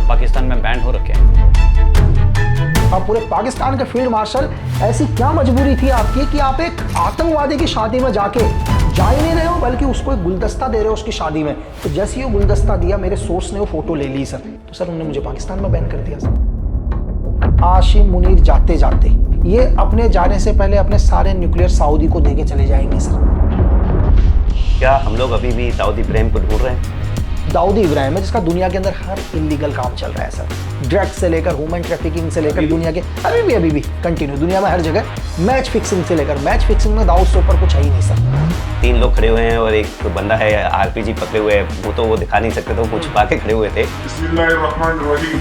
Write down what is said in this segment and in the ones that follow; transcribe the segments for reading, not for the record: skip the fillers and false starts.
पाकिस्तान में बैन हो रखे हैं। अब पूरे पाकिस्तान के फील्ड मार्शल, ऐसी क्या मजबूरी थी आपकी कि आप एक आतंकवादी की शादी में जाके जा ही नहीं रहे हो, बल्कि उसको एक गुलदस्ता दे रहे हो उसकी शादी में। तो जैसे ही वो गुलदस्ता दिया, मेरे सोर्स ने वो फोटो ले ली सर, तो सर उन्होंने मुझे पाकिस्तान में बैन कर दिया सर। आशिम मुनीर जाते जाते ये अपने जाने से पहले अपने सारे न्यूक्लियर सऊदी को देके चले जाएंगे सर। क्या हम लोग अभी भी दाऊद इब्राहिम को ढूंढ रहे हैं? दाऊद इब्राहिम है जिसका दुनिया के अंदर हर इलीगल काम चल रहा है सर, ड्रग्स से लेकर ह्यूमन ट्रैफिकिंग से लेकर दुनिया के अभी भी कंटिन्यू दुनिया में हर जगह, मैच फिक्सिंग से लेकर, मैच फिक्सिंग में दाऊद से ऊपर कुछ है ही नहीं सर। 3 लोग खड़े हुए हैं और एक बंदा है आरपीजी पकड़े हुए है, वो तो वो दिखा नहीं सकते, तो वो छुपा के खड़े हुए थे। बिस्मिल्लाहिर्रहमानिर्रहीम।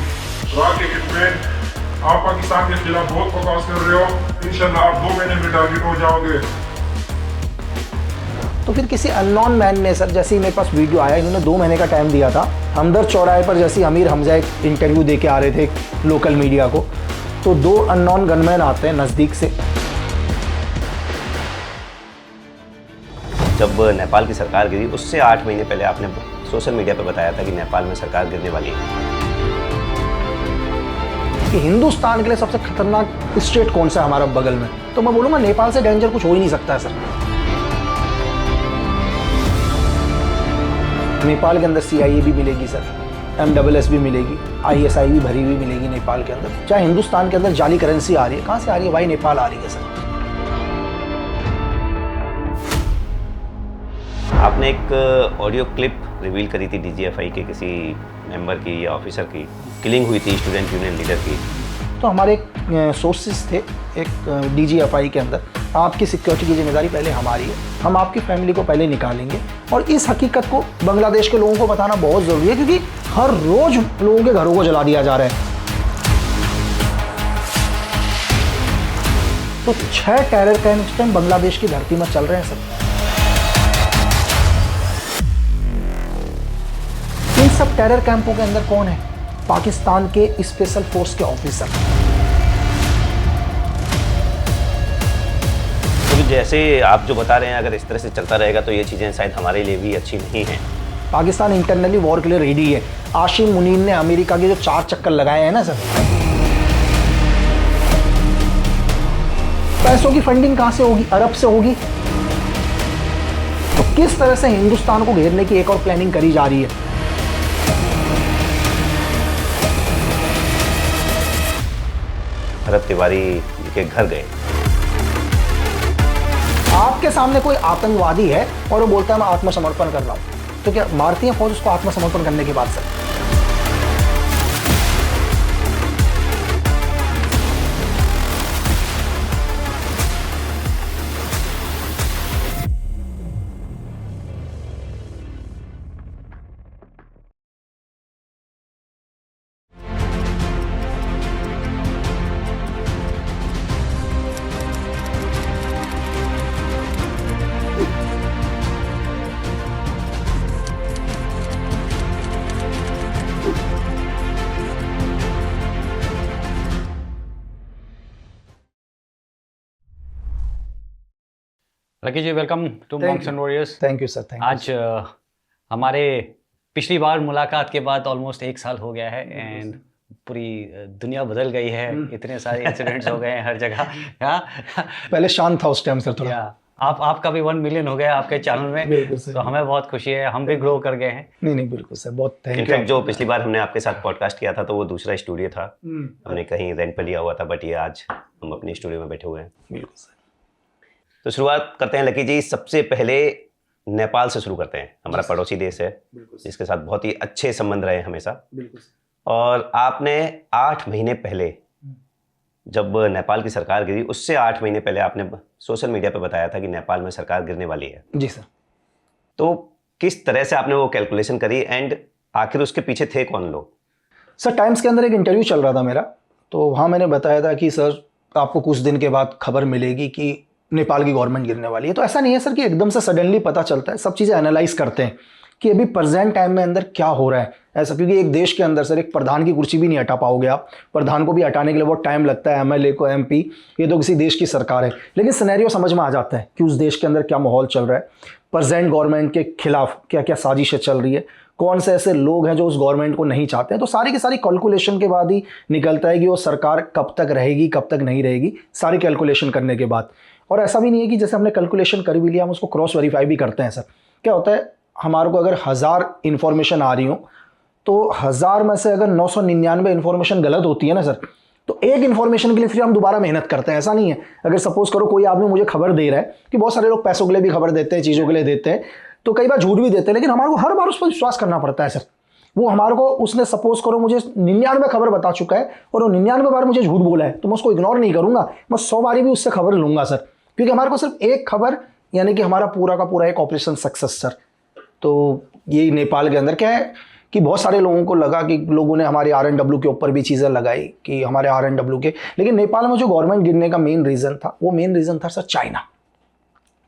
आप पाकिस्तान के खिलाफ बहुत बकवास कर रहे हो, इंशाल्लाह आप 2 महीने में टारगेट हो जाओगे। तो फिर किसी अननोन मैन ने सर, जैसे ही मेरे पास वीडियो आया, इन्होंने 2 महीने का टाइम दिया था, हमदर्द चौराहे पर जैसे अमीर हमजा एक इंटरव्यू दे के आ रहे थे लोकल मीडिया को, तो 2 अननोन गनमैन आते हैं नज़दीक से। जब नेपाल की सरकार गिरी उससे 8 महीने पहले आपने सोशल मीडिया पर बताया था कि नेपाल में सरकार गिरने वाली है। कि हिंदुस्तान के लिए सबसे खतरनाक स्टेट कौन सा है हमारा बगल में, तो मैं बोलूँगा नेपाल से डेंजर कुछ हो ही नहीं सकता है सर। नेपाल के अंदर CIA भी मिलेगी सर, MSS भी मिलेगी, ISI भी भरी हुई मिलेगी नेपाल के अंदर। चाहे हिंदुस्तान के अंदर जाली करेंसी आ रही है, कहाँ से आ रही है भाई? नेपाल आ रही है सर। आपने एक ऑडियो क्लिप रिवील करी थी DGFI के किसी मेंबर की या ऑफिसर की, किलिंग हुई थी स्टूडेंट यूनियन लीडर की। तो हमारे एक सोर्सेज थे एक DGFI के अंदर, आपकी सिक्योरिटी की जिम्मेदारी पहले हमारी है, हम आपकी फैमिली को पहले निकालेंगे। और इस हकीकत को बांग्लादेश के लोगों को बताना बहुत ज़रूरी है, क्योंकि हर रोज़ लोगों के घरों को जला दिया जा रहा है। तो 6 टेरर कैंप इस टाइम बांग्लादेश की धरती में चल रहे हैं सर। इन सब टेरर कैंपों के अंदर कौन है? पाकिस्तान के स्पेशल फोर्स के ऑफिसर। तो जैसे आप जो बता रहे हैं, अगर इस तरह से चलता रहेगा तो ये चीज़ें शायद हमारे लिए भी अच्छी नहीं हैं। पाकिस्तान इंटरनली वॉर के लिए रेडी है। आशिम मुनीर ने अमेरिका के जो 4 चक्कर लगाए हैं ना सर, पैसों की फंडिंग कहां से होगी? अरब से होगी। तो किस तरह से हिंदुस्तान को घेरने की एक और प्लानिंग करी जा रही है? भरत तिवारी के घर गए। आपके सामने कोई आतंकवादी है और वो बोलता है मैं आत्मसमर्पण कर रहा हूं, तो क्या मारती है फौज उसको आत्मसमर्पण करने के बाद sir? Lucky ji, welcome to Monks and Warriors. Thank you sir, thank you. आज हमारे पिछली बार मुलाकात के बाद ऑलमोस्ट 1 साल हो गया है एंड पूरी दुनिया बदल गई है। इतने सारे इंसिडेंट्स हो गए हैं हर जगह। पहले शांत था उस टाइम सर थोड़ा। आपका भी 1 मिलियन हो गया आपके चैनल में, तो हमें बहुत खुशी है, हम भी ग्रो कर गए हैं। नहीं बिल्कुल सर, बहुत थैंक यू। इनफैक्ट जो पिछली बार हमने आपके साथ पॉडकास्ट किया था तो वो दूसरा स्टूडियो था, हमने कहीं रेंट पे लिया हुआ था, बट ये आज हम अपने स्टूडियो में बैठे हुए हैं। बिल्कुल सर। तो शुरुआत करते हैं लकी जी, सबसे पहले नेपाल से शुरू करते हैं। हमारा पड़ोसी देश है जिसके साथ बहुत ही अच्छे संबंध रहे हमेशा। और आपने 8 महीने पहले, जब नेपाल की सरकार गिरी उससे 8 महीने पहले आपने सोशल मीडिया पर बताया था कि नेपाल में सरकार गिरने वाली है। जी सर। तो किस तरह से आपने वो कैलकुलेशन करी एंड आखिर उसके पीछे थे कौन लोग? सर टाइम्स के अंदर एक इंटरव्यू चल रहा था मेरा, तो वहाँ मैंने बताया था कि सर आपको कुछ दिन के बाद खबर मिलेगी कि नेपाल की गवर्नमेंट गिरने वाली है। तो ऐसा नहीं है सर कि एकदम से सडनली पता चलता है, सब चीज़ें एनालाइज करते हैं कि अभी प्रेजेंट टाइम में अंदर क्या हो रहा है ऐसा, क्योंकि एक देश के अंदर सर एक प्रधान की कुर्सी भी नहीं हटा पाओगे आप, प्रधान को भी हटाने के लिए बहुत टाइम लगता है, MLA को MP, ये तो किसी देश की सरकार है, लेकिन सिनेरियो समझ में आ जाता है कि उस देश के अंदर क्या माहौल चल रहा है, प्रेजेंट गवर्नमेंट के खिलाफ क्या क्या साजिशें चल रही है, कौन से ऐसे लोग हैं जो उस गवर्नमेंट को नहीं चाहते हैं। तो सारी की सारी कैलकुलेशन के बाद ही निकलता है कि वो सरकार कब तक रहेगी कब तक नहीं रहेगी, सारी कैलकुलेशन करने के बाद। और ऐसा भी नहीं है कि जैसे हमने कैलकुलेशन कर भी लिया हम उसको क्रॉस वेरीफाई भी करते हैं सर। क्या होता है, हमारे को अगर 1000 इन्फॉर्मेशन आ रही हो तो 1000 में से अगर 999 इन्फॉर्मेशन गलत होती है ना सर, तो एक इन्फॉर्मेशन के लिए फिर हम दोबारा मेहनत करते हैं। ऐसा नहीं है, अगर सपोज करो कोई आदमी मुझे खबर दे रहा है, कि बहुत सारे लोग पैसों के लिए भी खबर देते हैं, चीज़ों के लिए देते हैं, तो कई बार झूठ भी देते हैं, लेकिन हमारे को हर बार उस पर विश्वास करना पड़ता है सर। वो हमारे को, उसने सपोज करो मुझे 99 खबर बता चुका है और वो 99 बार मुझे झूठ बोला है, तो मैं उसको इग्नोर नहीं करूंगा, मैं 100 बारी भी उससे खबर लूंगा सर, क्योंकि हमारे को सिर्फ एक खबर, यानी कि हमारा पूरा का पूरा एक ऑपरेशन सक्सेस सर। तो ये नेपाल के अंदर क्या है कि बहुत सारे लोगों को लगा कि लोगों ने हमारे RNW के ऊपर भी चीज़ें लगाई कि हमारे RNW के, लेकिन नेपाल में जो गवर्नमेंट गिरने का मेन रीज़न था, वो मेन रीज़न था सर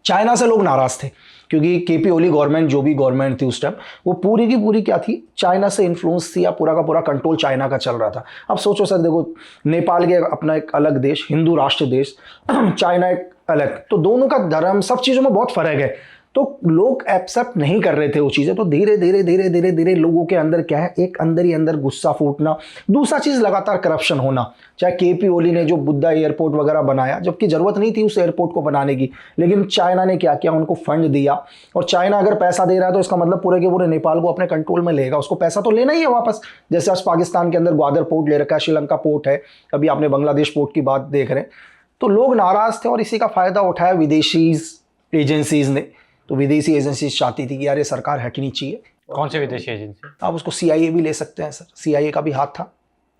चाइना से लोग नाराज़ थे, क्योंकि KP ओली गवर्नमेंट, जो भी गवर्नमेंट थी उस टाइम, वो पूरी की पूरी क्या थी, चाइना से इन्फ्लुएंस थी, या पूरा का पूरा कंट्रोल चाइना का चल रहा था। अब सोचो सर, देखो नेपाल के अपना एक अलग देश, हिंदू राष्ट्र देश, चाइना एक अलग, तो दोनों का धर्म, सब चीज़ों में बहुत फ़र्क है, तो लोग एक्सेप्ट नहीं कर रहे थे वो चीज़ें। तो धीरे धीरे लोगों के अंदर क्या है, एक अंदर ही अंदर गुस्सा फूटना, दूसरा चीज़ लगातार करप्शन होना। चाहे KP ओली ने जो बुद्धा एयरपोर्ट वगैरह बनाया, जबकि ज़रूरत नहीं थी उस एयरपोर्ट को बनाने की, लेकिन चाइना ने क्या किया, उनको फंड दिया, और चाइना अगर पैसा दे रहा है तो इसका मतलब पूरे के पूरे नेपाल को अपने कंट्रोल में लेगा, उसको पैसा तो लेना ही है वापस। जैसे आज पाकिस्तान के अंदर ग्वादर पोर्ट ले रखा है, श्रीलंका पोर्ट है, अभी आपने बांग्लादेश पोर्ट की बात देख रहे हैं। तो लोग नाराज़ थे और इसी का फ़ायदा उठाया विदेशी एजेंसीज़ ने। तो विदेशी एजेंसी चाहती थी कि यार ये सरकार हटनी चाहिए। कौन से विदेशी एजेंसी? आप उसको CIA भी ले सकते हैं सर, CIA का भी हाथ था।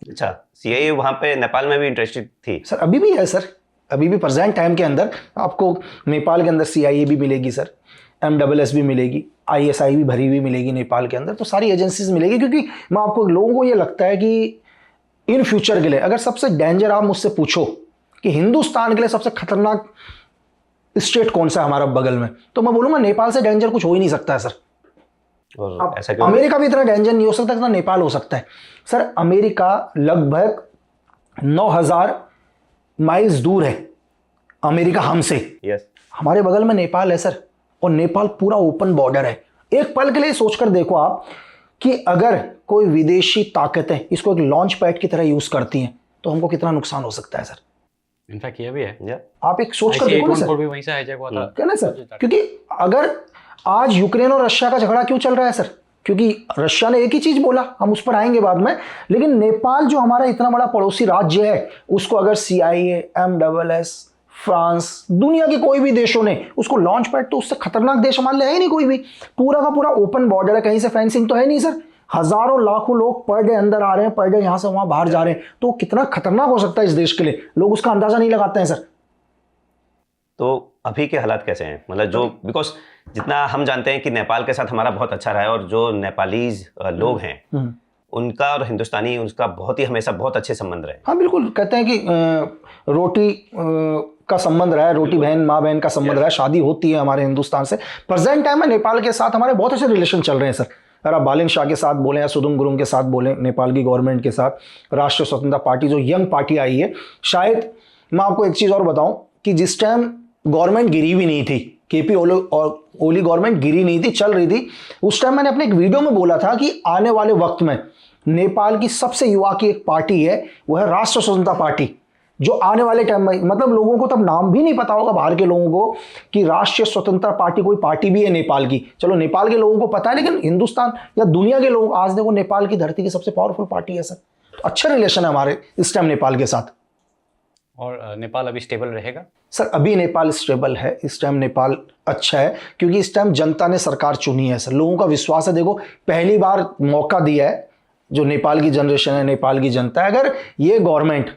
अच्छा, CIA वहाँ पे नेपाल में भी इंटरेस्टेड थी सर अभी भी है सर, अभी भी प्रेजेंट टाइम के अंदर आपको नेपाल के अंदर CIA भी मिलेगी सर, MSS भी मिलेगी, ISI भी भरी हुई मिलेगी नेपाल के अंदर, तो सारी एजेंसीज मिलेगी। क्योंकि मैं आपको, लोगों को ये लगता है कि इन फ्यूचर के लिए अगर सबसे डेंजर आप मुझसे पूछो कि हिंदुस्तान के लिए सबसे खतरनाक स्टेट कौन सा है हमारा बगल में, तो मैं बोलूंगा नेपाल से डेंजर कुछ हो ही नहीं सकता है सर। और ऐसा क्यों? अमेरिका भी इतना डेंजर नहीं हो सकता जितना नेपाल हो सकता है सर। अमेरिका लगभग 9000 माइल्स दूर है, अमेरिका हमसे। यस, हमारे बगल में नेपाल है सर, और नेपाल पूरा ओपन बॉर्डर है। एक पल के लिए सोचकर देखो आप कि अगर कोई विदेशी ताकतें इसको एक लॉन्च पैड की तरह यूज करती हैं तो हमको कितना नुकसान हो सकता है सर। इनफैक्ट ये भी है, आप एक सोच कर देखो ना सर, भी वहीं से हाईजैक हुआ था, क्या ना सर। क्योंकि अगर आज यूक्रेन और रशिया का झगड़ा क्यों चल रहा है सर, क्योंकि रशिया ने एक ही चीज बोला, हम उस पर आएंगे बाद में, लेकिन नेपाल जो हमारा इतना बड़ा पड़ोसी राज्य है, उसको अगर CIA, MSS, फ्रांस, दुनिया के कोई भी देशों ने उसको लॉन्च पैड, तो उससे खतरनाक देश हमारे लिए है ही नहीं कोई भी। पूरा का पूरा ओपन बॉर्डर है, कहीं से फेंसिंग तो है नहीं सर। हजारों लाखों लोग पर डे अंदर आ रहे हैं, पर डे यहां से वहां बाहर जा रहे हैं, तो कितना खतरनाक हो सकता है इस देश के लिए, लोग उसका अंदाजा नहीं लगाते हैं सर। तो अभी के हालात कैसे हैं, मतलब जो, बिकॉज जितना हम जानते हैं कि नेपाल के साथ हमारा बहुत अच्छा रहा है, और जो नेपालीज लोग हैं उनका और हिंदुस्तानी, उसका बहुत ही हमेशा बहुत अच्छे संबंध रहे। हाँ बिल्कुल, कहते हैं कि रोटी का संबंध रहा है, रोटी बहन माँ बहन का संबंध रहा है, शादी होती है हमारे हिंदुस्तान से। प्रेजेंट टाइम में नेपाल के साथ हमारे बहुत अच्छे रिलेशन चल रहे हैं सर। अगर आप बालिन शाह के साथ बोलें या सुदुम गुरुंग के साथ बोलें, नेपाल की गवर्नमेंट के साथ, राष्ट्रीय स्वतंत्रता पार्टी जो यंग पार्टी आई है, शायद मैं आपको एक चीज़ और बताऊं कि जिस टाइम गवर्नमेंट गिरी भी नहीं थी, KP ओली गवर्नमेंट गिरी नहीं थी, चल रही थी, उस टाइम मैंने अपने एक वीडियो में बोला था कि आने वाले वक्त में नेपाल की सबसे युवा की एक पार्टी है, वो है राष्ट्रीय स्वतंत्रता पार्टी, जो आने वाले टाइम में, मतलब लोगों को तब नाम भी नहीं पता होगा बाहर के लोगों को कि राष्ट्रीय स्वतंत्रता पार्टी कोई पार्टी भी है नेपाल की। चलो नेपाल के लोगों को पता है, लेकिन हिंदुस्तान या दुनिया के लोग आज देखो नेपाल की धरती की सबसे पावरफुल पार्टी है सर। तो अच्छा रिलेशन है हमारे इस टाइम नेपाल के साथ। और नेपाल अभी स्टेबल रहेगा सर? अभी नेपाल स्टेबल है, इस टाइम नेपाल अच्छा है, क्योंकि इस टाइम जनता ने सरकार चुनी है सर, लोगों का विश्वास है। देखो पहली बार मौका दिया है जो नेपाल की जनरेशन है, नेपाल की जनता है। अगर ये गवर्नमेंट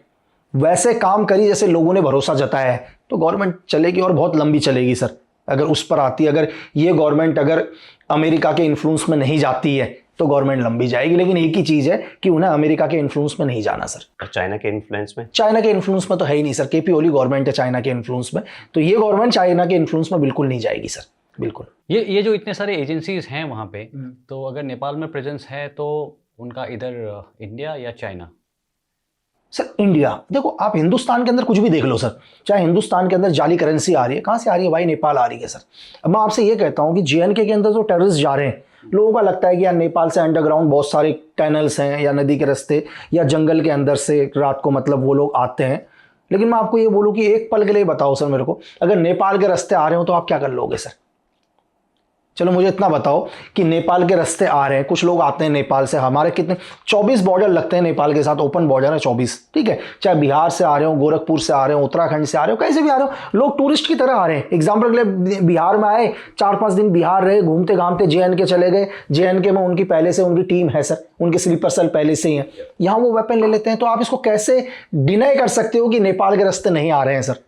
वैसे काम करी जैसे लोगों ने भरोसा जताया है, तो गवर्नमेंट चलेगी और बहुत लंबी चलेगी सर। अगर उस पर आती है, अगर ये गवर्नमेंट अगर अमेरिका के इन्फ्लुएंस में नहीं जाती है तो गवर्नमेंट लंबी जाएगी। लेकिन एक ही चीज है कि उन्हें अमेरिका के इन्फ्लुएंस में नहीं जाना सर। और चाइना के इन्फ्लुएंस में? चाइना के इन्फ्लुएंस में तो है ही नहीं सर, KP ओली गवर्नमेंट है चाइना के इन्फ्लुएंस में, तो ये गवर्नमेंट चाइना के इन्फ्लुएंस में बिल्कुल नहीं जाएगी सर, बिल्कुल। ये जो इतने सारे एजेंसीज हैं वहाँ पे, तो अगर नेपाल में प्रेजेंस है तो उनका इधर इंडिया या चाइना? सर इंडिया, देखो आप हिंदुस्तान के अंदर कुछ भी देख लो सर, चाहे हिंदुस्तान के अंदर जाली करेंसी आ रही है, कहाँ से आ रही है भाई? नेपाल आ रही है सर। अब मैं आपसे ये कहता हूँ कि JNK के अंदर जो टेररिस्ट जा रहे हैं, लोगों का लगता है कि यार नेपाल से अंडरग्राउंड बहुत सारे टनल्स हैं या नदी के रास्ते या जंगल के अंदर से रात को मतलब वो लोग आते हैं। लेकिन मैं आपको ये बोलूँ कि एक पल के लिए बताओ सर मेरे को, अगर नेपाल के रास्ते आ रहे हो तो आप क्या कर लोगे सर? चलो मुझे इतना बताओ कि नेपाल के रास्ते आ रहे हैं, कुछ लोग आते हैं नेपाल से, हमारे कितने 24 बॉर्डर लगते हैं नेपाल के साथ, ओपन बॉर्डर है 24, ठीक है। चाहे बिहार से आ रहे हो, गोरखपुर से आ रहे हो, उत्तराखंड से आ रहे हो, कैसे भी आ रहे हो, लोग टूरिस्ट की तरह आ रहे हैं। एग्जाम्पल के लिए बिहार में आए, 4-5 दिन बिहार रहे, घूमते घामते JNK चले गए, JNK में उनकी पहले से उनकी टीम है सर, उनके स्लीपर सेल पहले से ही है, यहाँ वो वेपन ले लेते हैं। तो आप इसको कैसे डिनाई कर सकते हो कि नेपाल के रास्ते नहीं आ रहे हैं सर?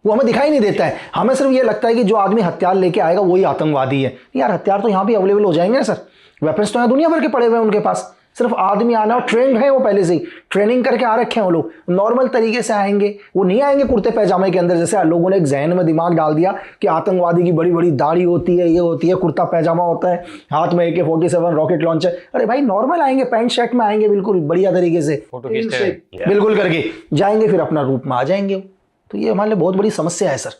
वो हमें दिखाई नहीं देता है, हमें सिर्फ ये लगता है कि जो आदमी हथियार लेके आएगा वही आतंकवादी है। यार हथियार तो यहाँ भी अवेलेबल हो जाएंगे ना सर, वेपन्स तो यहाँ दुनिया भर के पड़े हुए हैं उनके पास, सिर्फ आदमी आना, और ट्रेंड है वो पहले से ही, ट्रेनिंग करके आ रखे हैं वो लोग, नॉर्मल तरीके से आएंगे, वो नहीं आएंगे कुर्ते पैजामे के अंदर। जैसे लोगों ने एक जहन में दिमाग डाल दिया कि आतंकवादी की बड़ी बड़ी दाढ़ी होती है, ये होती है, कुर्ता पैजामा होता है, हाथ में AK-47 रॉकेट लॉन्चर। अरे भाई नॉर्मल आएंगे, पैंट शर्ट में आएंगे, बिल्कुल बढ़िया तरीके से फोटो खींचते बिल्कुल करके जाएंगे, फिर अपना रूप में आ जाएंगे। तो ये हमारे लिए बहुत बड़ी समस्या है सर।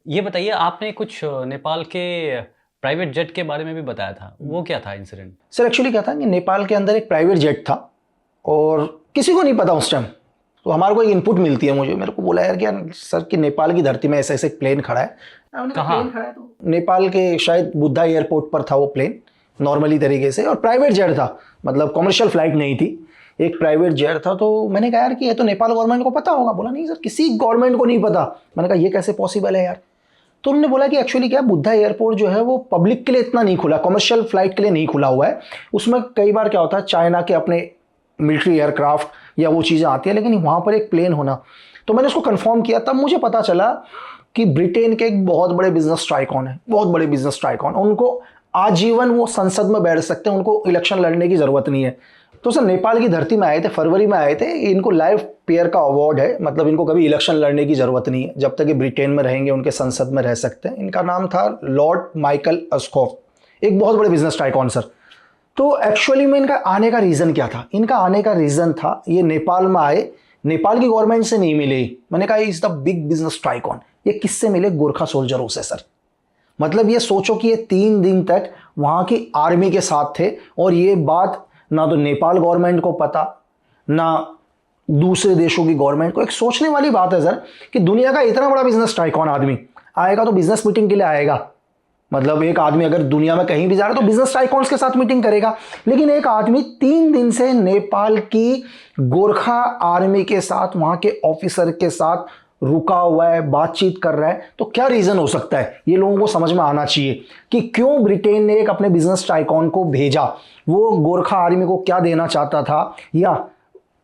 ये बताइए, आपने कुछ नेपाल के प्राइवेट जेट के बारे में भी बताया था, वो क्या था इंसिडेंट? सर एक्चुअली क्या था कि नेपाल के अंदर एक प्राइवेट जेट था और किसी को नहीं पता उस टाइम, तो हमारे को एक इनपुट मिलती है, मेरे को बोला यार कि यार सर कि नेपाल की धरती में ऐसा ऐसा एक प्लेन खड़ा है। कहाँ? प्लेन खड़ा है तो नेपाल के शायद बुद्धा एयरपोर्ट पर था वो प्लेन, नॉर्मली तरीके से, और प्राइवेट जेट था, मतलब कॉमर्शियल फ्लाइट नहीं थी, एक प्राइवेट जेट था। तो मैंने कहा यार कि ये तो नेपाल गवर्नमेंट को पता होगा। बोला नहीं सर, किसी गवर्नमेंट को नहीं पता। मैंने कहा ये कैसे पॉसिबल है यार? तो उन्होंने बोला कि एक्चुअली क्या, बुद्धा एयरपोर्ट जो है वो पब्लिक के लिए इतना नहीं खुला, कमर्शियल फ्लाइट के लिए नहीं खुला हुआ है। उसमें कई बार क्या होता है, चाइना के अपने मिलिट्री एयरक्राफ्ट या वो चीज़ें आती है, लेकिन वहाँ पर एक प्लेन होना। तो मैंने उसको कंफर्म किया, तब मुझे पता चला कि ब्रिटेन के एक बहुत बड़े बिजनेस ट्राइकॉन है, बहुत बड़े बिजनेस ट्राइकॉन, उनको आजीवन वो संसद में बैठ सकते हैं, उनको इलेक्शन लड़ने की ज़रूरत नहीं है। तो सर नेपाल की धरती में आए थे, फरवरी में आए थे, इनको लाइव पेयर का अवार्ड है, मतलब इनको कभी इलेक्शन लड़ने की ज़रूरत नहीं है, जब तक ये ब्रिटेन में रहेंगे उनके संसद में रह सकते हैं। इनका नाम था लॉर्ड माइकल अस्कॉफ, एक बहुत बड़े बिजनेस टाइकॉन सर। तो एक्चुअली में इनका आने का रीज़न क्या था? इनका आने का रीज़न था, ये नेपाल में आए, नेपाल की गवर्नमेंट से नहीं मिले। मैंने कहा is the big business tycoon. ये किससे मिले? गोरखा सोल्जरों से सर। मतलब ये सोचो कि ये 3 दिन तक वहाँ की आर्मी के साथ थे, और ये बात ना तो नेपाल गवर्नमेंट को पता, ना दूसरे देशों की गवर्नमेंट को। एक सोचने वाली बात है सर कि दुनिया का इतना बड़ा बिजनेस टाइकॉन आदमी आएगा तो बिजनेस मीटिंग के लिए आएगा, मतलब एक आदमी अगर दुनिया में कहीं भी जा रहा है तो बिजनेस टाइकॉन्स के साथ मीटिंग करेगा। लेकिन एक आदमी 3 दिन से नेपाल की गोरखा आर्मी के साथ, वहां के ऑफिसर के साथ रुका हुआ है, बातचीत कर रहा है, तो क्या रीजन हो सकता है? ये लोगों को समझ में आना चाहिए कि क्यों ब्रिटेन ने एक अपने बिजनेस टाइकॉन को भेजा, वो गोरखा आर्मी को क्या देना चाहता था, या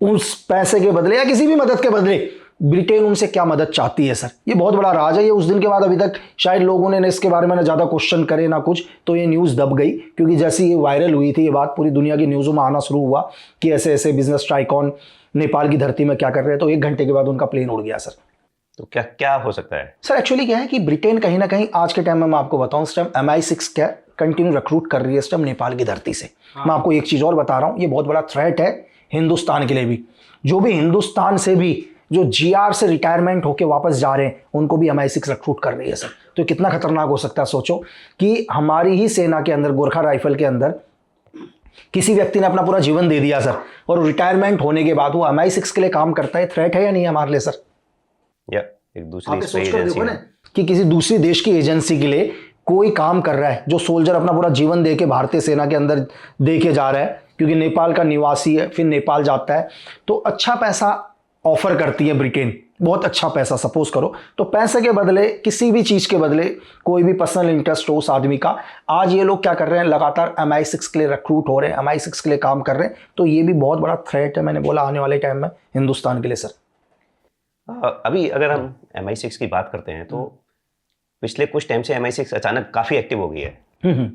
उस पैसे के बदले या किसी भी मदद के बदले ब्रिटेन उनसे क्या मदद चाहती है सर। ये बहुत बड़ा राज है। ये उस दिन के बाद अभी तक शायद लोगों ने इसके बारे में ना ज़्यादा क्वेश्चन करे ना कुछ, तो ये न्यूज़ दब गई, क्योंकि जैसे ये वायरल हुई थी, ये बात पूरी दुनिया की न्यूज़ों में आना शुरू हुआ कि ऐसे ऐसे बिजनेस टाइकॉन नेपाल की धरती में क्या कर रहे हैं, तो 1 घंटे के बाद उनका प्लेन उड़ गया सर। तो क्या क्या हो सकता है सर? एक्चुअली क्या है कि ब्रिटेन कहीं ना कहीं आज के टाइम में, मैं आपको बताऊं, इस टाइम MI6 क्या कंटिन्यू रिक्रूट कर रही है इस टाइम नेपाल की धरती से। मैं आपको एक चीज़ और बता रहा हूँ, ये बहुत बड़ा थ्रेट है हिंदुस्तान के लिए भी। जो भी हिंदुस्तान से भी जो GR से रिटायरमेंट होकर वापस जा रहे हैं, उनको भी MI6 रिक्रूट कर रही है सर। तो कितना खतरनाक हो सकता है सोचो कि हमारी ही सेना के अंदर, गोरखा राइफल के अंदर, किसी व्यक्ति ने अपना पूरा जीवन दे दिया सर, और रिटायरमेंट होने के बाद वो MI6 के लिए काम करता है। थ्रेट है या नहीं हमारे लिए सर? या एक दूसरी देखो ना कि किसी दूसरी देश की एजेंसी के लिए कोई काम कर रहा है, जो सोल्जर अपना पूरा जीवन दे के भारतीय सेना के अंदर दे के जा रहा है, क्योंकि नेपाल का निवासी है, फिर नेपाल जाता है, तो अच्छा पैसा ऑफर करती है ब्रिटेन, बहुत अच्छा पैसा। सपोज करो तो पैसे के बदले, किसी भी चीज़ के बदले, कोई भी पर्सनल इंटरेस्ट हो उस आदमी का, आज ये लोग क्या कर रहे हैं, लगातार MI6 के लिए रिक्रूट हो रहे हैं, MI6 के लिए काम कर रहे हैं। तो ये भी बहुत बड़ा थ्रेट है, मैंने बोला, आने वाले टाइम में हिंदुस्तान के लिए सर। अभी अगर हम MI6 की बात करते हैं तो पिछले कुछ टाइम से MI6 अचानक काफ़ी एक्टिव हो गई है।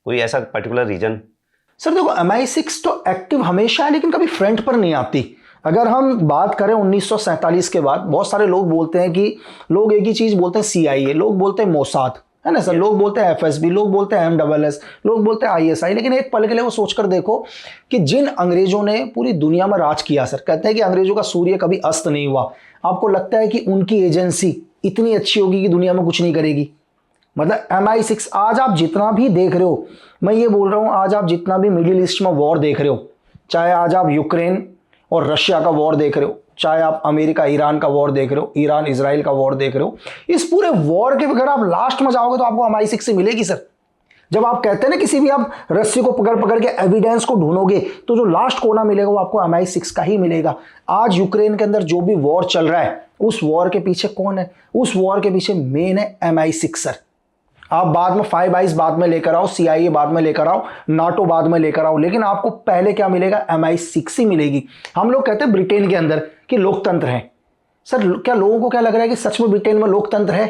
कोई ऐसा पर्टिकुलर रीजन? सर देखो, MI6 तो एक्टिव हमेशा है, लेकिन कभी फ्रंट पर नहीं आती। अगर हम बात करें 1947 के बाद, बहुत सारे लोग बोलते हैं कि, लोग एक ही चीज़ बोलते हैं CIA, लोग बोलते हैं मोसाद, है ना सर। लोग बोलते हैं FSB, लोग बोलते हैं MSS, लोग बोलते हैं ISI, लेकिन एक पल के लिए वो सोचकर देखो कि जिन अंग्रेजों ने पूरी दुनिया में राज किया सर, कहते हैं कि अंग्रेजों का सूर्य कभी अस्त नहीं हुआ, आपको लगता है कि उनकी एजेंसी इतनी अच्छी होगी कि दुनिया में कुछ नहीं करेगी? मतलब MI6 आज आप जितना भी देख रहे हो, मैं ये बोल रहा हूँ, आज आप जितना भी मिडिल ईस्ट में वॉर देख रहे हो, चाहे आज आप यूक्रेन और रशिया का वॉर देख रहे हो, चाहे आप अमेरिका ईरान का वॉर देख रहे हो, ईरान इजराइल का वॉर देख रहे हो, इस पूरे वॉर के अगर आप लास्ट में जाओगे तो आपको MI6 से मिलेगी सर। जब आप कहते हैं ना किसी भी आप रस्सी को पकड़ पकड़ के एविडेंस को ढूंढोगे तो जो लास्ट कोना मिलेगा वो आपको MI6 का ही मिलेगा। आज यूक्रेन के अंदर जो भी वॉर चल रहा है, उस वॉर के पीछे कौन है? उस वॉर के पीछे मेन है MI6 सर। आप बाद में 5 आइज बाद में लेकर आओ, CIA बाद में लेकर आओ, नाटो बाद में लेकर आओ, लेकिन आपको पहले क्या मिलेगा? MI6 ही मिलेगी। हम लोग कहते हैं ब्रिटेन के अंदर कि लोकतंत्र है सर, क्या लोगों को क्या लग रहा है कि सच में ब्रिटेन में लोकतंत्र है?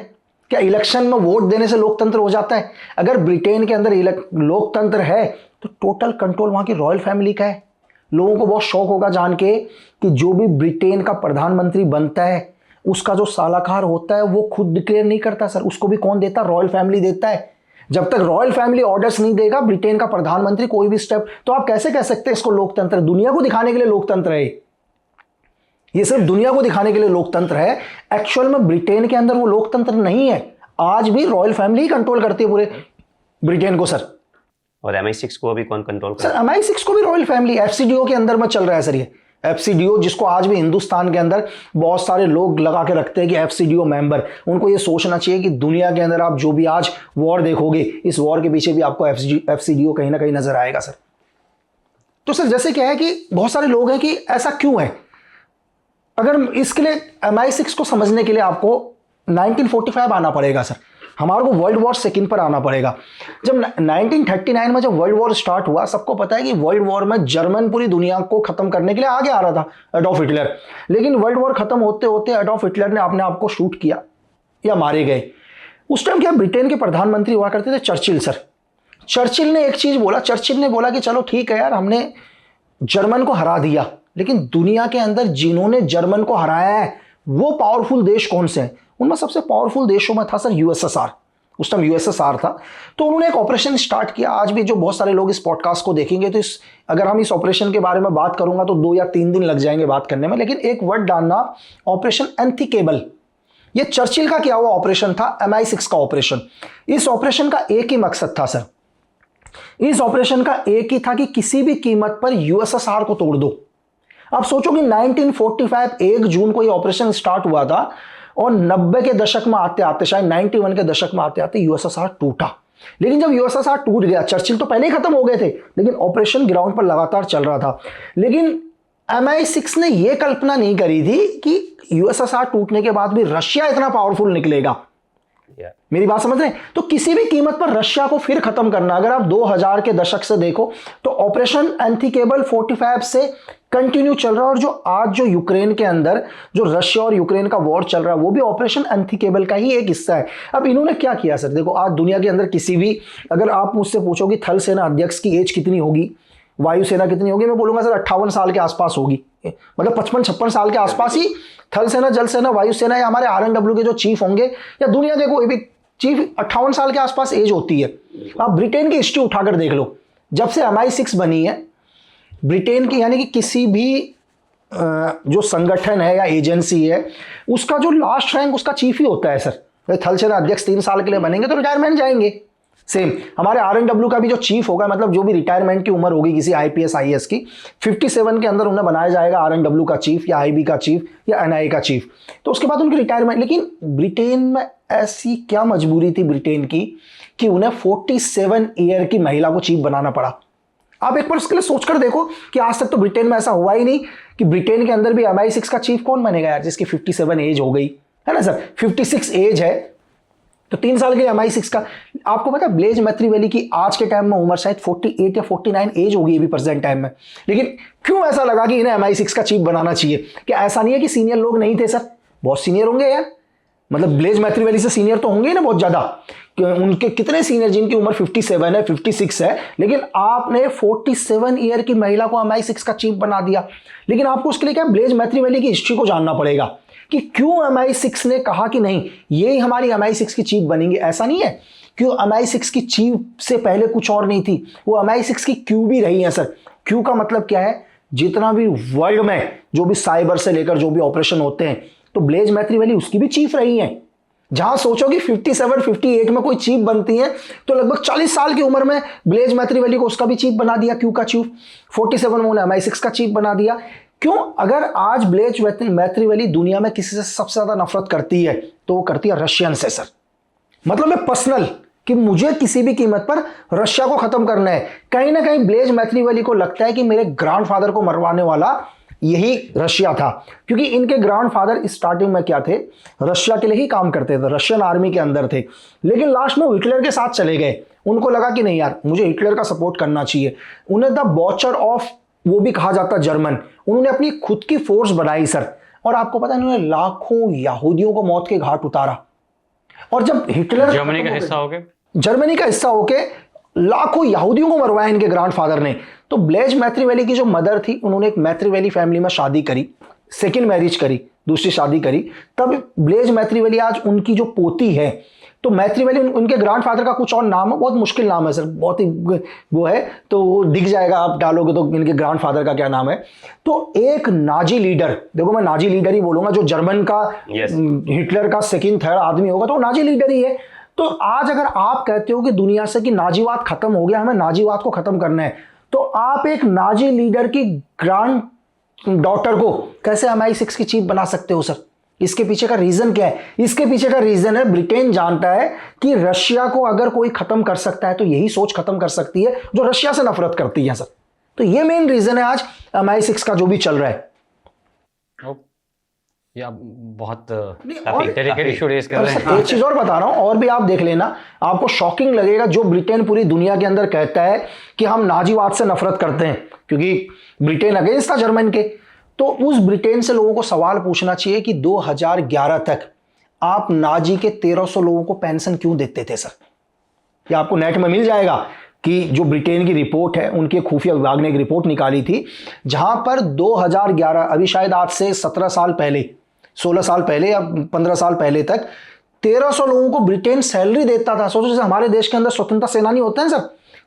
क्या इलेक्शन में वोट देने से लोकतंत्र हो जाता है? अगर ब्रिटेन के अंदर लोकतंत्र है तो टोटल कंट्रोल वहां की रॉयल फैमिली का है। लोगों को बहुत शौक होगा जान के कि जो भी ब्रिटेन का प्रधानमंत्री बनता है उसका जो सलाहकार होता है वो खुद डिक्लेयर नहीं करता सर, उसको भी कौन देता? रॉयल फैमिली देता है। जब तक रॉयल फैमिली ऑर्डर्स नहीं देगा ब्रिटेन का प्रधानमंत्री कोई भी स्टेप, तो आप कैसे कह सकते हैं इसको लोकतंत्र? दुनिया को दिखाने के लिए लोकतंत्र है, ये सिर्फ दुनिया को दिखाने के लिए लोकतंत्र है। एक्चुअल में ब्रिटेन के अंदर वो लोकतंत्र नहीं है। आज भी रॉयल फैमिली ही कंट्रोल करती है पूरे ब्रिटेन को सर। और MI6 को अभी कौन कंट्रोल कर? सर MI6 को भी रॉयल फैमिली, FCDO के अंदर में चल रहा है सर। ये FCDO जिसको आज भी हिंदुस्तान के अंदर बहुत सारे लोग लगा के रखते हैं कि FCDO मेंबर, उनको ये सोचना चाहिए कि दुनिया के अंदर आप जो भी आज वॉर देखोगे, इस वॉर के पीछे भी आपको FCDO कहीं ना कहीं नजर आएगा सर। तो सर जैसे क्या है कि बहुत सारे लोग हैं कि ऐसा क्यों है, अगर इसके लिए MI6 को समझने के लिए आपको 1945 आना पड़ेगा सर। हमारे को वर्ल्ड वॉर सेकेंड पर आना पड़ेगा। जब 1939 में जब वर्ल्ड वॉर स्टार्ट हुआ, सबको पता है कि वर्ल्ड वॉर में जर्मन पूरी दुनिया को खत्म करने के लिए आगे आ रहा था, एडोल्फ हिटलर। लेकिन वर्ल्ड वॉर खत्म होते होते एडोल्फ हिटलर ने अपने आप को शूट किया या मारे गए। उस टाइम क्या ब्रिटेन के प्रधानमंत्री हुआ करते थे? Churchill sir. चर्चिल ने एक चीज बोला, चर्चिल ने बोला कि चलो ठीक है यार, हमने जर्मन को हरा दिया, लेकिन दुनिया के अंदर जिन्होंने जर्मन को हराया है वो पावरफुल देश कौन से हैं? उनमें सबसे पावरफुल देशों में था सर USSR। उस टाइम USSR था। तो उन्होंने एक ऑपरेशन स्टार्ट किया। आज भी जो बहुत सारे लोग इस पॉडकास्ट को देखेंगे तो अगर हम इस ऑपरेशन के बारे में बात करूंगा तो 2 या 3 दिन लग जाएंगे बात करने में, लेकिन एक वर्ड डालना, ऑपरेशन एंथिकेबल। ये चर्चिल का किया हुआ ऑपरेशन था, MI6 का ऑपरेशन। इस ऑपरेशन का एक ही मकसद था सर, इस ऑपरेशन का एक ही था कि किसी भी कीमत पर USSR को तोड़ दो। आप सोचो कि 1945 1 जून को ये ऑपरेशन स्टार्ट हुआ था और 90 के दशक में आते आते, शायद 91 के दशक में आते आते USSR टूटा। लेकिन जब USSR टूट गया, चर्चिल तो पहले ही खत्म हो गए थे, लेकिन ऑपरेशन ग्राउंड पर लगातार चल रहा था। लेकिन MI6 ने यह कल्पना नहीं करी थी कि USSR टूटने के बाद भी रशिया इतना पावरफुल निकलेगा। मेरी बात समझ रहे हैं? तो किसी भी कीमत पर रशिया को फिर खत्म करना। अगर आप 2000 के दशक से देखो तो ऑपरेशन एंथिकेबल 45 से कंटिन्यू चल रहा है, और जो आज जो यूक्रेन के अंदर जो रशिया और यूक्रेन का वॉर चल रहा है वो भी ऑपरेशन एंथिकेबल का ही एक हिस्सा है। अब इन्होंने क्या किया सर? देखो आज दुनिया के अंदर किसी भी, अगर आप मुझसे पूछोगे थल सेना अध्यक्ष की एज कितनी होगी, वायुसेना कितनी होगी, मैं बोलूंगा सर 58 साल के आसपास होगी। मतलब 55-56 साल के आसपास ही थल सेना, जल सेना, वायुसेना या हमारे RNW के जो चीफ होंगे या दुनिया के कोई भी चीफ 58 साल के आसपास एज होती है। आप ब्रिटेन की हिस्ट्री उठाकर देख लो, जब से MI6 बनी है ब्रिटेन की, यानी कि किसी भी जो संगठन है या एजेंसी है उसका जो लास्ट रैंक उसका चीफ ही होता है सर। थल सेना अध्यक्ष 3 साल के लिए बनेंगे तो रिटायरमेंट जाएंगे। सेम हमारे RNW का भी जो चीफ होगा, मतलब जो भी रिटायरमेंट की उम्र होगी किसी IPS IAS की, 57 के अंदर उन्हें बनाया जाएगा RNW का चीफ या IB का चीफ या NIA का चीफ, तो उसके बाद उनकी रिटायरमेंट। लेकिन ब्रिटेन में ऐसी क्या मजबूरी थी ब्रिटेन की कि उन्हें 47 ईयर की महिला को चीफ बनाना पड़ा? आप एक बार उसके लिए सोचकर देखो कि आज तक तो ब्रिटेन में ऐसा हुआ ही नहीं कि ब्रिटेन के अंदर भी MI6 का चीफ कौन बनेगा यार जिसकी 57 एज हो गई है ना सर। 56 एज है तो 3 साल के MI6 का। आपको पता है ब्लेज मैथ्रीवेली की आज के टाइम में उम्र शायद 48 या 49 एज होगी अभी प्रेजेंट टाइम में, लेकिन क्यों ऐसा लगा कि इन्हें MI6 का चीफ बनाना चाहिए? क्या ऐसा नहीं है कि सीनियर लोग नहीं थे सर? बहुत सीनियर होंगे यार, मतलब ब्लेज मैथ्रीवेली से सीनियर तो होंगे ही ना बहुत ज्यादा। उनके कितने सीनियर जिनकी उम्र 57 है, 56 है, लेकिन आपने 47 ईयर की महिला को MI6 का चीफ बना दिया। लेकिन आपको उसके लिए क्या ब्लेज मैथ्रीवेली की हिस्ट्री को जानना पड़ेगा कि क्यों MI6 ने कहा कि नहीं ये हमारी MI6 की चीफ बनेंगे। ऐसा नहीं है क्यों MI6 की चीफ से पहले कुछ और नहीं थी, वो MI6 की क्यू भी रही है सर। क्यू का मतलब क्या है, जितना भी वर्ल्ड में जो भी साइबर से लेकर जो भी ऑपरेशन होते हैं, तो ब्लेज मैथ्रीवेली उसकी भी चीफ रही है। जहां सोचो कि 57-58 में कोई चीफ बनती है, तो लगभग 40 साल की उम्र में ब्लेज मैथ्रीवेली को उसका भी चीफ बना दिया, क्यू का चीफ। 47 में उन्हें MI6 का चीफ बना दिया। क्यों? अगर आज ब्लेज मैथ्रीवेली दुनिया में किसी से सबसे ज्यादा नफरत करती है तो वो करती है रशियन से सर। मतलब मैं पर्सनल कि मुझे किसी भी कीमत पर रशिया को खत्म करना है। कहीं ना कहीं ब्लेज मैथ्रीवेली को लगता है कि मेरे ग्रैंडफादर को मरवाने वाला यही रशिया था, क्योंकि इनके ग्रैंडफादर स्टार्टिंग में क्या थे, रशिया के लिए ही काम करते थे, रशियन आर्मी के अंदर थे, लेकिन लास्ट में हिटलर के साथ चले गए। उनको लगा कि नहीं यार, मुझे हिटलर का सपोर्ट करना चाहिए। उन्हें द बॉचर ऑफ वो भी कहा जाता जर्मन। उन्होंने अपनी खुद की फोर्स बनाई सर, और आपको पता है उन्होंने लाखों यहूदियों को मौत के घाट उतारा। और जब हिटलर जर्मनी का हिस्सा हो गए, जर्मनी का हिस्सा होके लाखों यहूदियों को मरवाया इनके ग्रैंडफादर ने। तो ब्लेज मैथ्रीवेली की जो मदर थी, उन्होंने एक मैथ्रीवेली फैमिली में शादी करी, सेकंड मैरिज करी, दूसरी शादी करी। तब ब्लेज मैथ्रीवेली आज उनकी जो पोती है, तो मैथ्रीवेली उनके ग्रैंडफादर का कुछ और नाम है, बहुत मुश्किल नाम है सर, बहुत ही वो है, तो वो दिख जाएगा, आप डालोगे तो इनके ग्रैंडफादर का क्या नाम है। तो एक नाजी लीडर, देखो मैं नाजी लीडर ही बोलूंगा, जो जर्मन का हिटलर का सेकंड थर्ड आदमी होगा तो वो नाजी लीडर ही है। तो आज अगर आप कहते हो कि दुनिया से कि नाजीवाद खत्म हो गया, हमें नाजीवाद को खत्म करना है, तो आप एक नाजी लीडर की ग्रैंड डॉटर को कैसे MI6 की चीफ बना सकते हो सर? इसके पीछे का रीजन क्या है? इसके पीछे का रीजन है, ब्रिटेन जानता है कि रशिया को अगर कोई खत्म कर सकता है तो यही सोच खत्म कर सकती है जो रशिया से नफरत करती है सर। तो ये मेन रीजन है आज MI6 का जो भी चल रहा है। या बहुत काफी डेलिकेट इशू रेज कर रहे हैं। एक चीज और बता रहा हूं, और भी आप देख लेना, आपको शॉकिंग लगेगा। जो ब्रिटेन पूरी दुनिया के अंदर कहता है कि हम नाजीवाद से नफरत करते हैं, क्योंकि ब्रिटेन अगेंस्ट था जर्मन के, तो उस ब्रिटेन से लोगों को सवाल पूछना चाहिए कि 2011 तक आप नाजी के 1300 लोगों को पेंशन क्यों देते थे सर? ये आपको नेट में मिल जाएगा कि जो ब्रिटेन की रिपोर्ट है, उनके खुफिया विभाग ने एक रिपोर्ट निकाली थी, जहां पर 2011, अभी शायद आज से 17 साल पहले, 16 साल पहले या 15 साल पहले तक 1300 लोगों को ब्रिटेन सैलरी देता था। सोचो, जैसे हमारे देश के अंदर स्वतंत्रता सेनानी होते हैं सर,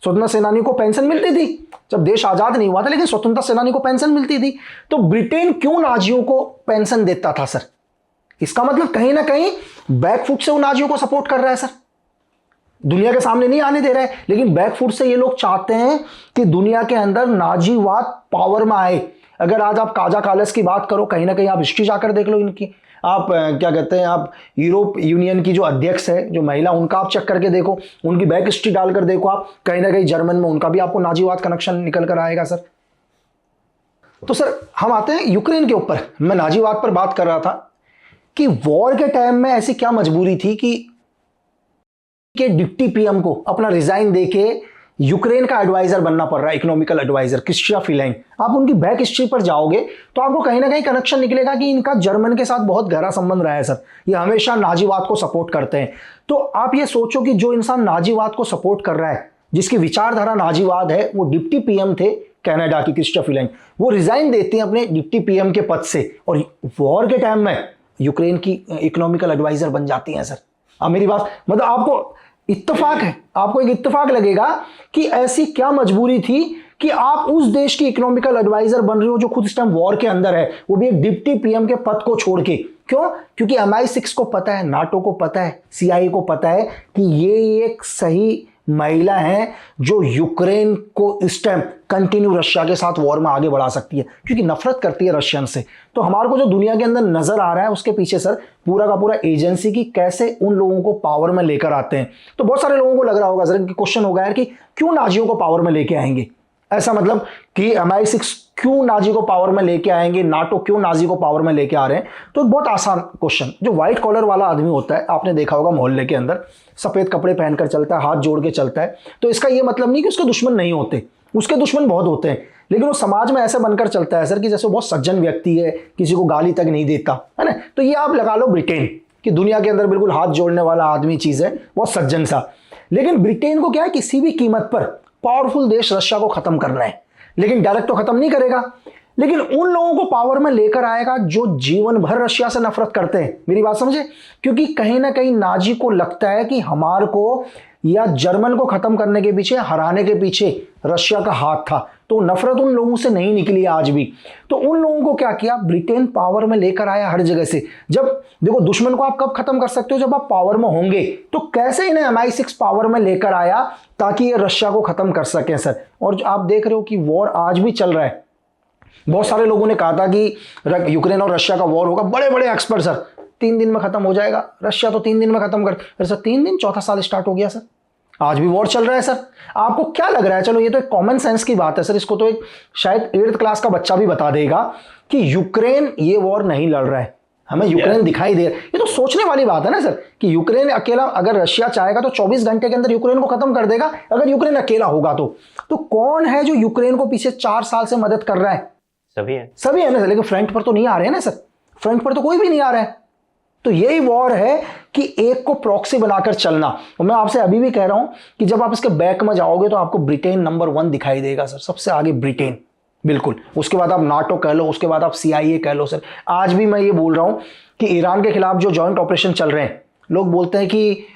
स्वतंत्रता सेनानी को पेंशन मिलती थी जब देश आजाद नहीं हुआ था, लेकिन स्वतंत्रता सेनानी को पेंशन मिलती थी। तो ब्रिटेन क्यों नाजियों को पेंशन देता था सर? इसका मतलब कहीं ना कहीं बैकफुट से वो नाजियों को सपोर्ट कर रहा है सर। दुनिया के सामने नहीं आने दे रहा है, लेकिन बैकफुट से ये लोग चाहते हैं कि दुनिया के अंदर नाजीवाद पावर में आए। अगर आज आप काजा कालस की बात करो, कहीं ना कहीं आप हिस्ट्री जाकर देख लो इनकी, आप क्या कहते हैं, आप यूरोप यूनियन की जो अध्यक्ष है, जो महिला, उनका आप चेक करके देखो, उनकी बैक हिस्ट्री डालकर देखो आप, कहीं ना कहीं जर्मन में उनका भी आपको नाजीवाद कनेक्शन निकल कर आएगा सर। तो सर हम आते हैं यूक्रेन के ऊपर। मैं नाजीवाद पर बात कर रहा था कि वॉर के टाइम में ऐसी क्या मजबूरी थी कि डिप्टी पीएम को अपना रिजाइन देके यूक्रेन का एडवाइजर बनना पड़ रहा है, इकोनॉमिकल एडवाइजर क्रिस्टिया फिलाइन। आप उनकी बैक हिस्ट्री पर जाओगे तो आपको कहीं ना कहीं कनेक्शन निकलेगा कि इनका जर्मन के साथ बहुत गहरा संबंध रहा है सर। ये हमेशा नाजीवाद को सपोर्ट करते हैं। तो आप ये सोचो कि जो इंसान नाजीवाद को सपोर्ट कर रहा है, जिसकी विचारधारा नाजीवाद है, वो डिप्टी पीएम थे कनाडा की क्रिस्टिया फिलाइन। वो रिजाइन देती हैं अपने डिप्टी पीएम के पद से और वॉर के टाइम में यूक्रेन की इकोनॉमिकल एडवाइजर बन जाती हैं सर। अब मेरी बात मतलब आपको इत्तेफाक है, आपको एक इत्तेफाक लगेगा कि ऐसी क्या मजबूरी थी कि आप उस देश की इकोनॉमिकल एडवाइजर बन रहे हो जो खुद इस टाइम वॉर के अंदर है, वो भी एक डिप्टी पीएम के पद को छोड़ के। क्यों? क्योंकि MI6 को पता है, नाटो को पता है, CIA को पता है कि ये एक सही महिला है जो यूक्रेन को इस टाइम कंटिन्यू रशिया के साथ वॉर में आगे बढ़ा सकती है, क्योंकि नफरत करती है रशियन से। तो हमारे को जो दुनिया के अंदर नजर आ रहा है उसके पीछे सर पूरा का पूरा एजेंसी की कैसे उन लोगों को पावर में लेकर आते हैं। तो बहुत सारे लोगों को लग रहा होगा सर कि क्वेश्चन होगा यार कि क्यों नाजियों को पावर में लेके आएंगे, ऐसा मतलब कि MI6 क्यों नाजी को पावर में लेके आएंगे, नाटो क्यों नाजी को पावर में लेके आ रहे हैं। तो एक बहुत आसान क्वेश्चन, जो व्हाइट कॉलर वाला आदमी होता है, आपने देखा होगा मोहल्ले के अंदर सफेद कपड़े पहनकर चलता है, हाथ जोड़ के चलता है, तो इसका यह मतलब नहीं कि उसके दुश्मन नहीं होते, उसके दुश्मन बहुत होते हैं, लेकिन वो समाज में ऐसे बनकर चलता है सर कि जैसे वो बहुत सज्जन व्यक्ति है, किसी को गाली तक नहीं देता है ना। तो ये आप लगा लो ब्रिटेन कि दुनिया के अंदर बिल्कुल हाथ जोड़ने वाला आदमी चीज है, बहुत सज्जन सा। लेकिन ब्रिटेन को क्या है, किसी भी कीमत पर पावरफुल देश रशिया को खत्म करना है, लेकिन डायरेक्ट तो खत्म नहीं करेगा, लेकिन उन लोगों को पावर में लेकर आएगा जो जीवन भर रशिया से नफरत करते हैं। मेरी बात समझे? क्योंकि कहीं ना कहीं नाजी को लगता है कि हमारे को या जर्मन को खत्म करने के पीछे, हराने के पीछे रशिया का हाथ था। तो नफरत उन लोगों से नहीं निकली आज भी। तो उन लोगों को क्या किया, ब्रिटेन पावर में लेकर आया हर जगह से। जब देखो दुश्मन को आप कब खत्म कर सकते हो, जब आप पावर में होंगे। तो कैसे इन्हें MI6 पावर में लेकर आया ताकि ये रशिया को खत्म कर सकें सर। और आप देख रहे हो कि वॉर आज भी चल रहा है। बहुत सारे लोगों ने कहा था कि यूक्रेन और रशिया का वॉर होगा, बड़े बड़े एक्सपर्ट सर 3 दिन में खत्म हो जाएगा, रशिया तो 3 दिन में खत्म कर सर 3 दिन, चौथा साल स्टार्ट हो गया सर, आज भी वॉर चल रहा है सर। आपको क्या लग रहा है, चलो ये तो एक कॉमन सेंस की बात है सर, इसको तो एक शायद 8th क्लास का बच्चा भी बता देगा कि यूक्रेन ये वॉर नहीं लड़ रहा है, हमें यूक्रेन दिखाई दे रहा है। ये तो सोचने वाली बात है ना सर कि यूक्रेन अकेला, अगर रशिया चाहेगा तो 24 घंटे के अंदर यूक्रेन को खत्म कर देगा, अगर यूक्रेन अकेला होगा तो कौन है जो यूक्रेन को पीछे 4 साल से मदद कर रहा है? सभी है, सभी है ना सर, लेकिन फ्रंट पर तो नहीं आ रहे हैं ना सर, फ्रंट पर तो कोई भी नहीं आ रहा है। तो यही वॉर है कि एक को प्रॉक्सी बनाकर चलना। और मैं आपसे अभी भी कह रहा हूं कि जब आप इसके बैक में जाओगे तो आपको ब्रिटेन नंबर 1 दिखाई देगा सर, सबसे आगे ब्रिटेन, बिल्कुल। उसके बाद आप नाटो कह लो, उसके बाद आप CIA कह लो सर। आज भी मैं ये बोल रहा हूं कि ईरान के खिलाफ जो जॉइंट ऑपरेशन चल रहे हैं, लोग बोलते हैं कि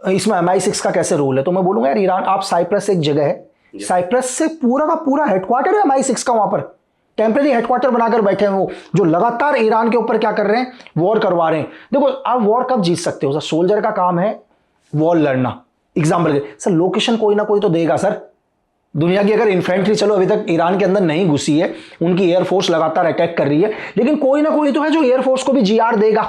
इसमें MI6 का कैसे रोल है, तो मैं बोलूंगा यार ईरान, आप साइप्रस एक जगह है, साइप्रस से पूरा का पूरा हेडक्वार्टर है MI6 का, वहां पर टेम्परेरी हेडक्वार्टर बनाकर बैठे हैं वो, जो लगातार ईरान के ऊपर क्या कर रहे हैं, वॉर करवा रहे हैं। देखो आप वॉर कब जीत सकते हो सर, सोल्जर का काम है वॉर लड़ना। एग्जाम्पल के सर लोकेशन कोई ना कोई तो देगा सर, दुनिया की अगर इन्फेंट्री चलो अभी तक ईरान के अंदर नहीं घुसी है, उनकी एयरफोर्स लगातार अटैक कर रही है, लेकिन कोई ना कोई तो है जो एयरफोर्स को भी GR देगा।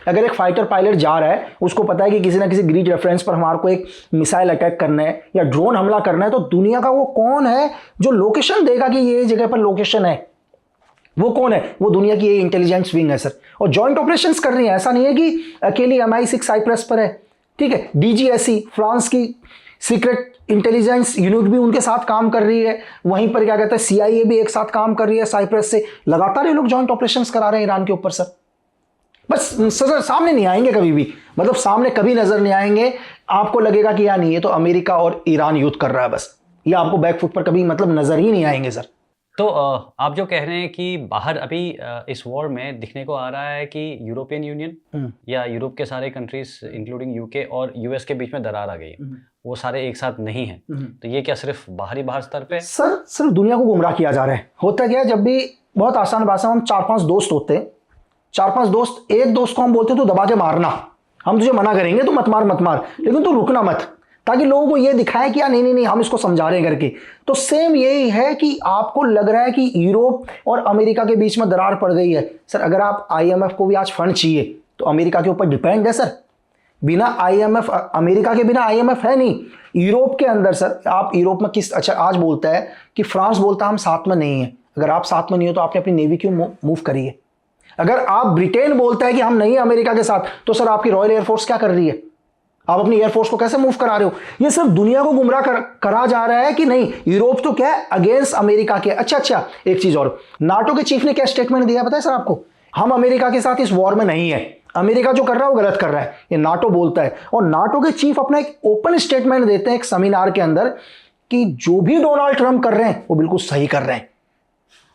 अगर एक फाइटर पायलट जा रहा है, उसको पता है कि किसी ना किसी ग्रीड रेफरेंस पर हमारे को एक मिसाइल अटैक करना है या ड्रोन हमला करना है, तो दुनिया का वो कौन है जो लोकेशन देगा कि ये जगह पर लोकेशन है, वो कौन है? वो दुनिया की ये इंटेलिजेंस विंग है सर। और जॉइंट ऑपरेशंस कर रही है, ऐसा नहीं है कि अकेली MI6 साइप्रस पर है, ठीक है। DGSE फ्रांस की सीक्रेट इंटेलिजेंस यूनिट भी उनके साथ काम कर रही है, वहीं पर क्या कहते हैं CIA भी एक साथ काम कर रही है साइप्रस से। लगातार ये लोग जॉइंट ऑपरेशंस करा रहे हैं ईरान के ऊपर सर। बस सर सामने नहीं आएंगे कभी भी, मतलब सामने कभी नजर नहीं आएंगे। आपको लगेगा कि यार नहीं ये तो अमेरिका और ईरान युद्ध कर रहा है बस, ये आपको बैकफुट पर कभी मतलब नजर ही नहीं आएंगे सर। तो आप जो कह रहे हैं कि बाहर अभी इस वॉर में दिखने को आ रहा है कि यूरोपियन यूनियन या यूरोप के सारे कंट्रीज इंक्लूडिंग UK और US के बीच में दरार आ गई है, वो सारे एक साथ नहीं है, तो ये क्या सिर्फ बाहर स्तर पे? सर सिर्फ दुनिया को गुमराह किया जा रहा है। होता क्या है, जब भी बहुत आसान भाषा में हम 4-5 दोस्त होते हैं, 4-5 दोस्त, एक दोस्त को हम बोलते हैं तो दबा के मारना, हम तुझे मना करेंगे तो मत मार, लेकिन तू रुकना मत, ताकि लोगों को ये दिखाए कि यार नहीं हम इसको समझा रहे हैं करके। तो सेम यही है कि आपको लग रहा है कि यूरोप और अमेरिका के बीच में दरार पड़ गई है सर। अगर आप IMF को भी आज फंड चाहिए तो अमेरिका के ऊपर डिपेंड है सर, बिना IMF, अमेरिका के बिना IMF है नहीं। यूरोप के अंदर सर, आप यूरोप में किस, अच्छा आज बोलता है कि फ्रांस बोलता है हम साथ में नहीं है। अगर आप साथ में नहीं हो तो आपने अपनी नेवी क्यों मूव करी है? अगर आप ब्रिटेन बोलता है कि हम नहीं है अमेरिका के साथ, तो सर आपकी रॉयल एयरफोर्स क्या कर रही है? आप अपनी एयरफोर्स को कैसे मूव करा रहे हो? ये सिर्फ दुनिया को गुमराह करा जा रहा है कि नहीं यूरोप तो क्या है अगेंस्ट अमेरिका के। अच्छा एक चीज और, नाटो के चीफ ने क्या स्टेटमेंट दिया पता है सर आपको? हम अमेरिका के साथ इस वॉर में नहीं है, अमेरिका जो कर रहा है वो गलत कर रहा है, ये नाटो बोलता है। और नाटो के चीफ अपना एक ओपन स्टेटमेंट देते हैं एक सेमिनार के अंदर कि जो भी डोनाल्ड ट्रंप कर रहे हैं वो बिल्कुल सही कर रहे हैं।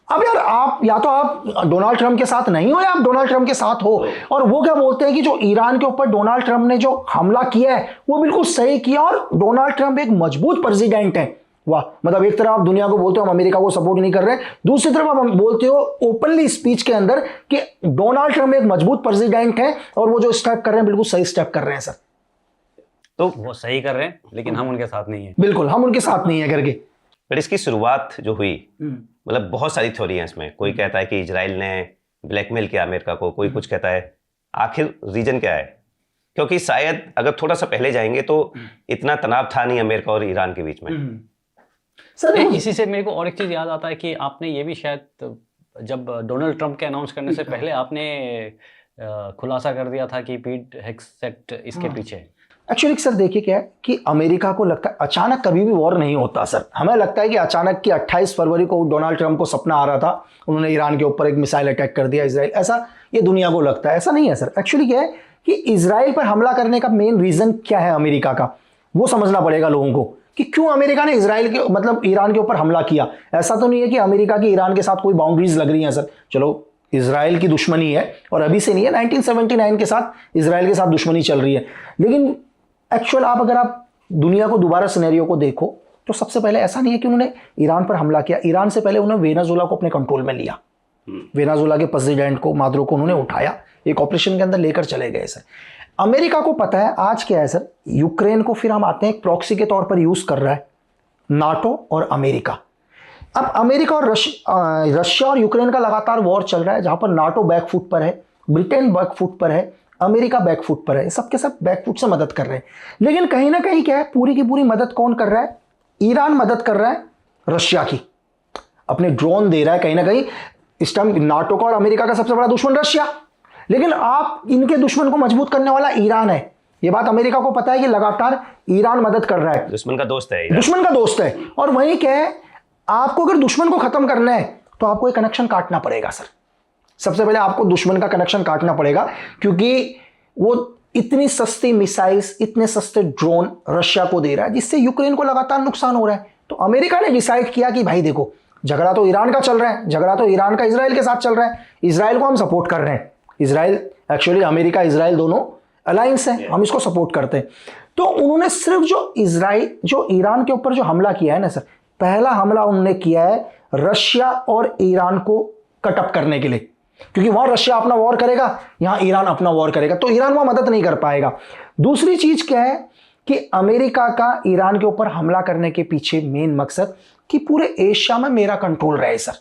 अब यार आप या तो आप डोनाल्ड ट्रंप के साथ नहीं हो या आप डोनाल्ड ट्रंप के साथ हो। और वो क्या बोलते हैं कि जो ईरान के ऊपर डोनाल्ड ट्रंप ने जो हमला किया है वो बिल्कुल सही किया, और डोनाल्ड ट्रंप एक मजबूत प्रेसिडेंट है। वाह, मतलब एक तरफ आप दुनिया को बोलते हो हम अमेरिका को सपोर्ट नहीं कर रहे, दूसरी तरफ आप बोलते हो ओपनली स्पीच के अंदर कि डोनाल्ड ट्रंप एक मजबूत प्रेसिडेंट है और वो जो स्टेप कर रहे हैं बिल्कुल सही स्टेप कर रहे हैं सर। तो वो सही कर रहे हैं लेकिन हम उनके साथ नहीं है, बिल्कुल हम उनके साथ नहीं है करके। पर इसकी शुरुआत जो हुई, मतलब बहुत सारी थ्योरी है इसमें। कोई कहता है कि इजराइल ने ब्लैकमेल किया अमेरिका को, कोई कुछ कहता है। आखिर रीजन क्या है? क्योंकि शायद अगर थोड़ा सा पहले जाएंगे तो इतना तनाव था नहीं अमेरिका और ईरान के बीच में। सर इसी से मेरे को और एक चीज याद आता है कि आपने ये भी शायद जब डोनाल्ड ट्रंप के अनाउंस करने से पहले आपने खुलासा कर दिया था कि पीट हेग्सेट इसके पीछे है। एक्चुअली सर देखिए क्या है कि अमेरिका को लगता है अचानक कभी भी वॉर नहीं होता सर। हमें लगता है कि अचानक की 28 फरवरी को डोनाल्ड ट्रंप को सपना आ रहा था, उन्होंने ईरान के ऊपर एक मिसाइल अटैक कर दिया इजराइल, ऐसा ये दुनिया को लगता है। ऐसा नहीं है सर। एक्चुअली क्या है कि इजराइल पर हमला करने का मेन रीजन क्या है अमेरिका का, वो समझना पड़ेगा लोगों को कि क्यों अमेरिका ने इजराइल के मतलब ईरान के ऊपर हमला किया। ऐसा तो नहीं है कि अमेरिका की ईरान के साथ कोई बाउंड्रीज लग रही हैं सर। चलो इजराइल की दुश्मनी है और अभी से नहीं है, 1979 के साथ इजराइल के साथ दुश्मनी चल रही है। लेकिन एक्चुअल आप अगर आप दुनिया को दोबारा सिनेरियो को देखो तो सबसे पहले ऐसा नहीं है कि उन्होंने ईरान पर हमला किया, ईरान से पहले उन्होंने वेनेजुएला को अपने कंट्रोल में लिया, वेनेजुएला के प्रेसिडेंट को मादुरो को उन्होंने उठाया, एक ऑपरेशन के अंदर लेकर चले गए सर। अमेरिका को पता है आज क्या है सर, यूक्रेन को फिर हम आते हैं एक प्रॉक्सी के तौर पर यूज कर रहा है नाटो और अमेरिका। अब अमेरिका और रशिया और यूक्रेन का लगातार वॉर चल रहा है, जहां पर नाटो बैकफुट पर है, ब्रिटेन बैकफुट पर है, अमेरिका बैकफुट पर है, सबके सब बैकफुट से मदद कर रहे हैं। लेकिन कहीं ना कहीं क्या है, पूरी की पूरी मदद कौन कर रहा है? ईरान मदद कर रहा है रशिया की, अपने ड्रोन दे रहा है कहीं ना कहीं। इस टाइम नाटो का और अमेरिका का सबसे बड़ा दुश्मन रशिया, लेकिन आप इनके दुश्मन को मजबूत करने वाला ईरान है। यह बात अमेरिका को पता है कि लगातार ईरान मदद कर रहा है, दुश्मन का दोस्त है, दुश्मन का दोस्त है। और वहीं क्या है, आपको अगर दुश्मन को खत्म करना है तो आपको एक कनेक्शन काटना पड़ेगा सर। सबसे पहले आपको दुश्मन का कनेक्शन काटना पड़ेगा, क्योंकि वो इतनी सस्ती मिसाइल्स, इतने सस्ते ड्रोन रशिया को दे रहा है, जिससे यूक्रेन को लगातार नुकसान हो रहा है। तो अमेरिका ने डिसाइड किया कि भाई देखो, झगड़ा तो ईरान का चल रहा है, झगड़ा तो ईरान का इजराइल के साथ चल रहा है, इजराइल को हम सपोर्ट कर रहे हैं। इजराइल एक्चुअली अमेरिका इजराइल दोनों अलायंस है, हम इसको सपोर्ट करते हैं। तो उन्होंने सिर्फ जो ईरान के ऊपर जो हमला किया है ना सर, पहला हमला उन्होंने किया है रशिया और ईरान को कटअप करने के लिए, क्योंकि वहां रशिया अपना वॉर करेगा, यहां ईरान अपना वॉर करेगा, तो ईरान वहां मदद नहीं कर पाएगा। दूसरी चीज क्या है कि अमेरिका का ईरान के ऊपर हमला करने के पीछे मेन मकसद कि पूरे एशिया में मेरा कंट्रोल रहे सर।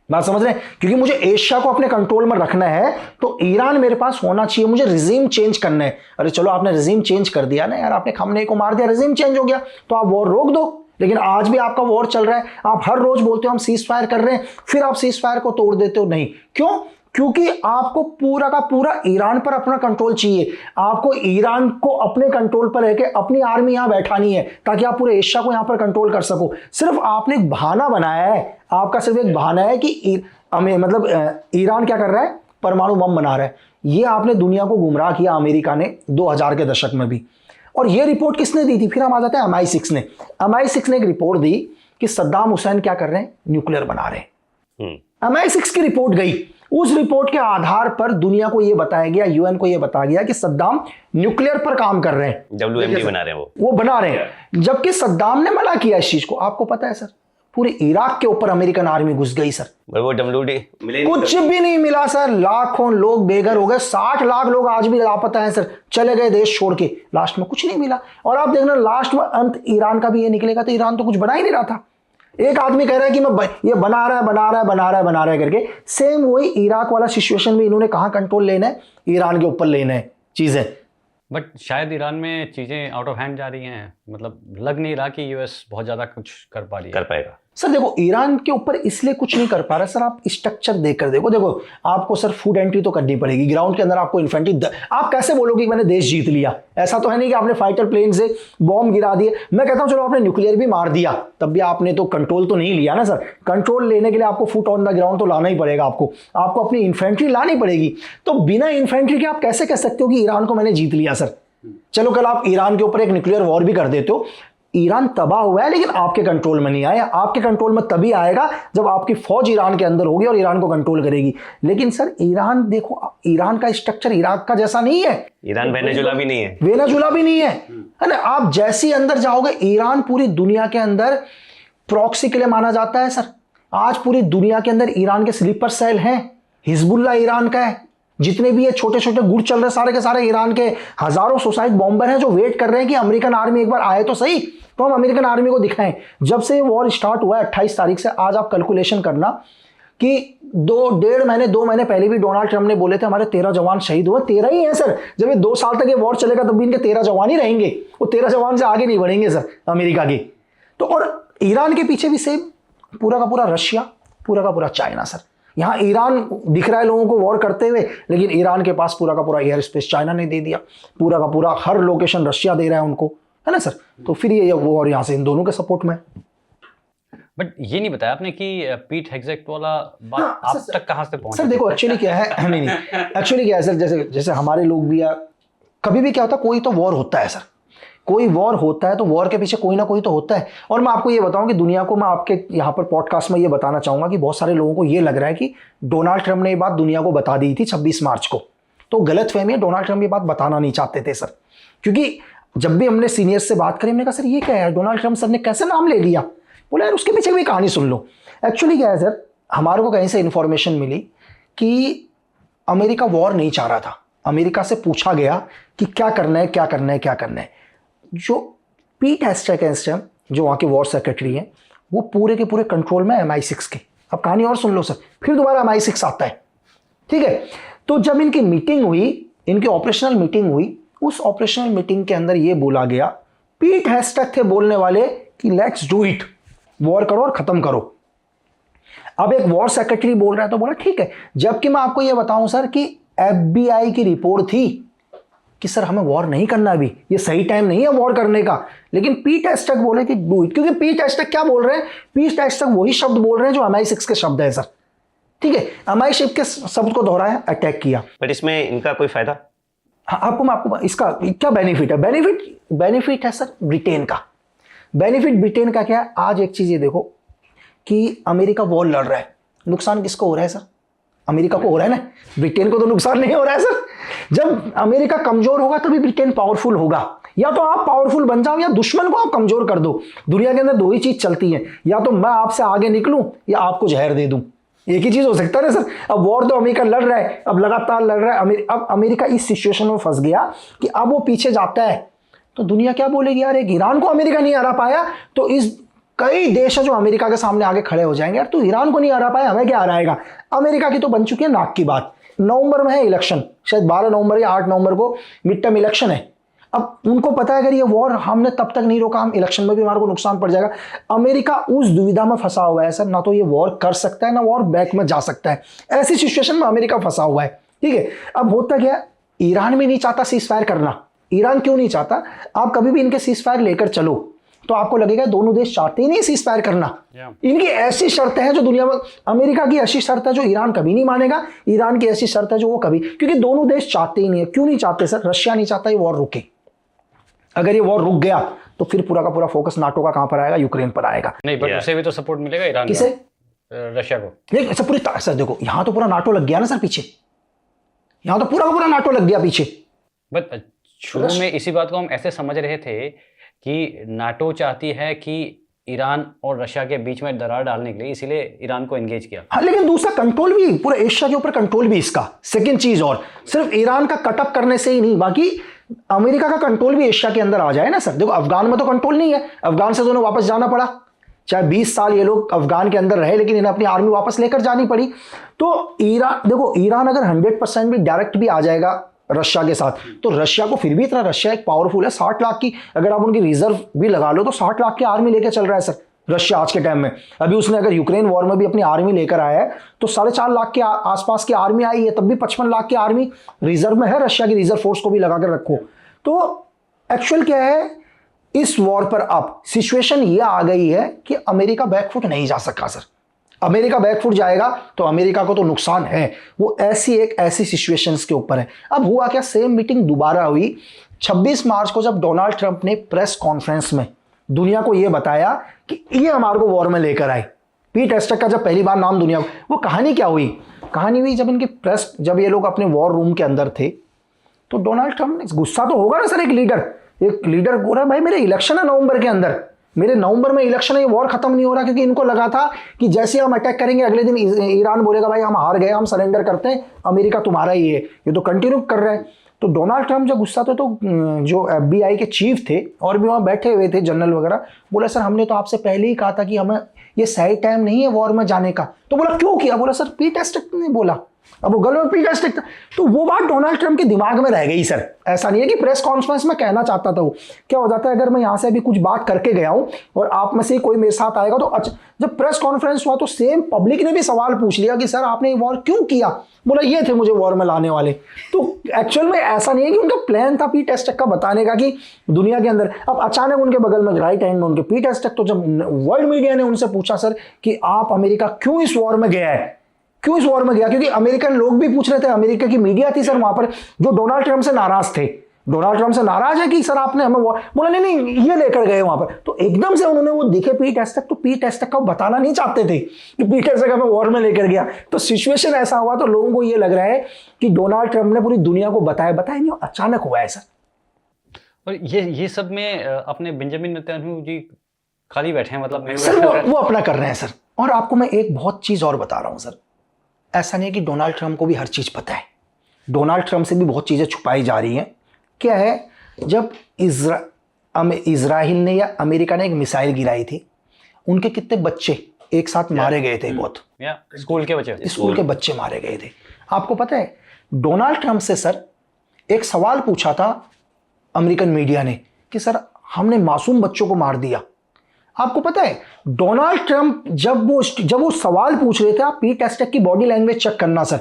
बात समझ रहे हैं? क्योंकि मुझे एशिया को अपने कंट्रोल में रखना है, तो ईरान मेरे पास होना चाहिए, मुझे रिजीम चेंज करना है। अरे चलो आपने रिजीम चेंज कर दिया ना यार, आपने खमनेई को मार दिया, रिजीम चेंज हो गया, तो आप वॉर रोक दो। लेकिन आज भी आपका वॉर चल रहा है, आप हर रोज बोलते हो हम सीज फायर कर रहे हैं, फिर आप सीज फायर को तोड़ देते हो। नहीं, क्यों? क्योंकि आपको पूरा का पूरा ईरान पर अपना कंट्रोल चाहिए। आपको ईरान को अपने कंट्रोल पर रहकर अपनी आर्मी यहां बैठानी है, ताकि आप पूरे एशिया को यहां पर कंट्रोल कर सको। सिर्फ आपने एक बहाना बनाया है, आपका सिर्फ एक बहाना है कि ईरान क्या कर रहा है, परमाणु बम बना रहा है। ये आपने दुनिया को गुमराह किया अमेरिका ने 2000 के दशक में भी। और ये रिपोर्ट किसने दी थी? फिर हम आ जाते हैं MI6 ने। MI6 ने एक रिपोर्ट दी कि सद्दाम हुसैन क्या कर रहे हैं, न्यूक्लियर बना रहे हैं। MI6 की रिपोर्ट गई, उस रिपोर्ट के आधार पर दुनिया को यह बताया गया, UN को यह बताया गया कि सद्दाम न्यूक्लियर पर काम कर रहे हैं, WMD बना रहे हैं, वो बना रहे हैं। जबकि सद्दाम ने मना किया इस चीज को। आपको पता है सर, पूरे इराक के ऊपर अमेरिकन आर्मी घुस गई सर, वो WMD कुछ भी नहीं मिला सर। लाखों लोग बेघर हो गए, 60 लाख लोग आज भी लापता हैं सर, चले गए देश छोड़ के, लास्ट में कुछ नहीं मिला। और आप देखना लास्ट में अंत ईरान का भी ये निकलेगा, तो ईरान तो कुछ बना ही नहीं रहा था। एक आदमी कह रहा है कि मैं ये बना रहा है करके। सेम वही इराक वाला सिचुएशन भी इन्होंने कहां कंट्रोल लेना है, ईरान के ऊपर लेना है चीजें। बट शायद ईरान में चीज़ें आउट ऑफ हैंड जा रही हैं, मतलब लग नहीं रहा कि US बहुत ज़्यादा कुछ कर पाएगा। सर देखो, ईरान के ऊपर इसलिए कुछ नहीं कर पा रहा सर, आप स्ट्रक्चर देखकर देखो आपको सर फूड एंट्री तो करनी पड़ेगी, ग्राउंड के अंदर आपको इन्फेंट्री। आप कैसे बोलोगे कि मैंने देश जीत लिया? ऐसा तो है नहीं कि आपने फाइटर प्लेन से बॉम्ब गिरा दिए। मैं कहता हूं चलो आपने न्यूक्लियर भी मार दिया, तब भी आपने तो कंट्रोल तो नहीं लिया ना सर। कंट्रोल लेने के लिए आपको फुट ऑन द ग्राउंड तो लाना ही पड़ेगा, आपको अपनी इन्फेंट्री लानी पड़ेगी। तो बिना इन्फेंट्री के आप कैसे कह सकते हो कि ईरान को मैंने जीत लिया सर? चलो कल आप ईरान के ऊपर एक न्यूक्लियर वॉर भी कर देते हो, ईरान तबाह हुआ है, लेकिन आपके कंट्रोल में नहीं आया। आपके कंट्रोल में तभी आएगा जब आपकी फौज ईरान के अंदर होगी और ईरान को कंट्रोल करेगी। लेकिन सर ईरान देखो, ईरान का स्ट्रक्चर इराक का जैसा नहीं है, ईरान वेनेजुएला भी नहीं है, है ना। आप जैसे अंदर जाओगे, ईरान पूरी दुनिया के अंदर प्रॉक्सी के लिए माना जाता है सर। आज पूरी दुनिया के अंदर ईरान के स्लीपर सेल हैं, हिजबुल्लाह ईरान का है। जितने भी ये छोटे छोटे गुट चल रहे सारे के सारे ईरान के हजारों सुसाइड बॉम्बर हैं, जो वेट कर रहे हैं कि अमेरिकन आर्मी एक बार आए तो सही, तो हम अमेरिकन आर्मी को दिखाएं। जब से ये वॉर स्टार्ट हुआ है 28 तारीख से, आज आप कैलकुलेशन करना कि 2 महीने पहले भी डोनाल्ड ट्रंप ने बोले थे हमारे 13 जवान शहीद हुए। 13 ही हैं सर। जब ये 2 साल तक ये वॉर चलेगा तब भी इनके 13 जवान ही रहेंगे, वो 13 जवान से आगे नहीं बढ़ेंगे सर अमेरिका के। तो और ईरान के पीछे भी सेम पूरा का पूरा रशिया, पूरा का पूरा चाइना सर। यहां ईरान दिख रहा है लोगों को वॉर करते हुए, लेकिन ईरान के पास पूरा का पूरा एयर स्पेस चाइना ने दे दिया, पूरा का पूरा हर लोकेशन रशिया दे रहा है उनको, है ना सर। तो फिर ये वॉर यहां से इन दोनों के सपोर्ट में। बट ये नहीं बताया आपने कि पीट हेग्सेक्ट वाला बात आप तक कहां से पहुंचा? सर देखो एक्चुअली क्या है, नहीं एक्चुअली क्या है सर, जैसे हमारे लोग भी, कभी भी क्या होता है, कोई तो वॉर होता है सर, कोई वॉर होता है तो वॉर के पीछे कोई ना कोई तो होता है। और मैं आपको ये बताऊं कि दुनिया को, मैं आपके यहाँ पर पॉडकास्ट में ये बताना चाहूंगा कि बहुत सारे लोगों को ये लग रहा है कि डोनाल्ड ट्रंप ने ये बात दुनिया को बता दी थी 26 मार्च को, तो गलत फहमी है। डोनाल्ड ट्रंप ये बात बताना नहीं चाहते थे सर, क्योंकि जब भी हमने सीनियर से बात करी, हमने कहा सर ये क्या है, डोनाल्ड ट्रम्प सर ने कैसे नाम ले लिया? बोला यार उसके पीछे भी कहानी सुन लो। एक्चुअली क्या है सर, हमारे को कहीं से इन्फॉर्मेशन मिली कि अमेरिका वॉर नहीं चाह रहा था। अमेरिका से पूछा गया कि क्या करना है, क्या करना है, क्या करना है। जो पीट हेगसेथ हैं, जो वहाँ के वॉर सेक्रेटरी हैं, वो पूरे के पूरे कंट्रोल में MI6 के। अब कहानी और सुन लो सर, फिर दोबारा MI6 आता है, ठीक है। तो जब इनकी मीटिंग हुई, इनकी ऑपरेशनल मीटिंग हुई, उस ऑपरेशनल मीटिंग के अंदर ये बोला गया, पीट हेगसेथ थे बोलने वाले कि लेट्स डू इट, वॉर करो और खत्म करो। अब एक वॉर सेक्रेटरी बोल रहा है तो बोला ठीक है। जबकि मैं आपको ये बताऊं सर कि FBI की रिपोर्ट थी कि सर हमें वॉर नहीं करना, अभी ये सही टाइम नहीं है वॉर करने का। लेकिन पीट हेगसेथ बोले कि डू इट, क्योंकि पीट हेगसेथ क्या बोल रहे हैं, पीट हेगसेथ वही शब्द बोल रहे हैं जो MI6 के शब्द है सर, ठीक है। MI6 के शब्द को दोहराया, अटैक किया। बट इसमें इनका कोई फायदा? हाँ, आपको इसका क्या बेनिफिट है? बेनिफिट है सर ब्रिटेन का। बेनिफिट ब्रिटेन का क्या है? आज एक चीज ये देखो कि अमेरिका वॉर लड़ रहा है, नुकसान किसको हो रहा है सर? अमेरिका को हो रहा है ना, ब्रिटेन को तो नुकसान नहीं हो रहा है सर। जब अमेरिका कमजोर होगा तभी ब्रिटेन पावरफुल होगा। या तो आप पावरफुल बन जाओ या दुश्मन को आप कमजोर कर दो। दुनिया के अंदर दो ही चीज चलती है, या तो मैं आपसे आगे निकलूं या आपको जहर दे दूं। एक ही चीज हो सकता है ना सर। अब वॉर तो अमेरिका लड़ रहा है, अब लगातार लड़ रहा है। अब अमेरिका इस सिचुएशन में फंस गया कि अब वो पीछे जाता है तो दुनिया क्या बोलेगी, यार एक ईरान को अमेरिका नहीं हरा पाया तो इस कई देश है जो अमेरिका के सामने आगे खड़े हो जाएंगे, यार तू ईरान को नहीं हरा पाया, हमें क्या हराएगा। अमेरिका की तो बन चुकी है नाक की बात। नवंबर में है इलेक्शन, शायद 12 नवंबर या 8 नवंबर को मिड टर्म इलेक्शन है। अब उनको पता है अगर ये वॉर हमने तब तक नहीं रोका, हम इलेक्शन में भी हमारे को नुकसान पड़ जाएगा। अमेरिका उस दुविधा में फंसा हुआ है सर, ना तो ये वॉर कर सकता है ना वॉर बैक में जा सकता है। ऐसी सिचुएशन में अमेरिका फंसा हुआ है, ठीक है। अब होता क्या, ईरान भी नहीं चाहता सीज फायर करना। ईरान क्यों नहीं चाहता? आप कभी भी इनके सीज फायर लेकर चलो तो आपको लगेगा दोनों देश चाहते ही नहीं सीज फायर करना। इनकी ऐसी शर्तें हैं जो दुनिया में, अमेरिका की ऐसी शर्त है जो ईरान कभी नहीं मानेगा, ईरान की ऐसी शर्त है जो वो कभी, क्योंकि दोनों देश चाहते ही नहीं है। क्यों नहीं चाहते सर? रशिया नहीं चाहता ये वॉर रुके। अगर ये वॉर रुक गया तो फिर पूरा का पूरा फोकस नाटो का कहां पर आएगा? यूक्रेन पर आएगा। नहीं, बट उसे भी तो सपोर्ट मिलेगा ईरान किसे? रशिया को। नहीं सर, पूरी सर देखो, यहां तो पूरा नाटो लग गया ना सर पीछे, यहां तो पूरा का पूरा नाटो लग गया पीछे। बट शुरू में इसी बात को हम ऐसे समझ रहे थे कि नाटो चाहती है कि ईरान और रशिया के बीच में दरार डालने के लिए, इसीलिए ईरान को एंगेज किया। हाँ, लेकिन दूसरा कंट्रोल भी, पूरे एशिया के ऊपर कंट्रोल भी इसका। सेकंड चीज, और सिर्फ ईरान का कटअप करने से ही नहीं, बाकी अमेरिका का कंट्रोल भी एशिया के अंदर आ जाए ना सर। देखो अफगान में तो कंट्रोल नहीं है, अफगान से तो उन्हें वापस जाना पड़ा। चाहे 20 साल ये लोग अफगान के अंदर रहे, लेकिन इन्हें अपनी आर्मी वापस लेकर जानी पड़ी। तो ईरान, देखो ईरान अगर 100% भी डायरेक्ट भी आ जाएगा रशिया के साथ, तो रशिया को फिर भी इतना, रशिया एक पावरफुल है, 60 लाख की, अगर आप उनकी रिजर्व भी लगा लो तो 60 लाख की आर्मी लेकर चल रहा है सर रशिया आज के टाइम में। अभी उसने अगर यूक्रेन वॉर में भी अपनी आर्मी लेकर आया है तो 4.5 लाख के आसपास की आर्मी आई है, तब भी 55 लाख की आर्मी रिजर्व में है। रशिया की रिजर्व फोर्स को भी लगा कर रखो। तो एक्चुअल क्या है, इस वॉर पर अब सिचुएशन ये आ गई है कि अमेरिका बैकफुट नहीं जा सका सर। अमेरिका बैकफुट जाएगा तो अमेरिका को तो नुकसान है। वो ऐसी सिचुएशंस के ऊपर है। अब हुआ क्या, सेम मीटिंग दोबारा हुई 26 मार्च को, जब डोनाल्ड ट्रंप ने प्रेस कॉन्फ्रेंस में दुनिया को यह बताया कि ये हमारे को वॉर में लेकर आए। पीट हेगसेथ का जब पहली बार नाम दुनिया को, वो कहानी क्या हुई, कहानी हुई जब इनकी प्रेस, जब ये लोग अपने वॉर रूम के अंदर थे तो डोनाल्ड ट्रंप ने, गुस्सा तो होगा ना सर, एक लीडर बोल रहा है भाई मेरे इलेक्शन है नवंबर के अंदर, मेरे नवंबर में इलेक्शन है, ये वॉर खत्म नहीं हो रहा। क्योंकि इनको लगा था कि जैसे हम अटैक करेंगे अगले दिन ईरान बोलेगा भाई हम हार गए, हम सरेंडर करते हैं, अमेरिका तुम्हारा ही है। ये तो कंटिन्यू कर रहे हैं। तो डोनाल्ड ट्रंप जब गुस्सा थे तो जो FBI के चीफ थे और भी वहाँ बैठे हुए थे जनरल वगैरह, बोला सर हमने तो आपसे पहले ही कहा था कि हमें ये सही टाइम नहीं है वॉर में जाने का। तो बोला क्यों किया? बोला सर पीट हेगसेथ ने बोला। अब वो गल में पीट हेगसेथ था, तो वो बात डोनाल्ड ट्रंप के दिमाग में रह गई सर। ऐसा नहीं है कि प्रेस कॉन्फ्रेंस में कहना चाहता था वो। क्या हो जाता है, अगर मैं यहाँ से अभी कुछ बात करके गया हूँ और आप में से कोई मेरे साथ आएगा तो अच्छा, जब प्रेस कॉन्फ्रेंस हुआ तो सेम पब्लिक ने भी सवाल पूछ लिया कि सर आपने ये वॉर क्यों किया? बोला ये थे मुझे वॉर में लाने वाले। तो एक्चुअल में ऐसा नहीं है कि उनका प्लान था पीट हेगसेथ का बताने का कि दुनिया के अंदर, अब अचानक उनके बगल में राइट हैंड में उनके पीट हेगसेथ। तो जब वर्ल्ड मीडिया ने उनसे पूछा सर कि आप अमेरिका क्यों इस वॉर में गया है, क्यों इस वॉर में गया, क्योंकि अमेरिकन लोग भी पूछ रहे थे, अमेरिका की मीडिया थी सर वहां पर जो डोनाल्ड ट्रंप से नाराज थे। डोनाल्ड ट्रंप से नाराज है कि सर आपने हमें वॉर, बोला नहीं ये लेकर गए वहां पर। तो एकदम से उन्होंने वो दिखे पीट हेगसेथ, तो पीट हेगसेथ का बताना नहीं चाहते थे कि पीट हेगसेथ हमें वॉर में लेकर गया। तो सिचुएशन ऐसा हुआ, तो लोगों को ये लग रहा है कि डोनाल्ड ट्रंप ने पूरी दुनिया को बताया नहीं, अचानक हुआ है सर। और ये सब में अपने बेंजामिन नेतन्याहू जी खाली बैठे हैं, मतलब सर वो अपना कर रहे हैं सर। और आपको मैं एक बहुत चीज़ और बता रहा हूँ सर, ऐसा नहीं है कि डोनाल्ड ट्रंप को भी हर चीज़ पता है, डोनाल्ड ट्रंप से भी बहुत चीज़ें छुपाई जा रही हैं। क्या है, जब इजराइल ने या अमेरिका ने एक मिसाइल गिराई थी, उनके कितने बच्चे एक साथ मारे गए थे, बहुत स्कूल के बच्चे मारे गए थे। आपको पता है डोनाल्ड ट्रंप से सर एक सवाल पूछा था अमेरिकन मीडिया ने कि सर हमने मासूम बच्चों को मार दिया। आपको पता है डोनाल्ड ट्रंप जब वो सवाल पूछ रहे थे, आप पीट हेगसेथ की बॉडी लैंग्वेज चेक करना सर,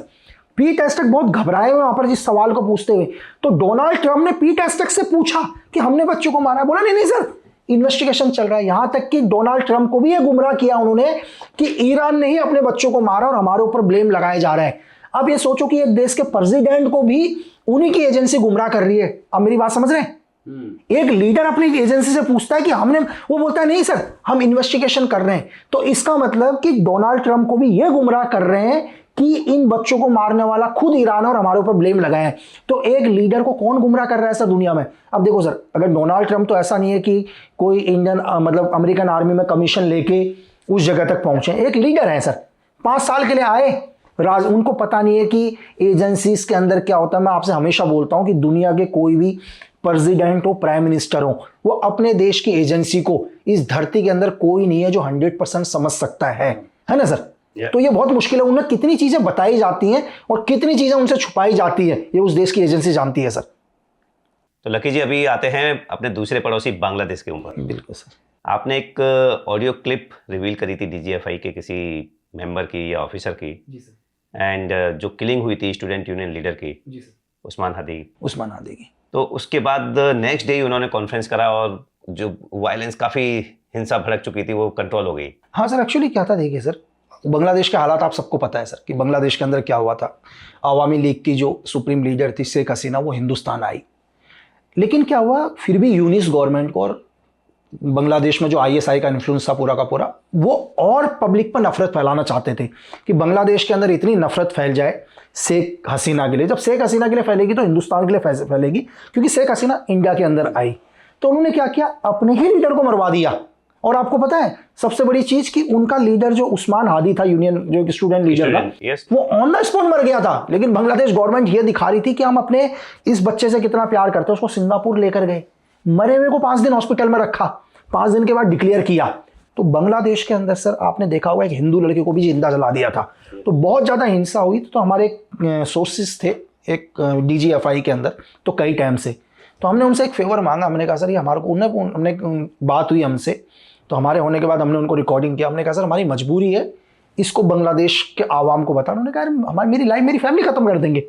पीट हेगसेथ बहुत घबराए हुए वहां पर जिस सवाल को पूछते हुए। तो डोनाल्ड ट्रंप ने पीट हेगसेथ से पूछा कि हमने बच्चों को मारा है, बोला नहीं सर इन्वेस्टिगेशन चल रहा है। यहां तक कि डोनाल्ड ट्रंप को भी यह गुमराह किया उन्होंने कि ईरान ने ही अपने बच्चों को मारा और हमारे ऊपर ब्लेम लगाया जा रहा है। अब ये सोचो कि एक देश के प्रेसिडेंट को भी उन्हीं की एजेंसी गुमराह कर रही है। अब मेरी बात समझ रहे हैं? एक लीडर अपनी एजेंसी से पूछता है कि हमने, वो बोलता है नहीं सर हम इन्वेस्टिगेशन कर रहे हैं। तो इसका मतलब कि डोनाल्ड ट्रंप को भी यह गुमराह कर रहे हैं कि इन बच्चों को मारने वाला खुद ईरान और हमारे ऊपर ब्लेम लगाए। तो एक लीडर को कौन गुमराह कर रहा है सर दुनिया में? अब देखो सर, अगर डोनाल्ड ट्रंप, तो ऐसा नहीं है कि कोई इंडियन मतलब अमेरिकन आर्मी में कमीशन लेके उस जगह तक पहुंचे, एक लीडर है सर, 5 साल के लिए आए उनको पता नहीं है कि एजेंसीज के अंदर क्या होता है। मैं आपसे हमेशा बोलता हूं कि दुनिया के कोई भी प्रेसिडेंट हो, प्राइम मिनिस्टर हो, वो अपने देश की एजेंसी को इस धरती के अंदर कोई नहीं है जो 100% समझ सकता है ना सर? तो ये बहुत मुश्किल है, उन्हें कितनी चीजें बताई जाती हैं और कितनी चीजें उनसे छुपाई जाती है, ये उस देश की एजेंसी जानती है सर। तो लकी जी अभी आते हैं अपने दूसरे पड़ोसी बांग्लादेश के ऊपर। बिल्कुल सर। आपने एक ऑडियो क्लिप रिवील करी थी DGFI के किसी मेंबर की या ऑफिसर की, जी सर, एंड जो किलिंग हुई थी स्टूडेंट यूनियन लीडर की, जी सर, उस्मान हादी की। तो उसके बाद नेक्स्ट डे उन्होंने कॉन्फ्रेंस करा और जो वायलेंस, काफ़ी हिंसा भड़क चुकी थी, वो कंट्रोल हो गई। हाँ सर, एक्चुअली क्या था, देखिए सर, बांग्लादेश के हालात आप सबको पता है सर कि बांग्लादेश के अंदर क्या हुआ था। अवामी लीग की जो सुप्रीम लीडर थी शेख हसीना, वो हिंदुस्तान आई, लेकिन क्या हुआ, फिर भी यूनिस गवर्नमेंट को और बांग्लादेश में जो ISI का इन्फ्लुएंस था पूरा का पूरा, वो और पब्लिक पर नफरत फैलाना चाहते थे कि बांग्लादेश के अंदर इतनी नफरत फैल जाए शेख हसीना के लिए। जब शेख हसीना के लिए फैलेगी तो हिंदुस्तान के लिए फैलेगी, क्योंकि शेख हसीना इंडिया के अंदर आई। तो उन्होंने क्या किया, अपने ही लीडर को मरवा दिया। और आपको पता है सबसे बड़ी चीज कि उनका लीडर जो उस्मान हादी था, यूनियन जो स्टूडेंट लीडर था, वो ऑन द स्पॉट मर गया था। लेकिन बांग्लादेश गवर्नमेंट ये दिखा रही थी कि हम अपने इस बच्चे से कितना प्यार करते हैं। उसको सिंगापुर लेकर गए, मरे हुए को 5 दिन हॉस्पिटल में रखा, 5 दिन के बाद डिक्लेयर किया। तो बांग्लादेश के अंदर सर आपने देखा होगा एक हिंदू लड़के को भी जिंदा जला दिया था। तो बहुत ज़्यादा हिंसा हुई। तो हमारे सोर्सेस थे एक DGFI के अंदर, तो कई टाइम से, तो हमने उनसे एक फेवर मांगा। हमने कहा सर ये हमारे को, हमने बात हुई हमसे, तो हमारे होने के बाद हमने उनको रिकॉर्डिंग किया। हमने कहा सर हमारी मजबूरी है, इसको बांग्लादेश के आवाम को बताना। उन्होंने कहा हमारी मेरी लाइफ, मेरी फैमिली खत्म कर देंगे।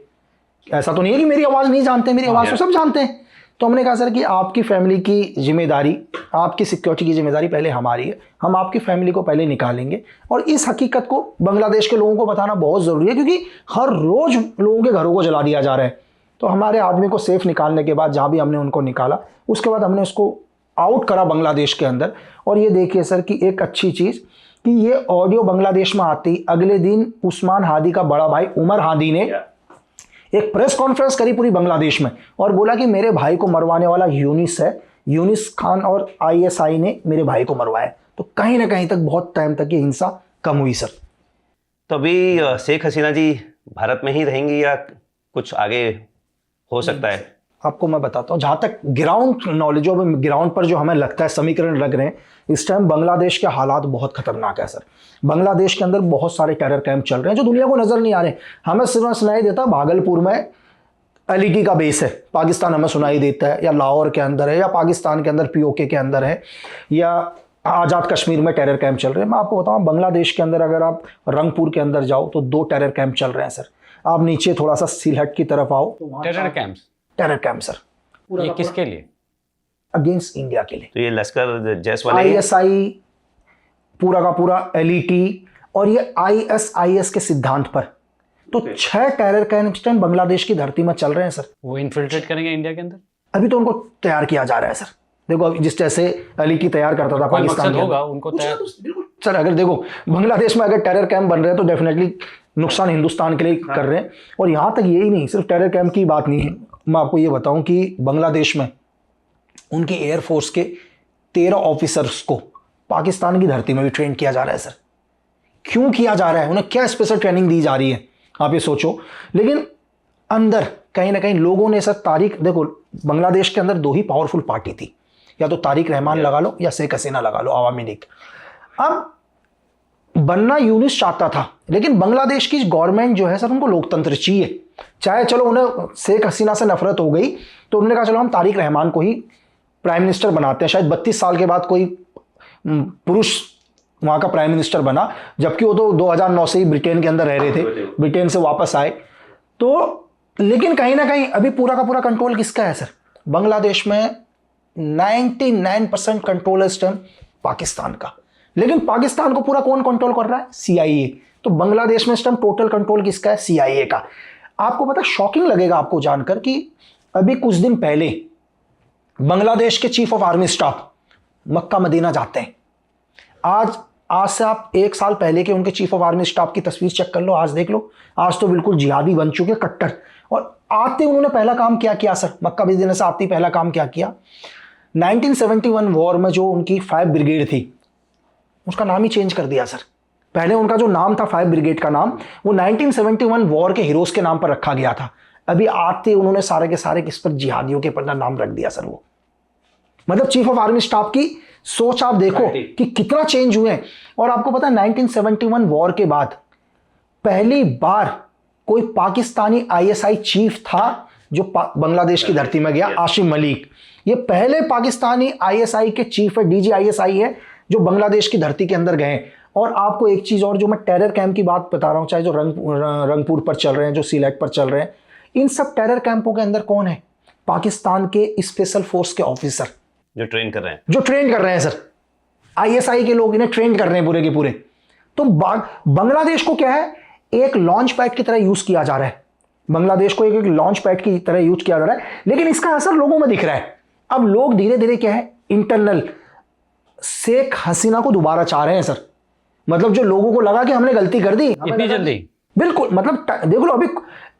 ऐसा तो नहीं है कि मेरी आवाज़ नहीं जानते, मेरी आवाज़ तो सब जानते हैं। तो हमने कहा सर कि आपकी फैमिली की जिम्मेदारी, आपकी सिक्योरिटी की जिम्मेदारी पहले हमारी है, हम आपकी फैमिली को पहले निकालेंगे। और इस हकीकत को बांग्लादेश के लोगों को बताना बहुत ज़रूरी है, क्योंकि हर रोज़ लोगों के घरों को जला दिया जा रहा है। तो हमारे आदमी को सेफ निकालने के बाद, जहाँ भी हमने उनको निकाला, उसके बाद हमने उसको आउट करा बांग्लादेश के अंदर। और ये देखिए सर कि एक अच्छी चीज़ कि ये ऑडियो बांग्लादेश में आती, अगले दिन उस्मान हादी का बड़ा भाई उमर हादी ने एक प्रेस कॉन्फ्रेंस करी पूरी बांग्लादेश में और बोला कि मेरे भाई को मरवाने वाला यूनिस है, यूनिस खान और ISI ने मेरे भाई को मरवाया। तो कहीं ना कहीं तक बहुत टाइम तक ये हिंसा कम हुई सर। तो अभी शेख हसीना जी भारत में ही रहेंगी या कुछ आगे हो सकता है? आपको मैं बताता हूँ, जहाँ तक ग्राउंड नॉलेज, ग्राउंड पर जो हमें लगता है समीकरण लग रहे हैं, इस टाइम बांग्लादेश के हालात बहुत खतरनाक है सर। बांग्लादेश के अंदर बहुत सारे टेरर कैंप चल रहे हैं जो दुनिया को नजर नहीं आ रहे। हमें सिर्फ सुनाई देता भागलपुर में LET का बेस है, पाकिस्तान हमें सुनाई देता है, या लाहौर के अंदर है, या पाकिस्तान के अंदर POK के अंदर है, या आज़ाद कश्मीर में टेरर कैंप चल रहे हैं। मैं आपको बताऊँ बांग्लादेश के अंदर अगर आप रंगपुर के अंदर जाओ तो 2 टेरर कैंप चल रहे हैं सर। आप नीचे थोड़ा सा सिलहट की तरफ आओ तो टेरर कैंप सर। ये किसके लिए? अगेंस्ट इंडिया के लिए। तो ये लश्कर जैश वाले, ISI पूरा का पूरा, LET और ये ISIS के सिद्धांत पर। तो 6 टेरर कैंप बांग्लादेश की धरती में चल रहे हैं सर। वो इन्फिल्ट्रेट करेंगे इंडिया के अंदर? अभी तो उनको तैयार किया जा रहा है सर। देखो अभी जिस जैसे LET तैयार करता था पाकिस्तान के होगा उनको तैयार सर। अगर देखो बांग्लादेश में अगर टेरर कैंप बन रहे हैं तो डेफिनेटली नुकसान हिंदुस्तान के लिए कर रहे हैं। और यहाँ तक यही नहीं, सिर्फ टेरर कैंप की बात नहीं है। मैं आपको ये बताऊं कि बांग्लादेश में उनकी एयरफोर्स के 13 ऑफिसर्स को पाकिस्तान की धरती में भी ट्रेन किया जा रहा है सर। क्यों किया जा रहा है? उन्हें क्या स्पेशल ट्रेनिंग दी जा रही है, आप ये सोचो। लेकिन अंदर कहीं ना कहीं लोगों ने सर तारिक, देखो बांग्लादेश के अंदर 2 ही पावरफुल पार्टी थी, या तो तारिक रहमान लगा लो या शेख हसीना लगा लो, आवामी लीग। अब बनना यूनिस चाहता था, लेकिन बांग्लादेश की गवर्नमेंट जो है सर, उनको लोकतंत्र चाहिए। चाहे चलो उन्हें शेख हसीना से नफरत हो गई तो उन्होंने कहा चलो हम तारिक रहमान को ही प्राइम मिनिस्टर बनाते हैं। शायद 32 साल के बाद कोई पुरुष वहां का प्राइम मिनिस्टर बना, जबकि वो तो 2009 से ही ब्रिटेन के अंदर रह रहे थे, ब्रिटेन से वापस आए तो। लेकिन कहीं ना कहीं अभी पूरा का पूरा कंट्रोल किसका है सर? बांग्लादेश में 99% कंट्रोल है इस टाइम पाकिस्तान का। लेकिन पाकिस्तान को पूरा कौन कंट्रोल कर रहा है? CIA। तो बांग्लादेश में इस टाइम टोटल कंट्रोल किसका है? CIA का। आपको पता, शॉकिंग लगेगा आपको जानकर कि अभी कुछ दिन पहले बांग्लादेश के chief of army staff Mecca Medina जाते हैं। आज से आप 1 साल पहले के उनके चीफ ऑफ आर्मी स्टाफ की तस्वीर चेक कर लो, आज देख लो। आज तो बिल्कुल जिहादी बन चुके, कट्टर। और आते उन्होंने पहला काम क्या किया सर? मक्का मदीना से आते ही पहला काम क्या किया? 1971 वॉर में जो उनकी 5 ब्रिगेड थी, उसका नाम ही चेंज कर दिया सर। पहले उनका जो नाम था 5 ब्रिगेड का नाम, वो 1971 वॉर के हीरोज के नाम पर रखा गया था। अभी आते उन्होंने सारे के सारे किस पर? जिहादियों के पर नाम रख दिया सर। वो मतलब चीफ ऑफ आर्मी स्टाफ की सोच आप देखो कि कितना चेंज हुए हैं। और आपको पता है 1971 वॉर के बाद पहली बार कोई पाकिस्तानी ISI चीफ था जो बांग्लादेश की धरती में गया, आसिम मलिक। ये पहले पाकिस्तानी ISI के चीफ है, DG ISI है, जो बांग्लादेश की धरती के अंदर गए। और आपको एक चीज और, जो मैं टेरर कैंप की बात बता रहा हूं, चाहे जो रंगपुर पर चल रहे हैं, जो सिलेट पर चल रहे हैं, इन सब टेरर कैंपों के अंदर कौन है? पाकिस्तान के स्पेशल फोर्स के ऑफिसर जो ट्रेन कर रहे हैं सर। ISI के लोग इन्हें ट्रेन कर रहे हैं पूरे के पूरे। तो बांग्लादेश को क्या है? एक लॉन्च पैड की तरह यूज किया जा रहा है। बांग्लादेश को एक लॉन्च पैड की तरह यूज किया जा रहा है, लेकिन इसका असर लोगों में दिख रहा है। अब लोग धीरे धीरे क्या है, इंटरनल शेख हसीना को दोबारा चाह रहे हैं सर। मतलब जो लोगों को लगा कि हमने गलती कर दी इतनी जल्दी, बिल्कुल, मतलब देख लो अभी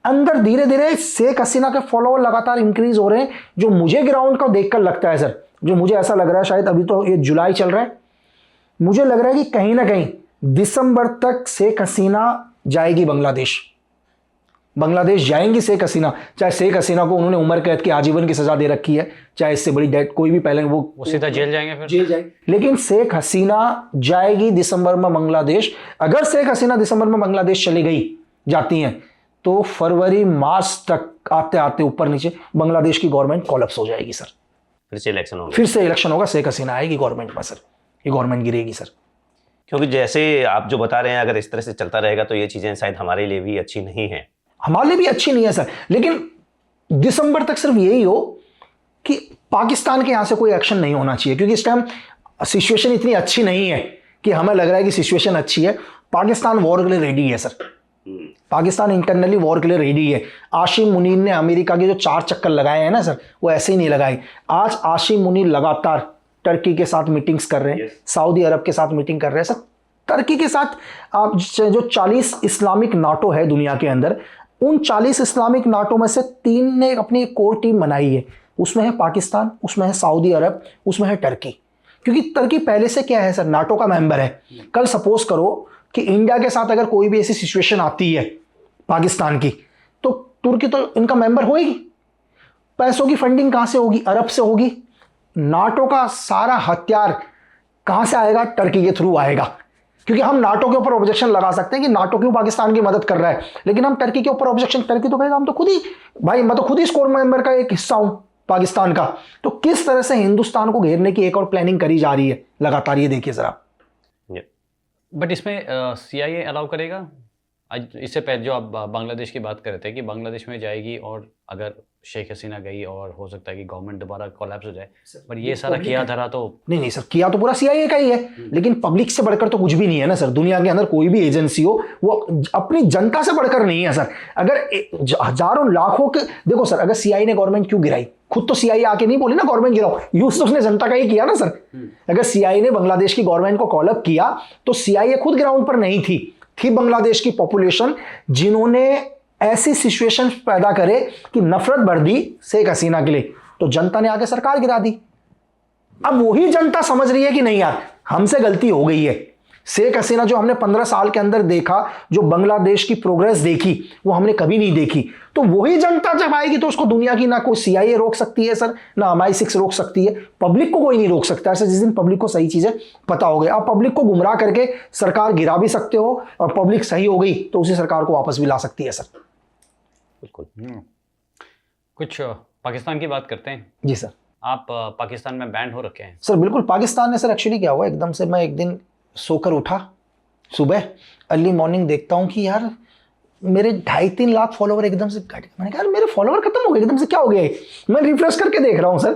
अंदर धीरे धीरे शेख हसीना के फॉलोअर लगातार इंक्रीज हो रहे हैं। जो मुझे ग्राउंड का देखकर लगता है सर, जो मुझे ऐसा लग रहा है, शायद अभी तो ये जुलाई चल रहा है, मुझे लग रहा है कि कहीं ना कहीं दिसंबर तक शेख हसीना जाएगी बांग्लादेश जाएंगी शेख हसीना। चाहे शेख हसीना को उन्होंने उम्र कैद की आजीवन की सजा दे रखी है, चाहे इससे बड़ी डेट कोई भी पहले वो सीधा जेल जाएंगे, फिर जेल जाएंगे, लेकिन शेख हसीना जाएगी दिसंबर में बांग्लादेश। अगर शेख हसीना दिसंबर में बांग्लादेश चली गई जाती हैं तो फरवरी मार्च तक आते आते ऊपर नीचे बांग्लादेश की गवर्नमेंट कोलैप्स हो जाएगी सर। फिर से इलेक्शन होगा, शेख हसीना आएगी गवर्नमेंट में सर, ये गवर्नमेंट गिरेगी सर। क्योंकि जैसे आप जो बता रहे हैं, अगर इस तरह से चलता रहेगा तो ये चीजें शायद हमारे लिए भी अच्छी नहीं है। हमारे लिए भी अच्छी नहीं है सर, लेकिन दिसंबर तक सिर्फ यही हो कि पाकिस्तान के यहां से कोई एक्शन नहीं होना चाहिए, क्योंकि इस टाइम सिचुएशन इतनी अच्छी नहीं है कि हमें लग रहा है कि सिचुएशन अच्छी है। पाकिस्तान वॉर के लिए रेडी है सर, पाकिस्तान इंटरनली वॉर के लिए रेडी है। आसिम मुनीर ने अमेरिका के जो 4 चक्कर लगाए हैं ना सर, वो ऐसे ही नहीं लगाए। आज आसिम मुनीर लगातार टर्की के साथ मीटिंग्स कर रहे हैं, सऊदी अरब के साथ मीटिंग कर रहे हैं सर, टर्की के साथ। आप जो 40 इस्लामिक नाटो है दुनिया के अंदर, उन 40 इस्लामिक नाटो में से 3 ने अपनी एक कोर टीम बनाई है। उसमें है पाकिस्तान, उसमें है सऊदी अरब, उसमें है टर्की। क्योंकि टर्की पहले से क्या है सर, नाटो का मेंबर है। कल सपोज करो कि इंडिया के साथ अगर कोई भी ऐसी सिचुएशन आती है पाकिस्तान की, तो तुर्की तो इनका मेंबर होगी। पैसों की फंडिंग कहां से होगी? अरब से होगी। नाटो का सारा हथियार कहां से आएगा? टर्की के थ्रू आएगा। क्योंकि हम नाटो के ऊपर ऑब्जेक्शन लगा सकते हैं कि नाटो क्यों पाकिस्तान की मदद कर रहा है, लेकिन हम टर्की के ऊपर ऑब्जेक्शन, टर्की तो कहेगा हम तो खुद ही, भाई मैं तो खुद ही स्कोर मेंबर का एक हिस्सा हूं पाकिस्तान का। तो किस तरह से हिंदुस्तान को घेरने की एक और प्लानिंग करी जा रही है लगातार, ये देखिए जरा। बट इसमें CIA अलाउ करेगा? आज इससे पहले जो आप बांग्लादेश की बात कर रहे थे कि बांग्लादेश में जाएगी, और अगर शेख हसीना गई और हो सकता है कि गवर्नमेंट दोबारा कोलैप्स हो जाए, पर ये सारा किया धरा तो नहीं सर, किया तो पूरा CIA का ही है, लेकिन पब्लिक से बढ़कर तो कुछ भी नहीं है ना सर। दुनिया के अंदर कोई भी एजेंसी हो, वो अपनी जनता से बढ़कर नहीं है सर। अगर हजारों लाखों के, देखो सर, अगर CIA ने गवर्नमेंट क्यों गिराई? खुद तो CIA आके नहीं बोली ना गवर्नमेंट गिराओ, यूज तो उसने जनता का ही किया ना सर। अगर CIA ने बांग्लादेश की गवर्नमेंट को कॉलअप किया तो CIA खुद ग्राउंड पर नहीं थी बांग्लादेश की पॉपुलेशन, जिन्होंने ऐसी सिचुएशन पैदा करे कि नफरत बढ़ दी शेख हसीना के लिए, तो जनता ने आके सरकार गिरा दी। अब वही जनता समझ रही है कि नहीं यार हमसे गलती हो गई है। शेख हसीना जो हमने 15 साल के अंदर देखा, जो बांग्लादेश की प्रोग्रेस देखी, वो हमने कभी नहीं देखी। तो वही जनता जब आएगी तो उसको दुनिया की ना कोई CIA रोक सकती है सर, ना MI6 रोक सकती है, पब्लिक को कोई नहीं रोक सकता है सर। जिस दिन पब्लिक को सही चीजें पता हो गई, आप पब्लिक को गुमराह करके सरकार गिरा भी सकते हो, और पब्लिक सही हो गई तो उसी सरकार को वापस भी ला सकती है सर। बिल्कुल। कुछ पाकिस्तान की बात करते हैं। जी सर। आप पाकिस्तान में बैंड हो रखे हैं सर बिल्कुल पाकिस्तान में सर एक्चुअली क्या हुआ, एकदम से मैं एक दिन सोकर उठा, सुबह अर्ली मॉर्निंग देखता हूँ कि यार मेरे 2.5-3 लाख फॉलोवर एकदम से घट गए। मैंने कहा यार मेरे फॉलोवर खत्म हो गए एकदम से, क्या हो गया? मैं रिफ्रेश करके देख रहा हूँ सर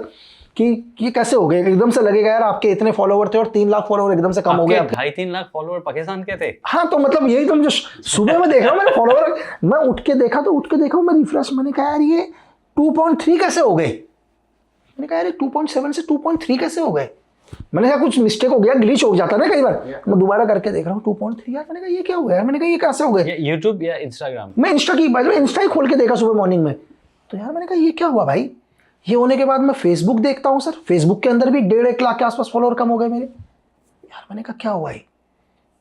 कि ये कैसे हो गए। एकदम से लगेगा यार आपके इतने फॉलोवर थे और 3 लाख फॉलोवर एकदम से कम हो गए। 2.5-3 लाख फॉलोवर पाकिस्तान के थे? हाँ, तो मतलब यही तो मुझे सुबह में देख रहा हूँ मेरे फॉलोवर, मैं उठ के देखा मैं रिफ्रेश, मैंने कहा यार ये 2.3 कैसे हो गए। मैंने कहा यार 2.7 से 2.3 कैसे हो गए। मैंने कहा कुछ मिस्टेक हो गया, ग्लिच हो जाता है ना कई बार। मैं दोबारा करके देख रहा हूँ 2.3 यार। मैंने कहा ये क्या हो गया, मैंने कहा ये कैसे हो गए। यूट्यूब या इंस्टाग्राम? मैं इंस्टा ही खोल के देखा सुबह मॉर्निंग में, तो यार मैंने कहा ये क्या हुआ भाई। ये होने के बाद मैं फेसबुक देखता हूँ सर, फेसबुक के अंदर भी 1.5 लाख के आसपास फॉलोअर कम हो गए मेरे। यार मैंने कहा क्या हुआ है।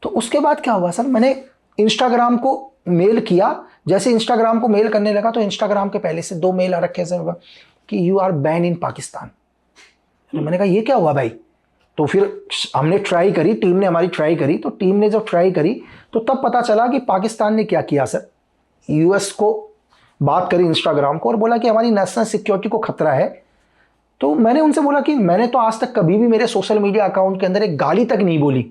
तो उसके बाद क्या हुआ सर, मैंने इंस्टाग्राम को मेल किया। जैसे इंस्टाग्राम को मेल करने लगा तो इंस्टाग्राम के पहले से 2 मेल आ रखे सर कि you are ban in Pakistan. मैंने कहा ये क्या हुआ भाई। तो फिर हमने ट्राई करी, टीम ने हमारी ट्राई करी। तो टीम ने जब ट्राई करी तो तब पता चला कि पाकिस्तान ने क्या किया सर, US को बात करी, इंस्टाग्राम को, और बोला कि हमारी नेशनल सिक्योरिटी को खतरा है। तो मैंने उनसे बोला कि मैंने तो आज तक कभी भी मेरे सोशल मीडिया अकाउंट के अंदर एक गाली तक नहीं बोली,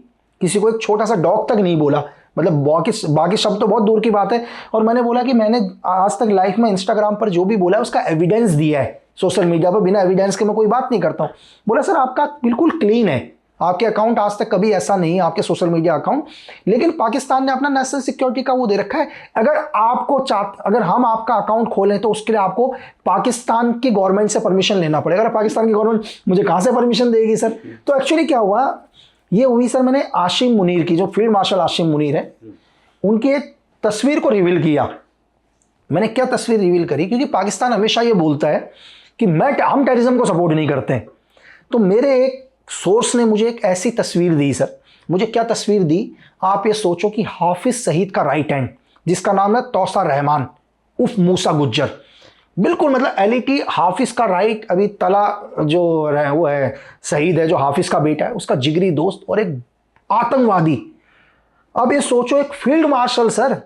किसी को एक छोटा सा डॉग तक नहीं बोला, मतलब बाकी शब्द तो बहुत दूर की बात है। और मैंने बोला कि मैंने आज तक लाइफ में इंस्टाग्राम पर जो भी बोला है उसका एविडेंस दिया है सोशल मीडिया पर, बिना एविडेंस के मैं कोई बात नहीं करता हूँ। बोला सर आपका बिल्कुल क्लीन है, आपके अकाउंट आज तक कभी ऐसा नहीं है, आपके सोशल मीडिया अकाउंट। लेकिन पाकिस्तान ने अपना नेशनल सिक्योरिटी का वो दे रखा है, अगर हम आपका अकाउंट खोलें तो उसके लिए आपको पाकिस्तान की गवर्नमेंट से परमिशन लेना पड़ेगा। अगर पाकिस्तान की गवर्नमेंट मुझे कहाँ से परमिशन देगी सर। तो एक्चुअली क्या हुआ, ये हुई सर, मैंने आसिम मुनीर की, जो फील्ड मार्शल आसिम मुनीर है, उनकी एक तस्वीर को रिवील किया। मैंने क्या तस्वीर रिवील करी, क्योंकि पाकिस्तान हमेशा ये बोलता है कि हम टेररिज्म को सपोर्ट नहीं करते हैं। तो मेरे एक सोर्स ने मुझे एक ऐसी तस्वीर दी सर। मुझे क्या तस्वीर दी, आप ये सोचो कि हाफिज सईद का राइट हैंड, जिसका नाम है तौसा रहमान उफ मूसा गुज्जर, बिल्कुल मतलब LET हाफिज का राइट, अभी तला जो वो है शहीद है, जो हाफिज का बेटा है, उसका जिगरी दोस्त और एक आतंकवादी। अब ये सोचो एक फील्ड मार्शल सर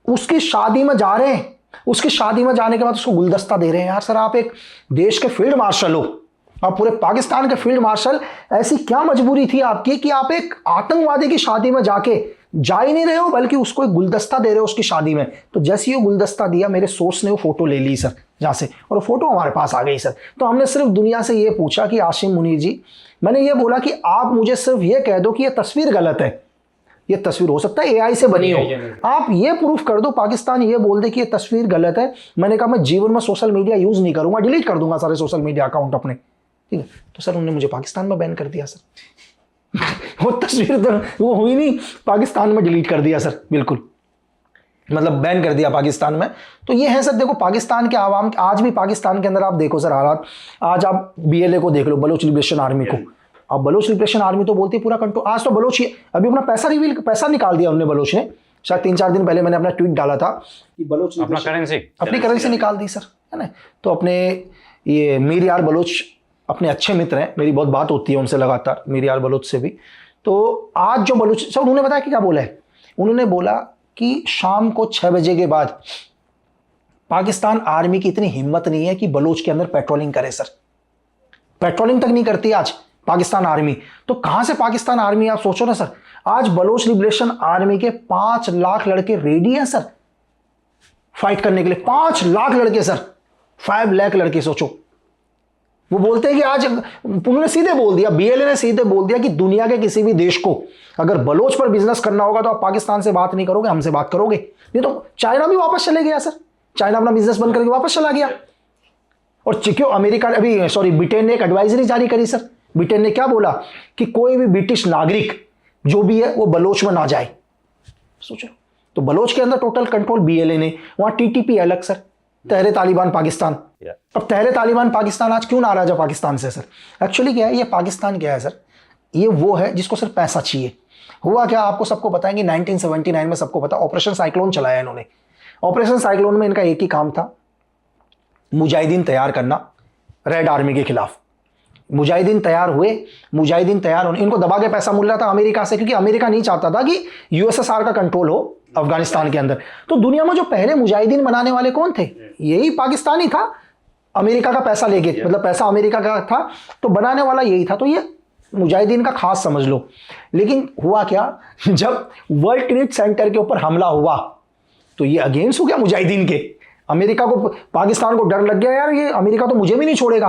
उसकी शादी में जा रहे हैं, उसकी शादी में जाने के बाद उसको गुलदस्ता दे रहे हैं। यार सर आप एक देश के फील्ड मार्शल हो, आप पूरे पाकिस्तान के फील्ड मार्शल, ऐसी क्या मजबूरी थी आपकी कि आप एक आतंकवादी की शादी में जाके जा ही नहीं रहे हो, बल्कि उसको एक गुलदस्ता दे रहे हो उसकी शादी में। तो जैसे ही वो गुलदस्ता दिया, मेरे सोर्स ने वो फोटो ले ली सर जहाँ से, और वो फोटो हमारे पास आ गई सर। तो हमने सिर्फ दुनिया से ये पूछा कि आसिम मुनीर जी, मैंने ये बोला कि आप मुझे सिर्फ ये कह दो कि ये तस्वीर गलत है, ये तस्वीर हो सकता है AI से बनी हो, आप ये प्रूफ कर दो, पाकिस्तान ये बोल दे कि ये तस्वीर गलत है। मैंने कहा मैं जीवन में सोशल मीडिया यूज नहीं करूंगा, डिलीट कर दूंगा सारे सोशल मीडिया अकाउंट अपने, ठीक है। तो सर उन्होंने मुझे पाकिस्तान में बैन कर दिया सर। वो तस्वीर तो वो हुई नहीं, पाकिस्तान में डिलीट कर दिया सर, बिल्कुल मतलब बैन कर दिया पाकिस्तान में। तो ये है सर, देखो पाकिस्तान के आवाम, आज भी पाकिस्तान के अंदर आप देखो सर हालात, आज आप BLA को देख लो, बलोच लिबरेशन आर्मी को, अब बलोच लिबरेशन आर्मी तो बोलती है पूरा कंट्रोल। आज तो बलोच अभी अपना पैसा निकाल दिया उन्होंने, बलोच ने, शायद 3-4 दिन पहले मैंने अपना ट्वीट डाला था कि बलोच अपनी करेंसी निकाल दी सर, है ना। तो अपने ये मीर यार बलोच अपने अच्छे मित्र हैं, मेरी बहुत बात होती है उनसे लगातार, मीर यार बलोच से भी। तो आज जो बलोच सर, उन्होंने बताया कि क्या बोला है, उन्होंने बोला कि शाम को 6 बजे के बाद पाकिस्तान आर्मी की इतनी हिम्मत नहीं है कि बलोच के अंदर पेट्रोलिंग करे सर, पेट्रोलिंग तक नहीं करती आज पाकिस्तान आर्मी। तो कहां से पाकिस्तान आर्मी, आप सोचो ना सर, आज बलोच लिबरेशन आर्मी के 5 लाख लड़के रेडी हैं सर फाइट करने के लिए, 5 लाख लड़के सर, 5 लाख लड़के। सोचो, वो बोलते हैं कि आज उन्होंने सीधे बोल दिया, BLA ने सीधे बोल दिया कि दुनिया के किसी भी देश को अगर बलोच पर बिजनेस करना होगा तो आप पाकिस्तान से बात नहीं करोगे, हमसे बात करोगे। नहीं तो चाइना भी वापस चले गया सर, चाइना अपना बिजनेस बंद करके वापस चला गया। और क्यों अमेरिका ब्रिटेन ने एक एडवाइजरी जारी करी सर। ब्रिटेन ने क्या बोला कि कोई भी ब्रिटिश नागरिक जो भी है वो बलोच में ना जाए। सोचो, तो बलोच के अंदर टोटल कंट्रोल BLA ने, वहां TTP अलग सर, तहरे तालिबान पाकिस्तान। Yeah. अब तहरे तालिबान पाकिस्तान आज क्यों नाराज है पाकिस्तान से सर? एक्चुअली क्या है, ये पाकिस्तान क्या है सर, ये वो है जिसको सिर्फ पैसा चाहिए। हुआ क्या, आपको सबको पता है कि 1979 में सबको पता, ऑपरेशन साइक्लोन चलाया इन्होंने। ऑपरेशन साइक्लोन में इनका एक ही काम था, मुजाहिदीन तैयार करना रेड आर्मी के खिलाफ। मुजाहिदीन तैयार हुए, मुजाहिदीन तैयार होने, इनको दबा के पैसा मिल रहा था अमेरिका से, क्योंकि अमेरिका नहीं चाहता था कि यूएसएसआर का कंट्रोल हो अफगानिस्तान के अंदर। तो दुनिया में जो पहले मुजाहिदीन बनाने वाले कौन थे, यही पाकिस्तानी था, अमेरिका का पैसा लेके, मतलब पैसा अमेरिका का था तो बनाने वाला यही था। तो ये मुजाहिदीन का खास समझ लो। लेकिन हुआ क्या, जब वर्ल्ड ट्रेड सेंटर के ऊपर हमला हुआ तो ये अगेंस्ट हो गया मुजाहिदीन के। अमेरिका को, पाकिस्तान को डर लग गया, यार ये अमेरिका तो मुझे भी नहीं छोड़ेगा।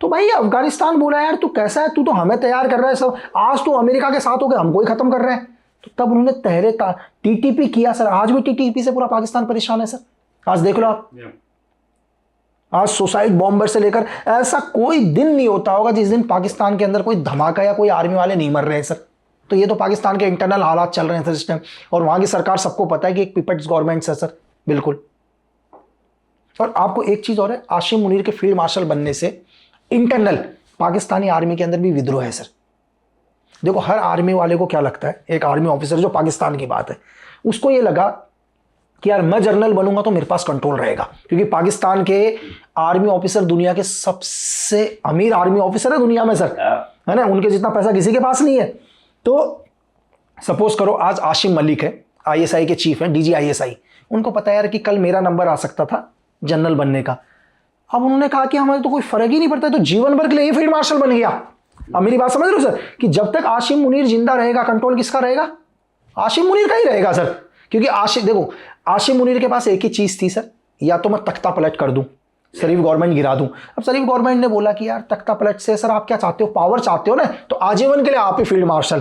तो भाई अफगानिस्तान बोला, यार तू कैसा है, तू तो हमें तैयार कर रहा है सब, आज तो अमेरिका के साथ हो गए, हमको ही खत्म कर रहे हैं। तो तब उन्होंने तहरे टीटीपी किया सर। आज भी टीटीपी से पूरा पाकिस्तान परेशान है सर। आज देख लो आप, आज सुसाइड बॉम्बर से लेकर ऐसा कोई दिन नहीं होता होगा जिस दिन पाकिस्तान के अंदर कोई धमाका या कोई आर्मी वाले नहीं मर रहे हैं सर। तो ये तो पाकिस्तान के इंटरनल हालात चल रहे हैं सर इस टाइम, और वहां की सरकार सबको पता है कि एक पिपट्स गवर्नमेंट है सर, बिल्कुल। और आपको एक चीज और है, आसिम मुनीर के फील्ड मार्शल बनने से इंटरनल पाकिस्तानी आर्मी के अंदर भी विद्रोह है सर। देखो हर आर्मी वाले को क्या लगता है, एक आर्मी ऑफिसर, जो पाकिस्तान की बात है, उसको ये लगा कि यार मैं जनरल बनूंगा तो मेरे पास कंट्रोल रहेगा, क्योंकि पाकिस्तान के आर्मी ऑफिसर दुनिया के सबसे अमीर आर्मी ऑफिसर है दुनिया में सर, है ना, उनके जितना पैसा किसी के पास नहीं है। तो सपोज करो आज आसिम मलिक है, आईएसआई के चीफ है, डीजी आईएसआई, उनको पता है यार कि कल मेरा नंबर आ सकता था जनरल बनने का। अब उन्होंने कहा कि हमें तो कोई फर्क ही नहीं पड़ता, तो जीवन भर के लिए फील्ड मार्शल बन गया। अब मेरी बात समझ रहे हो सर, कि जब तक आसिम मुनीर जिंदा रहेगा कंट्रोल किसका रहेगा, आसिम मुनीर का ही रहेगा सर। क्योंकि देखो आसिम मुनीर के पास एक ही चीज थी सर, या तो मैं तख्ता पलट कर दूं, शरीफ गवर्नमेंट गिरा दूं। अब शरीफ गवर्नमेंट ने बोला कि यार तख्ता पलट से सर आप क्या चाहते हो, पावर चाहते हो ना, तो आजीवन के लिए आप ही फील्ड मार्शल,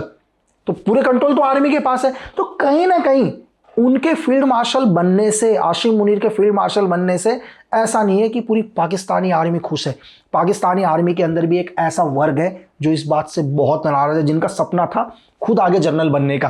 तो पूरे कंट्रोल तो आर्मी के पास है। तो कहीं ना कहीं उनके फील्ड मार्शल बनने से, आसिम मुनीर के फील्ड मार्शल बनने से ऐसा नहीं है कि पूरी पाकिस्तानी आर्मी खुश है। पाकिस्तानी आर्मी के अंदर भी एक ऐसा वर्ग है जो इस बात से बहुत नाराज है, जिनका सपना था खुद आगे जनरल बनने का।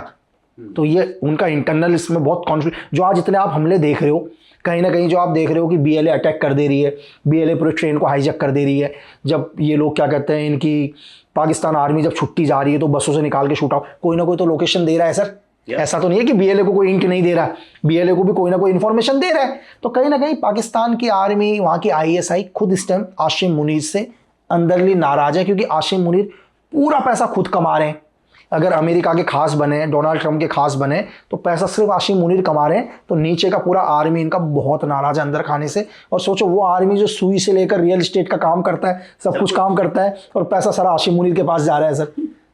तो ये उनका इंटरनल इसमें बहुत कॉन्फ्लिक्ट, जो आज इतने आप हमले देख रहे हो, कहीं ना कहीं जो आप देख रहे हो कि बीएलए अटैक कर दे रही है, बीएलए पूरे ट्रेन को हाईजैक कर दे रही है। जब ये लोग क्या कहते हैं, इनकी पाकिस्तान आर्मी जब छुट्टी जा रही है तो बसों से निकाल के शूट आउट, कोई ना कोई तो लोकेशन दे रहा है सर। ऐसा तो नहीं है कि बीएलए को कोई इंट नहीं दे रहा है, बीएलए को भी कोई ना कोई इंफॉर्मेशन दे रहा है। तो कहीं ना कहीं पाकिस्तान की आर्मी, वहां की आईएसआई खुद इस टाइम आसिम मुनीर से अंदरली नाराज है, क्योंकि आसिम मुनीर पूरा पैसा खुद कमा रहे हैं। अगर अमेरिका के खास बने, डोनाल्ड ट्रंप के खास बने, तो पैसा सिर्फ आसिम मुनीर कमा रहे हैं। तो नीचे का पूरा आर्मी इनका बहुत नाराज है अंदर खाने से। और सोचो वो आर्मी जो सुई से लेकर रियल एस्टेट का काम करता है, सब कुछ काम करता है, और पैसा सारा आसिम मुनीर के पास जा रहा है सर।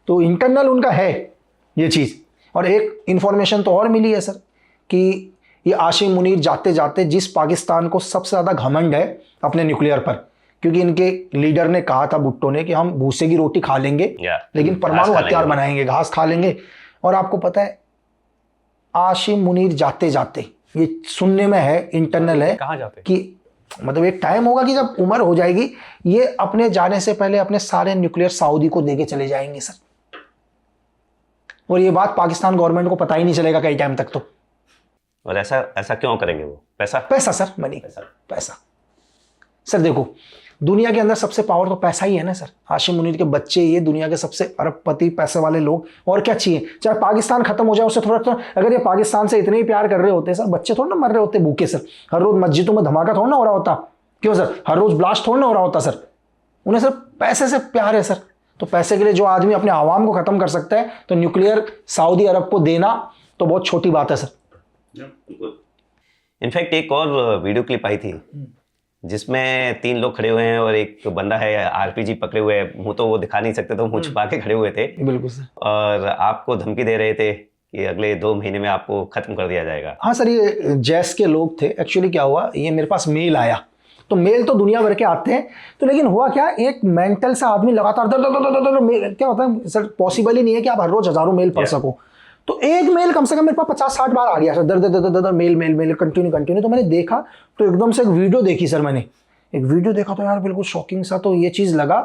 तो इंटरनल उनका है ये चीज़। और एक इंफॉर्मेशन तो और मिली है सर, कि ये आसिम मुनीर जाते जाते, जिस पाकिस्तान को सबसे ज़्यादा घमंड है अपने न्यूक्लियर पर, क्योंकि इनके लीडर ने कहा था भुट्टो ने कि हम भूसे की रोटी खा लेंगे लेकिन परमाणु हथियार बनाएंगे, घास खा लेंगे। और आपको पता है आसिम मुनीर जाते जाते, ये सुनने में है, इंटरनल है, कहाँ जाते कि मतलब एक टाइम होगा कि जब उम्र हो जाएगी, ये अपने जाने से पहले अपने सारे न्यूक्लियर सऊदी को देके चले जाएंगे सर। और ये बात पाकिस्तान गवर्नमेंट को पता ही नहीं चलेगा कई टाइम तक। तो और ऐसा क्यों करेंगे वो? पैसा सर, मनी, पैसा सर। देखो दुनिया के अंदर सबसे पावर तो पैसा ही है ना सर। आसिम मुनीर के बच्चे ये दुनिया के सबसे अरबपति पैसे वाले लोग, और क्या चाहिए। चाहे पाकिस्तान खत्म हो जाए उससे थोड़ा, अगर ये पाकिस्तान से इतने ही प्यार कर रहे होते सर, बच्चे थोड़ा ना मर रहे होते भूखे सर। हर रोज मस्जिदों में धमाका थोड़ा ना हो रहा होता, क्यों सर, हर रोज ब्लास्ट थोड़ा ना हो रहा होता सर। उन्हें सिर्फ पैसे से प्यार है सर। तो पैसे के लिए जो आदमी अपने आवाम को खत्म कर सकता है, तो न्यूक्लियर सऊदी अरब को देना तो बहुत छोटी बात है सर। इनफैक्ट एक और वीडियो क्लिप आई थी जिसमें 3 लोग खड़े हुए हैं और एक बंदा है आरपीजी पकड़े हुए है, मुंह तो वो दिखा नहीं सकते, तो मुंह छुपा के खड़े हुए थे। बिल्कुल सर। और आपको धमकी दे रहे थे कि अगले 2 महीने में आपको खत्म कर दिया जाएगा। हाँ सर, ये जैस के लोग थे। एक्चुअली क्या हुआ, ये मेरे पास मेल आया, तो मेल तो दुनिया भर के आते हैं, तो लेकिन हुआ क्या, एक मेंटल सा आदमी लगातार मेल, क्या होता है सर, पॉसिबल ही नहीं है कि आप हर रोज हजारों मेल पढ़ सको। तो एक मेल कम से कम मेरे पास 50-60 बार आ गया सर, दर मेल कंटिन्यू। तो मैंने देखा, तो एकदम से एक वीडियो देखी सर, मैंने एक वीडियो देखा तो यार बिल्कुल शॉकिंग सा, तो ये चीज़ लगा।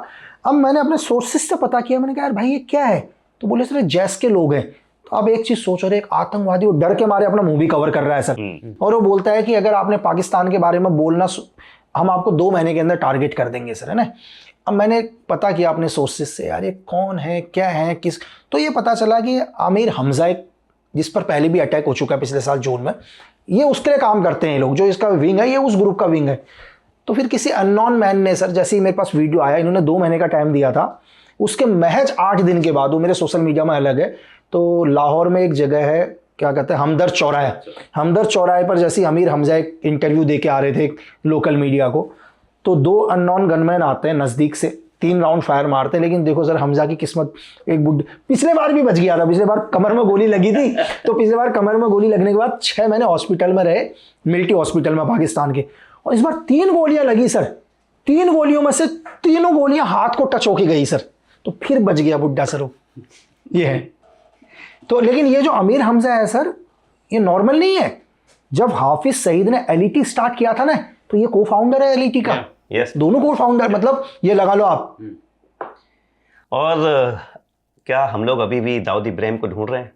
अब मैंने अपने सोर्सेस से पता किया, मैंने कहा यार भाई ये क्या है, तो बोले सर जैस के लोग हैं। तो अब एक चीज सोचो, एक आतंकवादी वो डर के मारे अपना मुंह भी कवर कर रहा है सर, और वो बोलता है कि अगर आपने पाकिस्तान के बारे में बोलना, हम आपको 2 महीने के अंदर टारगेट कर देंगे सर, है ना। अब मैंने पता किया अपने सोर्सेस से, यार ये कौन है, क्या है, किस, तो ये पता चला कि आमिर हमजा, जिस पर पहले भी अटैक हो चुका है पिछले साल जून में, ये उसके लिए काम करते हैं लोग, जो इसका विंग है ये उस ग्रुप का विंग है। तो फिर किसी अननोन मैन ने सर, जैसे ही मेरे पास वीडियो आया, इन्होंने 2 महीने का टाइम दिया था, उसके महज 8 दिन के बाद, वो मेरे सोशल मीडिया में अलग है, तो लाहौर में एक जगह है, क्या कहते हैं, हमदर्द चौराहे, हमदर्द चौराहे पर जैसे आमिर हमजा एक इंटरव्यू दे के आ रहे थे लोकल मीडिया को, तो 2 अननोन गनमैन आते हैं नज़दीक से, 3 राउंड फायर मारते हैं। लेकिन देखो सर, हमजा की किस्मत, एक बुढ़, पिछले बार भी बच गया था, पिछले बार कमर में गोली लगी थी, तो पिछले बार कमर में गोली लगने के बाद 6 महीने हॉस्पिटल में रहे, मिलिट्री हॉस्पिटल में पाकिस्तान के, और इस बार 3 गोलियां लगी सर, 3 गोलियों में से तीनों गोलियां हाथ को टच होके गई सर, तो फिर बच गया बुड्ढा सर वो, ये है। तो लेकिन ये जो आमिर हमजा है सर, ये नॉर्मल नहीं है। जब हाफिज सईद ने एलईटी स्टार्ट किया था ना, तो ये को फाउंडर है एलईटी का, यस, दोनों को फाउंडर, मतलब ये लगा लो आप। और क्या हम लोग अभी भी दाऊद इब्राहिम को ढूंढ रहे हैं?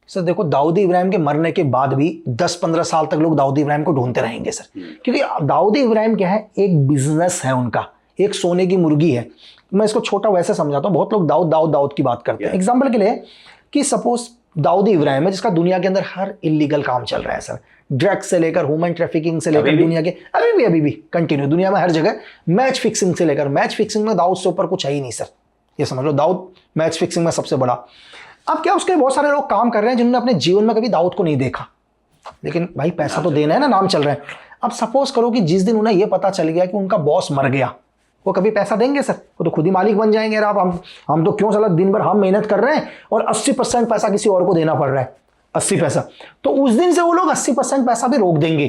सर देखो, दाऊद इब्राहिम के मरने के बाद भी 10-15 साल तक लोग दाऊद इब्राहिम को ढूंढते रहेंगे सर, क्योंकि दाऊद इब्राहिम क्या है, एक बिजनेस है उनका, एक सोने की मुर्गी है। मैं इसको छोटा वैसे समझाता हूँ, बहुत लोग दाऊद दाऊद दाऊद की बात करते हैं। एग्जाम्पल के लिए कि सपोज दाऊद इब्राहिम है, जिसका दुनिया के अंदर हर इलीगल काम चल रहा है सर, ड्रग्स से लेकर ह्यूमन ट्रैफिकिंग से लेकर दुनिया के अभी भी कंटिन्यू, दुनिया में हर जगह, मैच फिक्सिंग से लेकर, मैच फिक्सिंग में दाऊद से ऊपर कुछ है ही नहीं सर, ये समझ लो, दाऊद मैच फिक्सिंग में सबसे बड़ा। अब क्या, उसके बहुत सारे लोग काम कर रहे हैं जिन्होंने अपने जीवन में कभी दाऊद को नहीं देखा, लेकिन भाई पैसा तो देना है ना, नाम चल रहा है। अब सपोज करो कि जिस दिन उन्हें यह पता चल गया कि उनका बॉस मर गया, वो कभी पैसा देंगे सर? वो तो खुद ही मालिक बन जाएंगे। आप हम तो क्यों साला दिन भर हम मेहनत कर रहे हैं और 80% पैसा किसी और को देना पड़ रहा है, 80 पैसा, तो उस दिन से वो लोग 80% पैसा भी रोक देंगे।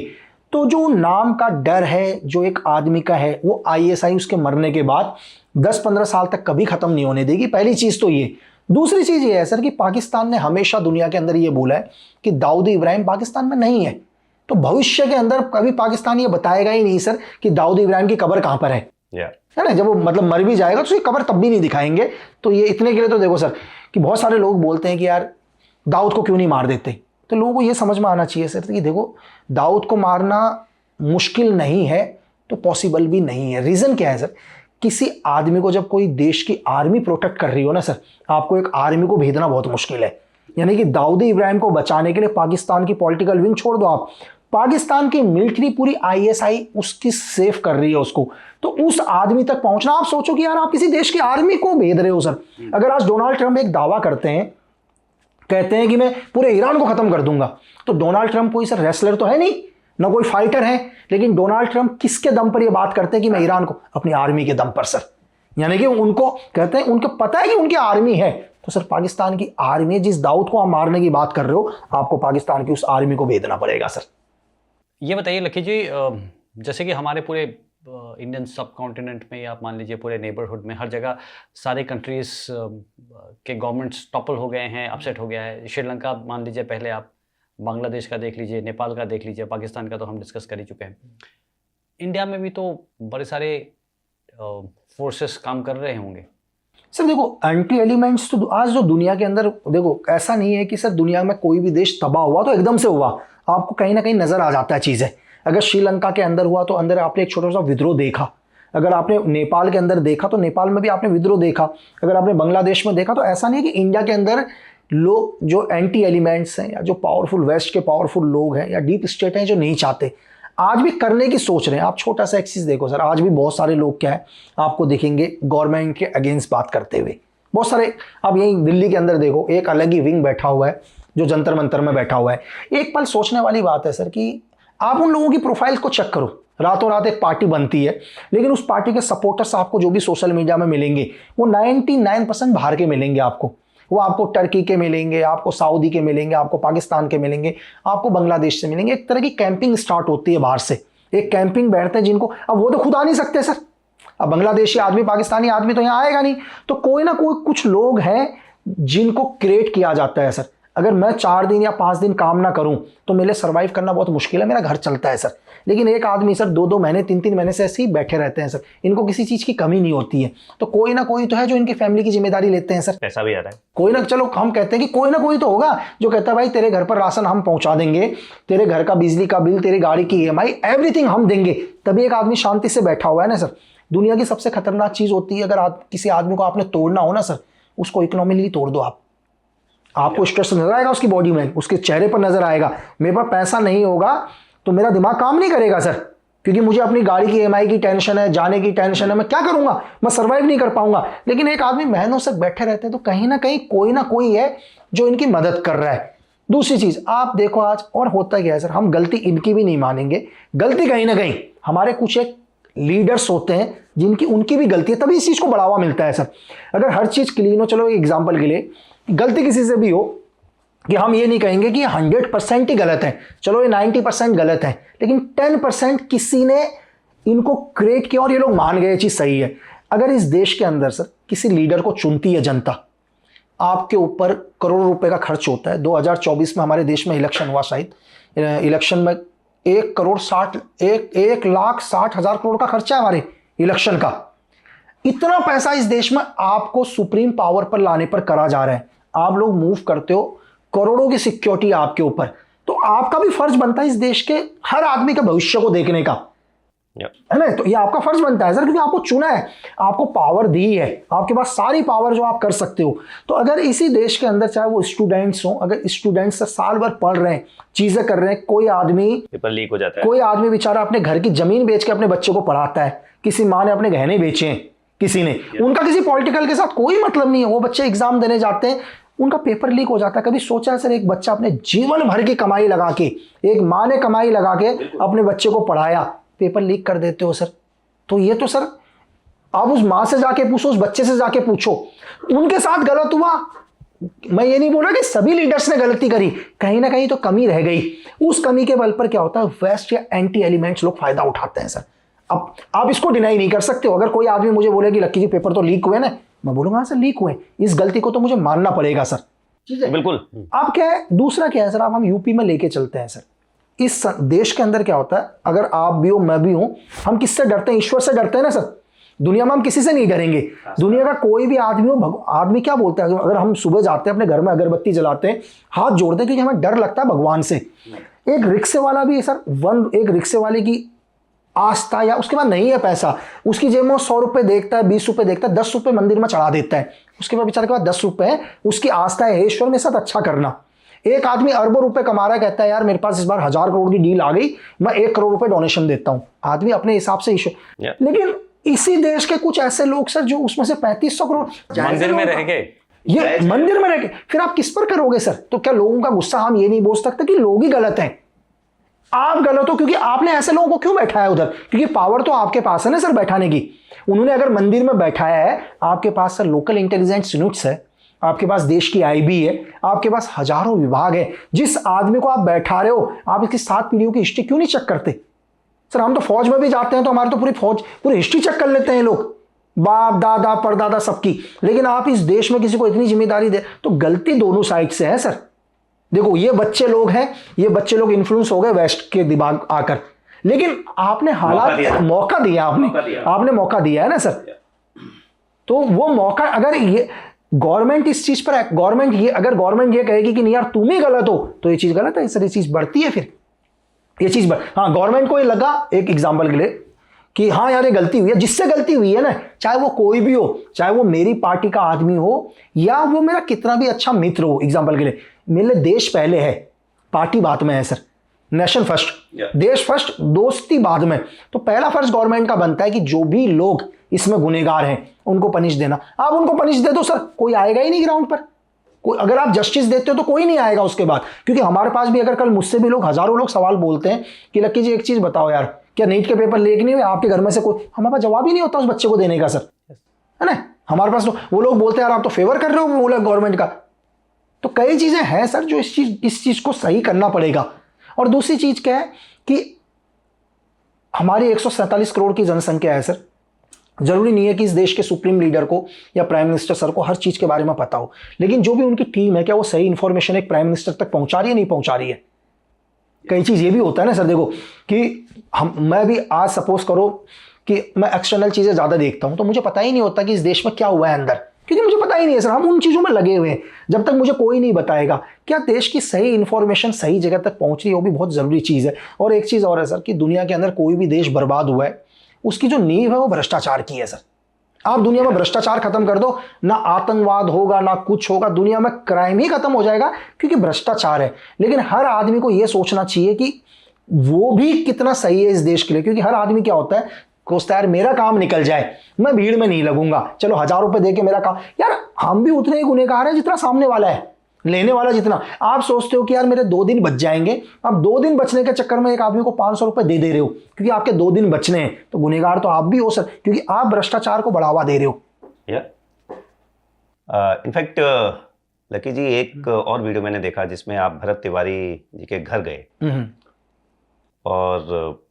तो जो नाम का डर है जो एक आदमी का है, वो आईएसआई उसके मरने के बाद 10-15 साल तक कभी खत्म नहीं होने देगी। पहली चीज तो ये। दूसरी चीज ये है सर कि पाकिस्तान ने हमेशा दुनिया के अंदर ये बोला है कि दाऊद इब्राहिम पाकिस्तान में नहीं है, तो भविष्य के अंदर कभी पाकिस्तान ये बताएगा ही नहीं सर कि दाऊद इब्राहिम की कब्र कहां पर है, है ना। जब वो मतलब मर भी जाएगा तो उसकी कब्र तब भी नहीं दिखाएंगे। तो ये इतने के लिए तो देखो सर कि बहुत सारे लोग बोलते हैं कि यार दाऊद को क्यों नहीं मार देते, तो लोगों को ये समझ में आना चाहिए सर कि देखो दाऊद को मारना मुश्किल नहीं है तो पॉसिबल भी नहीं है। रीजन क्या है सर, किसी आदमी को जब कोई देश की आर्मी प्रोटेक्ट कर रही हो ना सर, आपको एक आर्मी को भेजना बहुत मुश्किल है। यानी कि दाऊद इब्राहिम को बचाने के लिए पाकिस्तान की पॉलिटिकल विंग छोड़ दो, आप पाकिस्तान की मिलिट्री पूरी आईएसआई उसकी सेफ कर रही है उसको, तो उस आदमी तक पहुंचना, आप सोचो कि यार आप किसी देश की आर्मी को भेज रहे हो सर। अगर आज डोनाल्ड ट्रंप एक दावा करते हैं, कहते हैं कि मैं पूरे ईरान को खत्म कर दूंगा, तो डोनाल्ड ट्रंप कोई सर रेसलर तो है नहीं, ना कोई फाइटर है, लेकिन डोनाल्ड ट्रंप किसके दम पर यह बात करते हैं कि मैं ईरान को, अपनी आर्मी के दम पर सर। यानी कि उनको कहते हैं, उनको पता है कि उनकी आर्मी है, तो सर पाकिस्तान की आर्मी, जिस दाऊद को आप मारने की बात कर रहे हो, आपको पाकिस्तान की उस आर्मी को भेजना पड़ेगा सर। ये बताइए लकी जी, जैसे कि हमारे पूरे इंडियन सब कॉन्टिनेंट में, या आप मान लीजिए पूरे नेबरहुड में, हर जगह सारे कंट्रीज के गवर्नमेंट्स टॉपल हो गए हैं, अपसेट हो गया है। श्रीलंका मान लीजिए, पहले आप बांग्लादेश का देख लीजिए, नेपाल का देख लीजिए, पाकिस्तान का तो हम डिस्कस कर ही चुके हैं। इंडिया में भी तो बड़े सारे फोर्सेस काम कर रहे होंगे सर। देखो एंटी एलिमेंट्स तो आज जो दुनिया के अंदर, देखो ऐसा नहीं है कि सर दुनिया में कोई भी देश तबाह हुआ तो एकदम से हुआ, आपको कहीं ना कहीं नजर आ जाता है चीजें। अगर श्रीलंका के अंदर हुआ तो अंदर आपने एक छोटा सा विद्रोह देखा, अगर आपने नेपाल के अंदर देखा तो नेपाल में भी आपने विद्रोह देखा, अगर आपने बांग्लादेश में देखा, तो ऐसा नहीं है कि इंडिया के अंदर लोग जो एंटी एलिमेंट्स हैं, या जो पावरफुल वेस्ट के पावरफुल लोग हैं, या डीप स्टेट हैं जो नहीं चाहते, आज भी करने की सोच रहे हैं। आप छोटा सा एक चीज देखो सर, आज भी बहुत सारे लोग क्या है आपको दिखेंगे गवर्नमेंट के अगेंस्ट बात करते हुए, बहुत सारे। आप यहीं दिल्ली के अंदर देखो, एक अलग ही विंग बैठा हुआ है जो जंतर मंतर में बैठा हुआ है। एक पल सोचने वाली बात है सर कि आप उन लोगों की प्रोफाइल को चेक करो, रातों रात एक पार्टी बनती है, लेकिन उस पार्टी के सपोर्टर्स आपको जो भी सोशल मीडिया में मिलेंगे, वो 99% बाहर के मिलेंगे आपको। वो आपको टर्की के मिलेंगे, आपको सऊदी के मिलेंगे, आपको पाकिस्तान के मिलेंगे, आपको बांग्लादेश से मिलेंगे। एक तरह की कैंपिंग स्टार्ट होती है बाहर से, एक कैंपिंग बैठते हैं जिनको, अब वो तो खुद आ नहीं सकते सर, अब बांग्लादेशी आदमी पाकिस्तानी आदमी तो यहाँ आएगा नहीं, तो कोई ना कोई कुछ लोग हैं जिनको क्रिएट किया जाता है सर। अगर मैं 4 दिन या 5 दिन काम ना करूं तो मेरे लिए सर्वाइव करना बहुत मुश्किल है, मेरा घर चलता है सर। लेकिन एक आदमी सर 2-2 महीने 3-3 महीने से ऐसे ही बैठे रहते हैं सर, इनको किसी चीज़ की कमी नहीं होती है। तो कोई ना कोई तो है जो इनकी फैमिली की जिम्मेदारी लेते हैं सर। पैसा भी आ रहा है, कोई ना, चलो हम कहते हैं कि कोई ना कोई तो होगा जो कहता है भाई तेरे घर पर राशन हम पहुंचा देंगे, तेरे घर का बिजली का बिल, तेरी गाड़ी की EMI, एवरीथिंग हम देंगे। तभी एक आदमी शांति से बैठा हुआ है ना सर। दुनिया की सबसे खतरनाक चीज़ होती है, अगर किसी आदमी को आपने तोड़ना हो ना सर, उसको इकोनॉमिकली तोड़ दो आप। आपको स्ट्रेस नजर आएगा उसकी बॉडी में, उसके चेहरे पर नजर आएगा। मेरे पास पैसा नहीं होगा तो मेरा दिमाग काम नहीं करेगा सर, क्योंकि मुझे अपनी गाड़ी की EMI की टेंशन है, जाने की टेंशन है, मैं क्या करूंगा, मैं सर्वाइव नहीं कर पाऊंगा। लेकिन एक आदमी महीनों से बैठे रहते हैं तो कहीं ना कोई है जो इनकी मदद कर रहा है। दूसरी चीज आप देखो आज और होता क्या है सर, हम गलती इनकी भी नहीं मानेंगे, गलती कहीं ना कहीं हमारे कुछ एक लीडर्स होते हैं जिनकी उनकी भी गलती है, तभी इस चीज को बढ़ावा मिलता है सर। अगर हर चीज क्लीन हो, चलो एग्जाम्पल के लिए गलती किसी से भी हो कि हम ये नहीं कहेंगे कि 100% ही गलत है, चलो ये 90% गलत है, लेकिन 10% किसी ने इनको क्रिएट किया और ये लोग मान गए ये चीज सही है। अगर इस देश के अंदर सर किसी लीडर को चुनती है जनता, आपके ऊपर करोड़ों रुपए का खर्च होता है। 2024 में हमारे देश में इलेक्शन हुआ, शायद इलेक्शन में 1,60,000 करोड़ का खर्चा है हमारे इलेक्शन का। इतना पैसा इस देश में आपको सुप्रीम पावर पर लाने पर करा जा रहा है, आप लोग मूव करते हो, करोड़ों की सिक्योरिटी आपके ऊपर, तो आपका भी फर्ज बनता है इस देश के हर आदमी के भविष्य को देखने का, है ना। तो ये आपका फर्ज बनता है सर, क्योंकि आपको चुना है, आपको पावर दी है, आपके पास सारी पावर जो आप कर सकते हो। तो अगर इसी देश के अंदर चाहे वो स्टूडेंट्स हो, अगर स्टूडेंट्स साल भर पढ़ रहे हैं, चीजें कर रहे हैं, कोई आदमी पेपर लीक हो जाता है, कोई आदमी बेचारा अपने घर की जमीन बेच के अपने बच्चे को पढ़ाता है, किसी माँ ने अपने गहने बेचे हैं, किसी ने, उनका किसी पॉलिटिकल के साथ कोई मतलब नहीं है, वो बच्चे एग्जाम देने जाते हैं, उनका पेपर लीक हो जाता है। कभी सोचा है सर, एक बच्चा अपने जीवन भर की कमाई लगा के, एक माँ ने कमाई लगा के अपने बच्चे को पढ़ाया, पेपर लीक कर देते हो सर। तो ये तो सर आप उस माँ से जाके पूछो, उस बच्चे से जाके पूछो, उनके साथ गलत हुआ। मैं ये नहीं बोल रहा कि सभी लीडर्स ने गलती करी, कहीं ना कहीं तो कमी रह गई। उस कमी के बल पर क्या होता है, वेस्ट या एंटी एलिमेंट्स लोग फायदा उठाते हैं सर। अब आप इसको डिनाई नहीं कर सकते हो। अगर कोई आदमी मुझे बोले कि लक्की जी पेपर तो लीक हुए ना, मैं बोलूंगा सर लीक हुए, इस गलती को तो मुझे मानना पड़ेगा सर। बिल्कुल। आप क्या है, दूसरा क्या है सर, आप हम यूपी में लेके चलते हैं सर। इस देश के अंदर क्या होता है, अगर आप भी हो मैं भी हूं, हम किससे डरते हैं, ईश्वर से डरते हैं ना सर। दुनिया में हम किसी से नहीं डरेंगे। दुनिया का कोई भी आदमी हो, आदमी क्या बोलता है, अगर हम सुबह जाते हैं अपने घर में अगरबत्ती जलाते हैं, हाथ जोड़ते हैं, क्योंकि हमें डर लगता है भगवान से। एक रिक्शे वाला भी सर, एक रिक्शे वाले की आस्था, या उसके बाद नहीं है पैसा, उसकी जेब में 100 रुपए देखता है, 20 रुपए देखता है, 10 रुपए मंदिर में चढ़ा देता है, उसके बाद बेचारे के पास 10 रुपए है, उसकी आस्था है ईश्वर मेरे साथ अच्छा करना। एक आदमी अरबों रुपए कमा रहा है, कहता है यार मेरे पास इस बार 1000 करोड़ की डील आ गई, मैं 1 करोड़ रुपए डोनेशन देता हूं। आदमी अपने हिसाब से ईश्वर, लेकिन इसी देश के कुछ ऐसे लोग सर जो उसमें से 3500 करोड़ मंदिर में रह गए, ये मंदिर में रह गए, फिर आप किस पर करोगे सर। तो क्या लोगों का गुस्सा, हम ये नहीं बोल सकते कि लोग ही गलत हैं, आप गलत हो क्योंकि आपने ऐसे लोगों को क्यों बैठाया उधर, क्योंकि पावर तो आपके पास है ना सर बैठाने की। उन्होंने अगर मंदिर में बैठाया है, आपके पास सर लोकल इंटेलिजेंस यूनिट्स है, आपके पास देश की IB है, आपके पास हजारों विभाग है। जिस आदमी को आप बैठा रहे हो, आप इसकी 7 पीढ़ियों की हिस्ट्री क्यों नहीं चेक करते सर। हम तो फौज में भी जाते हैं तो हमारे तो पूरी हिस्ट्री चेक कर लेते हैं लोग, बाप दादा परदादा सबकी। लेकिन आप इस देश में किसी को इतनी जिम्मेदारी दे, तो गलती दोनों साइड से है सर। देखो ये बच्चे लोग हैं, ये बच्चे लोग इन्फ्लुएंस हो गए वेस्ट के दिमाग आकर, लेकिन आपने हालात मौका दिया, आपने मौका दिया है ना सर। तो वो मौका, अगर ये गवर्नमेंट इस चीज पर, अगर गवर्नमेंट ये कहेगी कि नहीं यार तुम ही गलत हो, तो ये चीज गलत है सर, ये चीज बढ़ती है, फिर ये चीज हाँ गवर्नमेंट को ये लगा, एक एग्जाम्पल के लिए कि हाँ यार ये गलती हुई है, जिससे गलती हुई है ना, चाहे वो कोई भी हो, चाहे वो मेरी पार्टी का आदमी हो या वो मेरा कितना भी अच्छा मित्र हो, एग्जाम्पल के लिए मेरे लिए देश पहले है, पार्टी बाद में है सर, नेशन फर्स्ट, देश फर्स्ट, दोस्ती बाद में। तो पहला फर्ज गवर्नमेंट का बनता है कि जो भी लोग इसमें गुनहगार हैं उनको पनिश देना। आप उनको पनिश दे दो सर, कोई आएगा ही नहीं ग्राउंड पर, कोई, अगर आप जस्टिस देते हो तो कोई नहीं आएगा उसके बाद। क्योंकि हमारे पास भी अगर कल मुझसे भी लोग, हजारों लोग सवाल बोलते हैं कि लक्की जी एक चीज बताओ यार, क्या नीट के पेपर लीक नहीं हुए, आपके घर में से कोई, हमारे पास जवाब ही नहीं होता उस बच्चे को देने का सर, है ना। हमारे पास तो वो लोग बोलते हैं यार आप तो फेवर कर रहे हो बोला गवर्नमेंट का। तो कई चीजें हैं सर जो इस चीज को सही करना पड़ेगा। और दूसरी चीज क्या है कि हमारी 147 करोड़ की जनसंख्या है सर, जरूरी नहीं है कि इस देश के सुप्रीम लीडर को या प्राइम मिनिस्टर सर को हर चीज के बारे में पता हो, लेकिन जो भी उनकी टीम है क्या वो सही इंफॉर्मेशन एक प्राइम मिनिस्टर तक पहुंचा रही है, नहीं पहुंचा रही है। कई चीज ये भी होता है ना सर, देखो कि मैं भी आज सपोज करो कि मैं एक्सटर्नल चीजें ज्यादा देखता हूं, तो मुझे पता ही नहीं होता कि इस देश में क्या हुआ है अंदर, क्योंकि मुझे पता ही नहीं है सर। हम उन चीजों में लगे हुए हैं, जब तक मुझे कोई नहीं बताएगा क्या देश की सही इंफॉर्मेशन सही जगह तक पहुंच रही है, वो भी बहुत जरूरी चीज है। और एक चीज और है सर कि दुनिया के अंदर कोई भी देश बर्बाद हुआ है, उसकी जो नींव है वो भ्रष्टाचार की है सर। आप दुनिया में भ्रष्टाचार खत्म कर दो, ना आतंकवाद होगा ना कुछ होगा, दुनिया में क्राइम ही खत्म हो जाएगा, क्योंकि भ्रष्टाचार है। लेकिन हर आदमी को यह सोचना चाहिए कि वो भी कितना सही है इस देश के लिए, क्योंकि हर आदमी क्या होता है, सोचता है यार मेरा काम निकल जाए, मैं भीड़ में नहीं लगूंगा, चलो 1000 रुपए दे के मेरा काम। यार हम भी उतने ही गुनहगार हैं जितना सामने वाला है, लेने वाला जितना। आप सोचते हो कि यार मेरे 2 दिन बच जाएंगे, अब 2 दिन बचने के चक्कर में एक आदमी को 500 रुपए दे रहे हो क्योंकि आपके 2 दिन बचने हैं, तो गुनहगार तो आप भी हो सर, क्योंकि आप भ्रष्टाचार को बढ़ावा दे रहे हो। इनफैक्ट लकी जी, एक और वीडियो मैंने देखा जिसमें आप भरत तिवारी जी के घर गए, और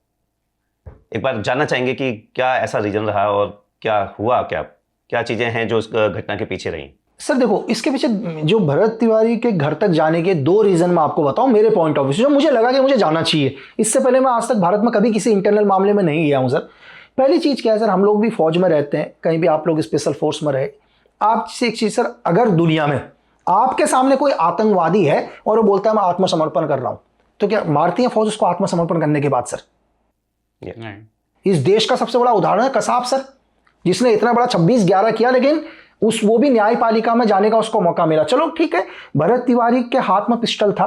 एक बार जानना चाहेंगे कि क्या ऐसा रीजन रहा और क्या हुआ, क्या चीजें हैं जो उस घटना के पीछे रही। सर देखो, इसके पीछे जो भरत तिवारी के घर तक जाने के 2 रीजन मैं आपको बताऊं मेरे पॉइंट ऑफ व्यू से, जो मुझे लगा कि मुझे जाना चाहिए। इससे पहले मैं आज तक भारत में कभी किसी इंटरनल मामले में नहीं गया हूं सर। पहली चीज क्या है सर, हम लोग भी फौज में रहते हैं, कहीं भी आप लोग स्पेशल फोर्स में रहे। आपसे एक चीज सर, अगर दुनिया में आपके सामने कोई आतंकवादी है और वो बोलता है मैं आत्मसमर्पण कर रहा हूं, तो क्या मारती है फौज उसको आत्मसमर्पण करने के बाद सर? इस देश का सबसे बड़ा उदाहरण है कसाब सर, जिसने इतना बड़ा 26/11 किया, लेकिन वो भी न्यायपालिका में जाने का उसको मौका मिला। चलो ठीक है, भरत तिवारी के हाथ में पिस्टल था,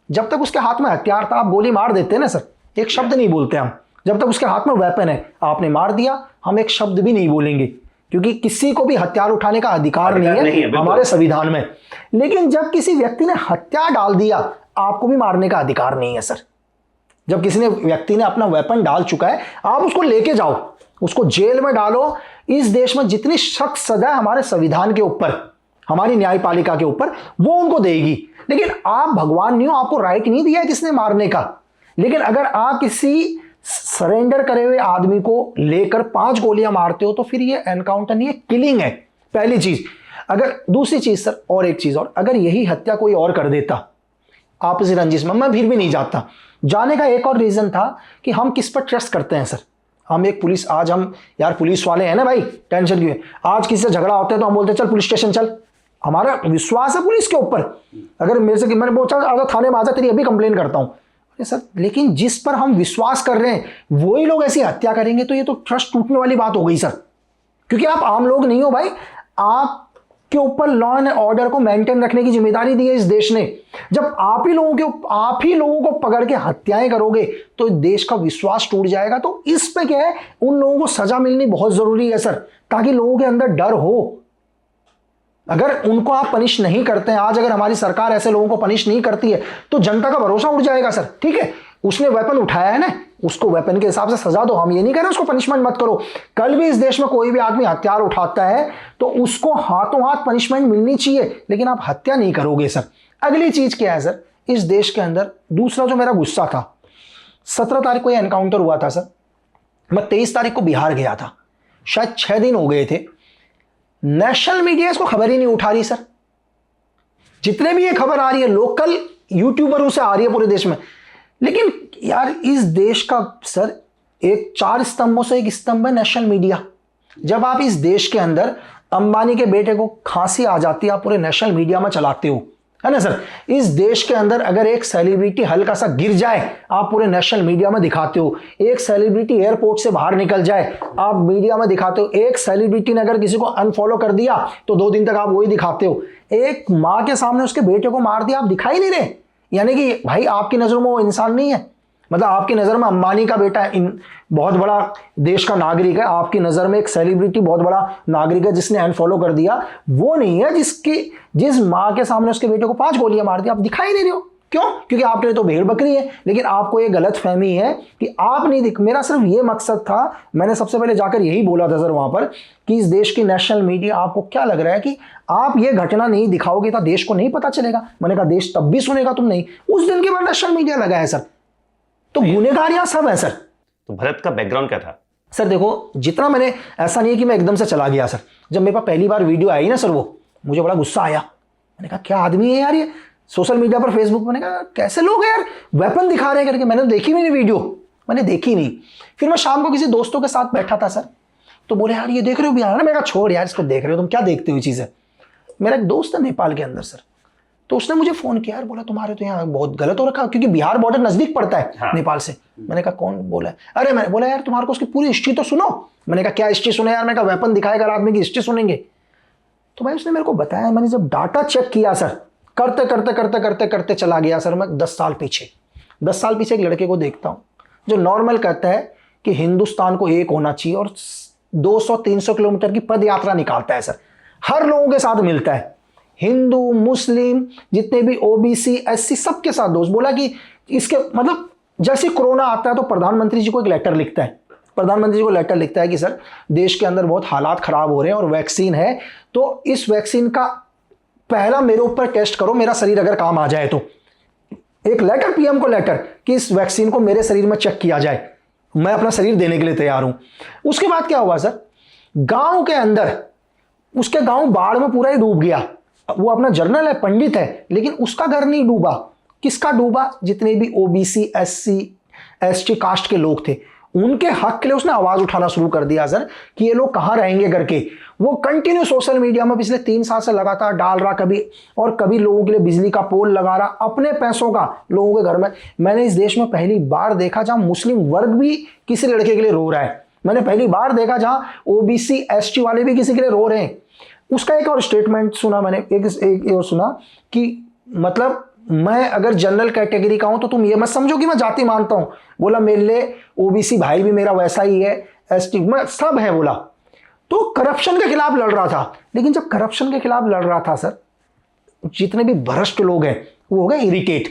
जब तक उसके हाथ में हथियार था आप गोली मार देते हैं ना सर, एक शब्द नहीं बोलते हम। जब तक उसके हाथ में वेपन है, आपने मार दिया, हम एक शब्द भी नहीं बोलेंगे, क्योंकि किसी को भी हथियार उठाने का अधिकार नहीं है हमारे संविधान में। लेकिन जब किसी व्यक्ति ने हथियार डाल दिया, आपको भी मारने का अधिकार नहीं है सर। जब किसी व्यक्ति ने अपना वेपन डाल चुका है, आप उसको लेके जाओ, उसको जेल में डालो। इस देश में जितनी सख्त सजा है हमारे संविधान के ऊपर, हमारी न्यायपालिका के ऊपर, वो उनको देगी। लेकिन आप भगवान नहीं हो, आपको राइट नहीं दिया है किसने मारने का। लेकिन अगर आप किसी सरेंडर करे हुए आदमी को लेकर 5 गोलियां मारते हो, तो फिर ये एनकाउंटर नहीं है, किलिंग है, पहली चीज। अगर दूसरी चीज सर, और एक चीज और, अगर यही हत्या कोई और कर देता आपसी रंजिश में, मैं फिर भी नहीं जाता। जाने का एक और रीजन था कि हम किस पर ट्रस्ट करते हैं सर। हम एक पुलिस, आज हम यार पुलिस वाले हैं ना भाई, टेंशन क्यों है। आज किसी से झगड़ा होता है तो हम बोलते हैं चल पुलिस स्टेशन चल, हमारा विश्वास है पुलिस के ऊपर। अगर मेरे से मैंने बोला आजा थाने में आजा, तेरी अभी कंप्लेन करता हूं। अरे सर, लेकिन जिस पर हम विश्वास कर रहे हैं वही लोग ऐसी हत्या करेंगे, तो ये तो ट्रस्ट टूटने वाली बात हो गई सर। क्योंकि आप आम लोग नहीं हो भाई, आप के ऊपर लॉ एंड ऑर्डर को मेंटेन रखने की जिम्मेदारी दी है इस देश ने। जब आप ही लोगों को पकड़ के हत्याएं करोगे तो देश का विश्वास टूट जाएगा। तो इस पे क्या है, उन लोगों को सजा मिलनी बहुत जरूरी है सर, ताकि लोगों के अंदर डर हो। अगर उनको आप पनिश नहीं करते हैं, आज अगर हमारी सरकार ऐसे लोगों को पनिश नहीं करती है, तो जनता का भरोसा उठ जाएगा सर। ठीक है, उसने वेपन उठाया है ना, उसको वेपन के हिसाब से सजा दो। हम ये नहीं कह रहे उसको पनिशमेंट मत करो। कल भी इस देश में कोई भी आदमी हथियार उठाता है तो उसको हाथों हाथ पनिशमेंट मिलनी चाहिए, लेकिन आप हत्या नहीं करोगे सर। अगली चीज क्या है सर, इस देश के अंदर दूसरा जो मेरा गुस्सा था, 17 तारीख को यह एनकाउंटर हुआ था सर, मैं 23 तारीख को बिहार गया था, शायद 6 दिन हो गए थे। नेशनल मीडिया इसको खबर ही नहीं उठा रही सर। जितने भी ये खबर आ रही है, लोकल यूट्यूबरों से आ रही है पूरे देश में। लेकिन यार इस देश का सर एक 4 स्तंभों से एक स्तंभ है नेशनल मीडिया। जब आप इस देश के अंदर अंबानी के बेटे को खांसी आ जाती है, आप पूरे नेशनल मीडिया में चलाते हो, है ना सर। इस देश के अंदर अगर एक सेलिब्रिटी हल्का सा गिर जाए, आप पूरे नेशनल मीडिया में दिखाते हो। एक सेलिब्रिटी एयरपोर्ट से बाहर निकल जाए, आप मीडिया में दिखाते हो। एक सेलिब्रिटी ने अगर किसी को अनफॉलो कर दिया तो 2 दिन तक आप वही दिखाते हो। एक माँ के सामने उसके बेटे को मार दिया, आप दिखाई नहीं रहे। यानी कि भाई आपकी नजर में वो इंसान नहीं है, मतलब आपकी नजर में अंबानी का बेटा बहुत बड़ा देश का नागरिक है, आपकी नजर में एक सेलिब्रिटी बहुत बड़ा नागरिक है जिसने अनफॉलो कर दिया, वो नहीं है जिस माँ के सामने उसके बेटे को 5 गोलियां मार दी। आप दिखाई नहीं रहे हो, क्यों? क्योंकि आपके लिए तो भेड़ बकरी है। लेकिन आपको ये गलत फहमी है कि आप नहीं दिख। मेरा सिर्फ ये मकसद था, मैंने सबसे पहले जाकर यही बोला था सर वहां पर, कि इस देश की नेशनल मीडिया, आपको क्या लग रहा है कि आप ये घटना नहीं दिखाओगे तो देश को नहीं पता चलेगा? मैंने कहा देश तब भी सुनेगा, तुम नहीं। उस दिन के बाद नेशनल मीडिया लगा है सर। तो गुनहगार यहां सब है सर। तो भरत का बैकग्राउंड क्या था सर देखो, जितना मैंने, ऐसा नहीं है कि मैं एकदम से चला गया सर। जब मेरे पास पहली बार वीडियो आई ना सर, वो मुझे बड़ा गुस्सा आया। मैंने कहा क्या आदमी है यार ये, सोशल मीडिया पर, फेसबुक पर, मैंने कहा कैसे लोग हैं यार, वेपन दिखा रहे हैं करके। मैंने तो देखी भी नहीं वीडियो, मैंने देखी नहीं। फिर मैं शाम को किसी दोस्तों के साथ बैठा था सर, तो बोले यार ये देख रहे हो बिहार ना। मैंने कहा छोड़ यार इसको, देख रहे हो तुम, क्या देखते हो चीज़ें। मेरा एक दोस्त है नेपाल के अंदर सर, तो उसने मुझे फ़ोन किया यार, बोला तुम्हारे तो यहाँ बहुत गलत हो रखा, क्योंकि बिहार बॉर्डर नज़दीक पड़ता है हाँ। नेपाल से। मैंने कहा कौन बोला है? अरे मैंने बोला यार तुम्हारे को उसकी पूरी हिस्ट्री तो सुनो। मैंने कहा क्या हिस्ट्री सुने यार? मैंने कहा वेपन दिखाएगा आदमी की हिस्ट्री सुनेंगे? तो भाई उसने मेरे को बताया, मैंने जब डाटा चेक किया सर, करते करते करते करते करते चला गया सर मैं 10 साल पीछे। 10 साल पीछे एक लड़के को देखता हूँ जो नॉर्मल कहता है कि हिंदुस्तान को एक होना चाहिए, और 200-300 किलोमीटर की पद यात्रा निकालता है सर, हर लोगों के साथ मिलता है, हिंदू मुस्लिम जितने भी ओबीसी एससी सबके साथ दोस्त। बोला कि इसके मतलब जैसे कोरोना आता है तो प्रधानमंत्री जी को एक लेटर लिखता है, प्रधानमंत्री जी को लेटर लिखता है कि सर देश के अंदर बहुत हालात खराब हो रहे हैं और वैक्सीन है, तो इस वैक्सीन का पहला मेरे ऊपर टेस्ट करो, मेरा शरीर अगर काम आ जाए तो। एक लेटर पीएम को लेटर कि इस वैक्सीन को मेरे शरीर में चेक किया जाए, मैं अपना शरीर देने के लिए तैयार हूं। उसके बाद क्या हुआ सर, गांव के अंदर, उसके गांव बाढ़ में पूरा ही डूब गया। वो अपना जर्नल है, पंडित है, लेकिन उसका घर नहीं डूबा। किसका डूबा? जितने भी ओबीसी एससी एसटी कास्ट के लोग थे, उनके हक के लिए उसने आवाज उठाना शुरू कर दिया सर कि ये लोग कहां रहेंगे करके। वो कंटिन्यू सोशल मीडिया में पिछले 3 साल से लगातार डाल रहा, कभी लोगों के लिए बिजली का पोल लगा रहा, अपने पैसों का लोगों के घर में। मैंने इस देश में पहली बार देखा जहां मुस्लिम वर्ग भी किसी लड़के के लिए रो रहा है। मैंने पहली बार देखा जहां ओबीसी एसटी वाले भी किसी के लिए रो रहे हैं। उसका एक और स्टेटमेंट सुना मैंने, एक और सुना कि मतलब मैं अगर जनरल कैटेगरी का हूं तो तुम ये मत समझो कि मैं जाति मानता हूं। बोला मेरे लिए ओबीसी भाई भी मेरा वैसा ही है, एसटी मैं सब है। बोला तो करप्शन के खिलाफ लड़ रहा था। लेकिन जब करप्शन के खिलाफ लड़ रहा था सर, जितने भी भ्रष्ट लोग हैं वो हो गए इरिटेट।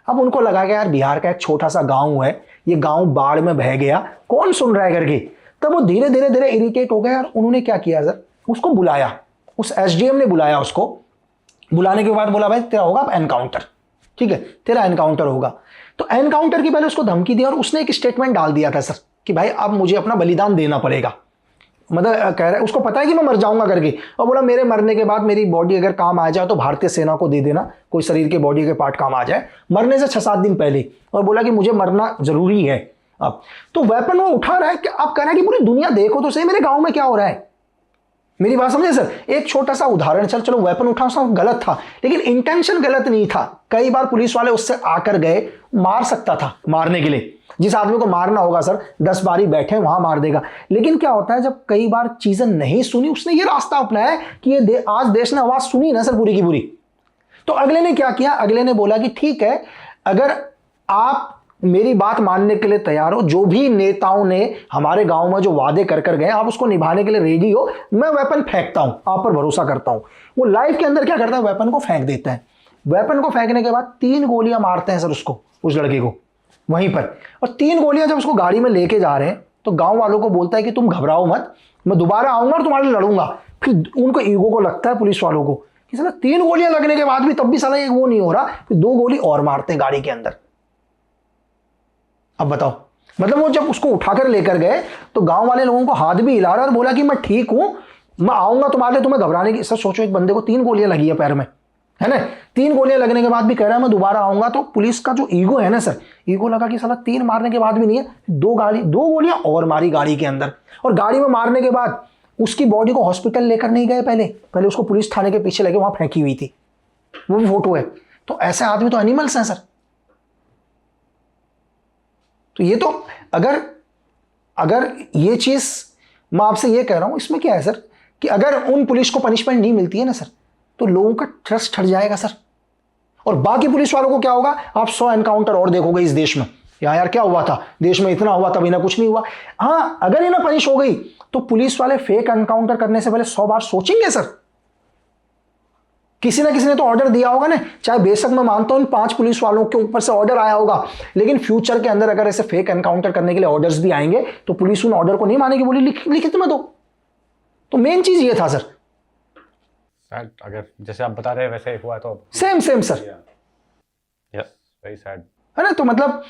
अब उनको लगा कि यार बिहार का एक छोटा सा गांव है, ये गांव बाढ़ में बह गया, कौन सुन रहा है करके। तब वो धीरे धीरे धीरे इरिटेट हो गए और उन्होंने क्या किया सर, उसको बुलाया, उस एसडीएम ने बुलाया उसको। बुलाने के बाद बोला भाई तेरा होगा एनकाउंटर, ठीक है तेरा एनकाउंटर होगा। तो एनकाउंटर की पहले उसको धमकी दी और उसने एक स्टेटमेंट डाल दिया था सर कि भाई अब मुझे अपना बलिदान देना पड़ेगा। मतलब कह रहा है, उसको पता है कि मैं मर जाऊंगा करके, और बोला मेरे मरने के बाद मेरी बॉडी अगर काम आ जाए तो भारतीय सेना को दे देना, कोई शरीर के बॉडी के पार्ट काम आ जाए, मरने से 6-7 दिन पहले। और बोला कि मुझे मरना जरूरी है। अब तो वेपन वो उठा रहा है कि अब कह रहा है कि पूरी दुनिया देखो तो सही मेरे गाँव में क्या हो रहा है। मेरी बात समझे सर? एक छोटा सा उदाहरण, चलो वेपन उठा उसका गलत था, लेकिन इंटेंशन गलत नहीं था। कई बार पुलिस वाले उससे आकर गए, मार सकता था, मारने के लिए जिस आदमी को मारना होगा सर 10 बारी बैठे वहां मार देगा। लेकिन क्या होता है जब कई बार चीजें नहीं सुनी, उसने ये रास्ता अपनाया कि ये आज देश ने आवाज सुनी ना सर पूरी की पूरी। तो अगले ने क्या किया, अगले ने बोला कि ठीक है अगर आप मेरी बात मानने के लिए तैयार हो, जो भी नेताओं ने हमारे गांव में जो वादे कर गए आप उसको निभाने के लिए रेडी हो, मैं वेपन फेंकता हूं, आप पर भरोसा करता हूं। वो लाइफ के अंदर क्या करता है, वेपन को फेंक देता है। वेपन को फेंकने के बाद 3 गोलियां मारते हैं सर उसको, उस लड़के को वहीं पर। और 3 गोलियां जब उसको गाड़ी में लेके जा रहे हैं तो गांव वालों को बोलता है कि तुम घबराओ मत, मैं दोबारा आऊंगा और तुम्हारे लड़ूंगा। फिर उनको ईगो को लगता है पुलिस वालों को कि साला 3 गोलियां लगने के बाद भी तब भी साला एक वो नहीं हो रहा, फिर 2 गोली और मारते हैं गाड़ी के अंदर। अब बताओ, मतलब वो जब उसको उठाकर लेकर गए तो गांव वाले लोगों को हाथ भी हिला रहा और बोला कि मैं ठीक हूं, मैं आऊंगा तुम्हारे लिए, तुम्हें घबराने की। सर सोचो एक बंदे को 3 गोलियां लगी है पैर में, है ना, 3 गोलियां लगने के बाद भी कह रहा है मैं दोबारा आऊंगा। तो पुलिस का जो ईगो है ना सर, ईगो लगा कि साला 3 मारने के बाद भी नहीं है, 2 गोलियां और मारी गाड़ी के अंदर। और गाड़ी में मारने के बाद उसकी बॉडी को हॉस्पिटल लेकर नहीं गए, पहले उसको पुलिस थाने के पीछे लगे, वहां फेंकी हुई थी, वो भी फोटो है। तो ऐसे आदमी तो एनिमल्स हैं सर। तो ये तो अगर ये चीज मैं आपसे ये कह रहा हूं, इसमें क्या है सर कि अगर उन पुलिस को पनिशमेंट नहीं मिलती है ना सर, तो लोगों का ट्रस्ट हट जाएगा सर। और बाकी पुलिस वालों को क्या होगा, आप 100 एनकाउंटर और देखोगे इस देश में, यार क्या हुआ था देश में, इतना हुआ तब इन्हें कुछ नहीं हुआ। हाँ अगर इन्हें पनिश हो गई तो पुलिस वाले फेक एनकाउंटर करने से पहले 100 बार सोचेंगे सर। किसी ना किसी ने तो ऑर्डर दिया होगा ना, चाहे बेशक मैं मानता हूं 5 पुलिस वालों के ऊपर से ऑर्डर आया होगा, लेकिन फ्यूचर के अंदर अगर ऐसे फेक एनकाउंटर करने के लिए ऑर्डर्स भी आएंगे तो पुलिस उन ऑर्डर को नहीं मानेगी, बोली लिखित में दो। तो मेन चीज ये था सर। अगर जैसे आप बता रहे हैं वैसे हुआ तो सेम सर, वेरी सैड है ना। तो मतलब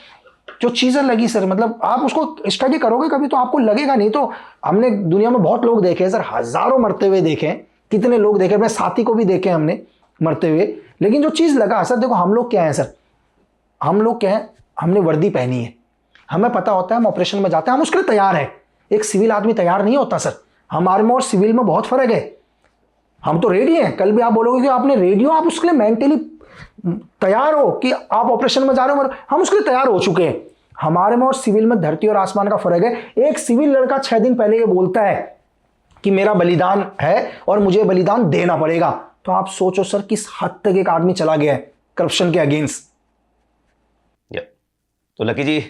जो चीज़ें लगी सर, मतलब आप उसको स्टडी करोगे कभी तो आपको लगेगा नहीं। तो हमने दुनिया में बहुत लोग देखे सर, हजारों मरते हुए देखे, कितने लोग देखे, अपने साथी को भी देखे हमने मरते हुए, लेकिन जो चीज़ लगा सर, देखो हम लोग क्या है सर, हम लोग क्या है, हमने वर्दी पहनी है, हमें पता होता है हम ऑपरेशन में जाते हैं, हम उसके लिए तैयार है। एक सिविल आदमी तैयार नहीं होता सर, हमारे में और सिविल में बहुत फर्क है। हम तो रेडी हैं, कल भी आप बोलोगे कि आपने रेडी हो, आप उसके लिए मेंटली तैयार हो कि आप ऑपरेशन में जा रहे हो, हम उसके लिए तैयार हो चुके हैं। हमारे में और सिविल में धरती और आसमान का फर्क है। एक सिविल लड़का 6 दिन पहले ये बोलता है कि मेरा बलिदान है और मुझे बलिदान देना पड़ेगा, तो आप सोचो सर किस हद तक एक आदमी चला गया है करप्शन के अगेंस्ट। तो लकी जी,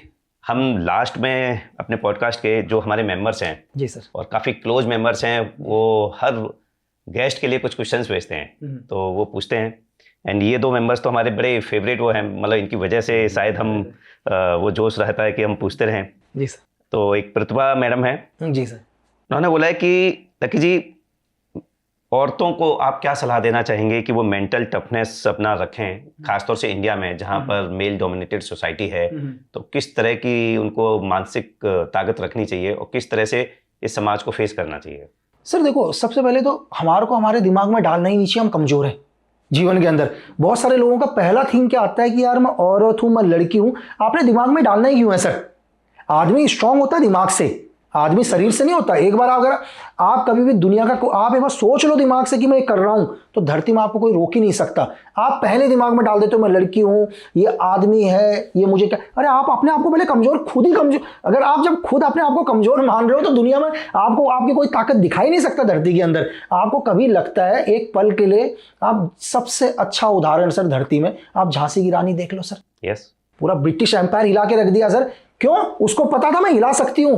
हम लास्ट में अपने पॉडकास्ट के जो हमारे मेंबर्स हैं जी सर, और काफ़ी क्लोज मेंबर्स हैं, वो हर गेस्ट के लिए कुछ क्वेश्चंस भेजते हैं, तो वो पूछते हैं। एंड ये 2 मेंबर्स तो हमारे बड़े फेवरेट वो हैं, मतलब इनकी वजह से शायद हम वो जोश रहता है कि हम पूछते रहें। जी सर। तो एक प्रतिभा मैडम है, जी सर। उन्होंने बोला है कि लकी जी, औरतों को आप क्या सलाह देना चाहेंगे कि वो मेंटल टफनेस अपना रखें, खासतौर से इंडिया में जहाँ पर मेल डोमिनेटेड सोसाइटी है, तो किस तरह की उनको मानसिक ताकत रखनी चाहिए और किस तरह से इस समाज को फेस करना चाहिए? सर देखो, सबसे पहले तो हमारे को हमारे दिमाग में डालना ही नहीं चाहिए हम कमजोर हैं जीवन के अंदर। बहुत सारे लोगों का पहला थिंक क्या आता है कि यार मैं औरत हूं, मैं लड़की हूं। आपने दिमाग में डालना ही क्यों है सर? आदमी स्ट्रांग होता है दिमाग से, आदमी शरीर से नहीं होता। एक बार अगर आप कभी भी दुनिया का आप एक बार सोच लो दिमाग से कि मैं कर रहा हूं, तो धरती में आपको कोई रोक ही नहीं सकता। आप पहले दिमाग में डाल देते हो मैं लड़की हूं, ये आदमी है, ये मुझे क्या। अरे आप अपने आप को पहले कमजोर, खुद ही कमजोर। अगर आप जब खुद अपने आप को कमजोर मान रहे हो तो दुनिया में आपको आपकी कोई ताकत दिखाई नहीं सकता धरती के अंदर। आपको कभी लगता है एक पल के लिए, आप सबसे अच्छा उदाहरण सर धरती में आप झांसी की रानी देख लो सर। यस, पूरा ब्रिटिश एम्पायर हिला के रख दिया सर। क्यों? उसको पता था मैं हिला सकती हूं।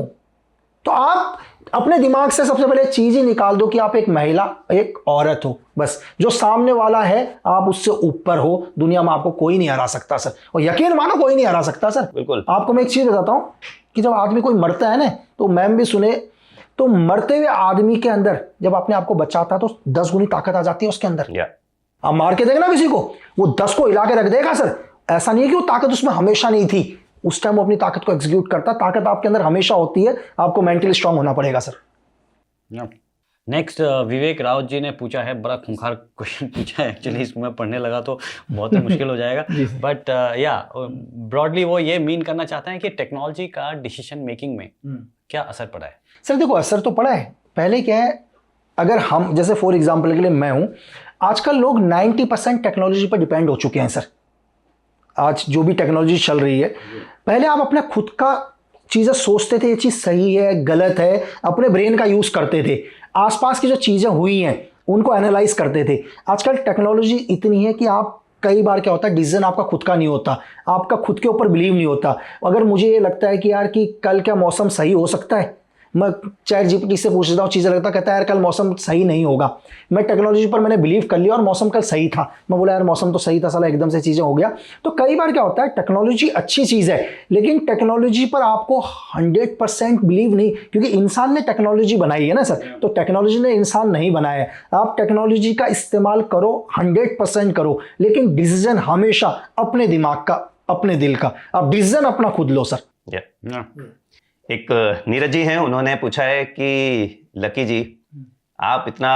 तो आप अपने दिमाग से सबसे पहले चीज ही निकाल दो कि आप एक महिला, एक औरत हो, बस। जो सामने वाला है आप उससे ऊपर हो, दुनिया में आपको कोई नहीं हरा सकता सर। और यकीन मानो कोई नहीं हरा सकता सर। बिल्कुल। आपको मैं एक चीज बताता हूं कि जब आदमी कोई मरता है ना, तो मैम भी सुने, तो मरते हुए आदमी के अंदर जब अपने आप को बचाता है तो 10 गुनी ताकत आ जाती है उसके अंदर। आप मार के देखना किसी को, वो 10 को हिला के रख देगा सर। ऐसा नहीं है कि वो ताकत उसमें हमेशा नहीं थी, उस टाइम वो अपनी ताकत को एग्जीक्यूट करता। ताकत आपके अंदर हमेशा होती है, आपको मेंटली स्ट्रांग होना पड़ेगा सर। नेक्स्ट विवेक राउत जी ने पूछा है, बड़ा खूंखार क्वेश्चन पूछा है एक्चुअली, इसको मैं पढ़ने लगा तो बहुत मुश्किल हो जाएगा, बट या ब्रॉडली वो ये मीन करना चाहते हैं कि टेक्नोलॉजी का डिसीजन मेकिंग में क्या असर पड़ा है? सर देखो, असर तो पड़ा है। पहले क्या है, अगर हम जैसे फॉर एग्जाम्पल के लिए मैं हूं, आजकल लोग 90% टेक्नोलॉजी पर डिपेंड हो चुके हैं सर। आज जो भी टेक्नोलॉजी चल रही है, पहले आप अपना खुद का चीज़ें सोचते थे, ये चीज़ सही है गलत है, अपने ब्रेन का यूज़ करते थे, आसपास की जो चीज़ें हुई हैं उनको एनालाइज करते थे। आजकल टेक्नोलॉजी इतनी है कि आप कई बार क्या होता है, डिसीजन आपका खुद का नहीं होता, आपका खुद के ऊपर बिलीव नहीं होता। अगर मुझे ये लगता है कि यार कि कल क्या मौसम सही हो सकता है, मैं चैट जीपीटी से पूछ रहा हूँ, चीज़ें लगता कहता है यार कल मौसम सही नहीं होगा। मैं टेक्नोलॉजी पर मैंने बिलीव कर लिया और मौसम कल सही था, मैं बोला यार मौसम तो सही था, साला एकदम से चीज़ें हो गया। तो कई बार क्या होता है, टेक्नोलॉजी अच्छी चीज़ है, लेकिन टेक्नोलॉजी पर आपको 100% बिलीव नहीं, क्योंकि इंसान ने टेक्नोलॉजी बनाई है ना सर, तो टेक्नोलॉजी ने इंसान नहीं बनाया है। आप टेक्नोलॉजी का इस्तेमाल करो, 100% करो, लेकिन डिसीजन हमेशा अपने दिमाग का, अपने दिल का। आप डिसीजन अपना खुद लो सर। एक नीरज जी हैं, उन्होंने पूछा है कि लकी जी, आप इतना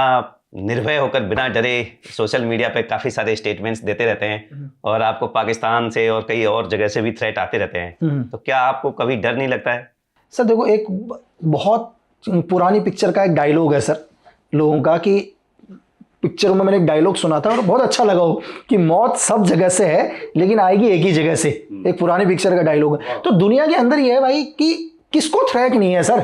निर्भय होकर बिना डरे सोशल मीडिया पे काफ़ी सारे स्टेटमेंट्स देते रहते हैं और आपको पाकिस्तान से और कई और जगह से भी थ्रेट आते रहते हैं, तो क्या आपको कभी डर नहीं लगता है? सर देखो, एक बहुत पुरानी पिक्चर का एक डायलॉग है सर लोगों का, कि पिक्चर में मैंने एक डायलॉग सुना था और बहुत अच्छा लगा वो, कि मौत सब जगह से है लेकिन आएगी एक ही जगह से। एक पुरानी पिक्चर का डायलॉग है। तो दुनिया के अंदर ये है भाई कि किसको थ्रेट नहीं है सर?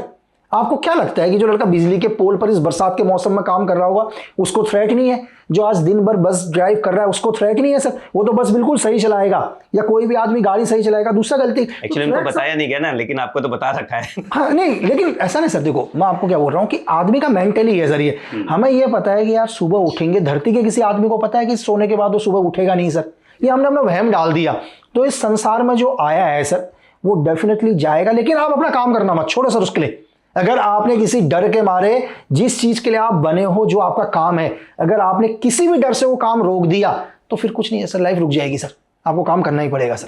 आपको क्या लगता है कि जो लड़का बिजली के पोल पर इस बरसात के मौसम में काम कर रहा होगा उसको थ्रेट नहीं है? जो आज दिन भर बस ड्राइव कर रहा है उसको थ्रेट नहीं है सर? वो तो बस बिल्कुल सही चलाएगा, या कोई भी आदमी गाड़ी सही चलाएगा, दूसरा गलती। एक्चुअली उनको बताया नहीं गया ना, लेकिन आपको तो बता रखा है। हाँ नहीं, लेकिन ऐसा नहीं सर। देखो मैं आपको क्या बोल रहा हूँ कि आदमी का मेंटली है सर ये। हमें ये पता है कि यार सुबह उठेंगे, धरती के किसी आदमी को पता है कि सोने के बाद वो सुबह उठेगा नहीं सर, ये हमने अपना वहम डाल दिया। तो इस संसार में जो आया है सर वो डेफिनेटली जाएगा, लेकिन आप अपना काम करना मत छोड़ो सर उसके लिए। अगर आपने किसी डर के मारे जिस चीज के लिए आप बने हो, जो आपका काम है, अगर आपने किसी भी डर से वो काम रोक दिया तो फिर कुछ नहीं है सर, लाइफ रुक जाएगी सर, आपको काम करना ही पड़ेगा sir.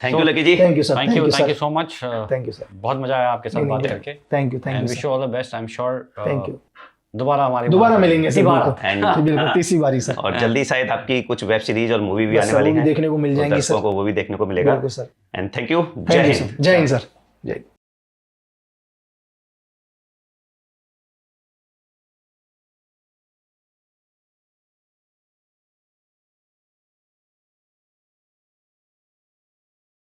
Thank you Lucky ji. Thank you sir, thank you so much. Thank you sir, बहुत मजा आया आपके साथ बात करके। Thank you and wish you all the best. I am sure thank you. दोबारा मिलेंगे सर, दोबारा। बिल्कुल तीसरी बारी सर। और जल्दी शायद आपकी कुछ वेब सीरीज और मूवी भी आने वाली है, देखने को मिल जाएंगी सर, को वो भी देखने को मिलेगा। बिल्कुल सर। And thank you. जय हिंद सर, जय हिंद सर, जय।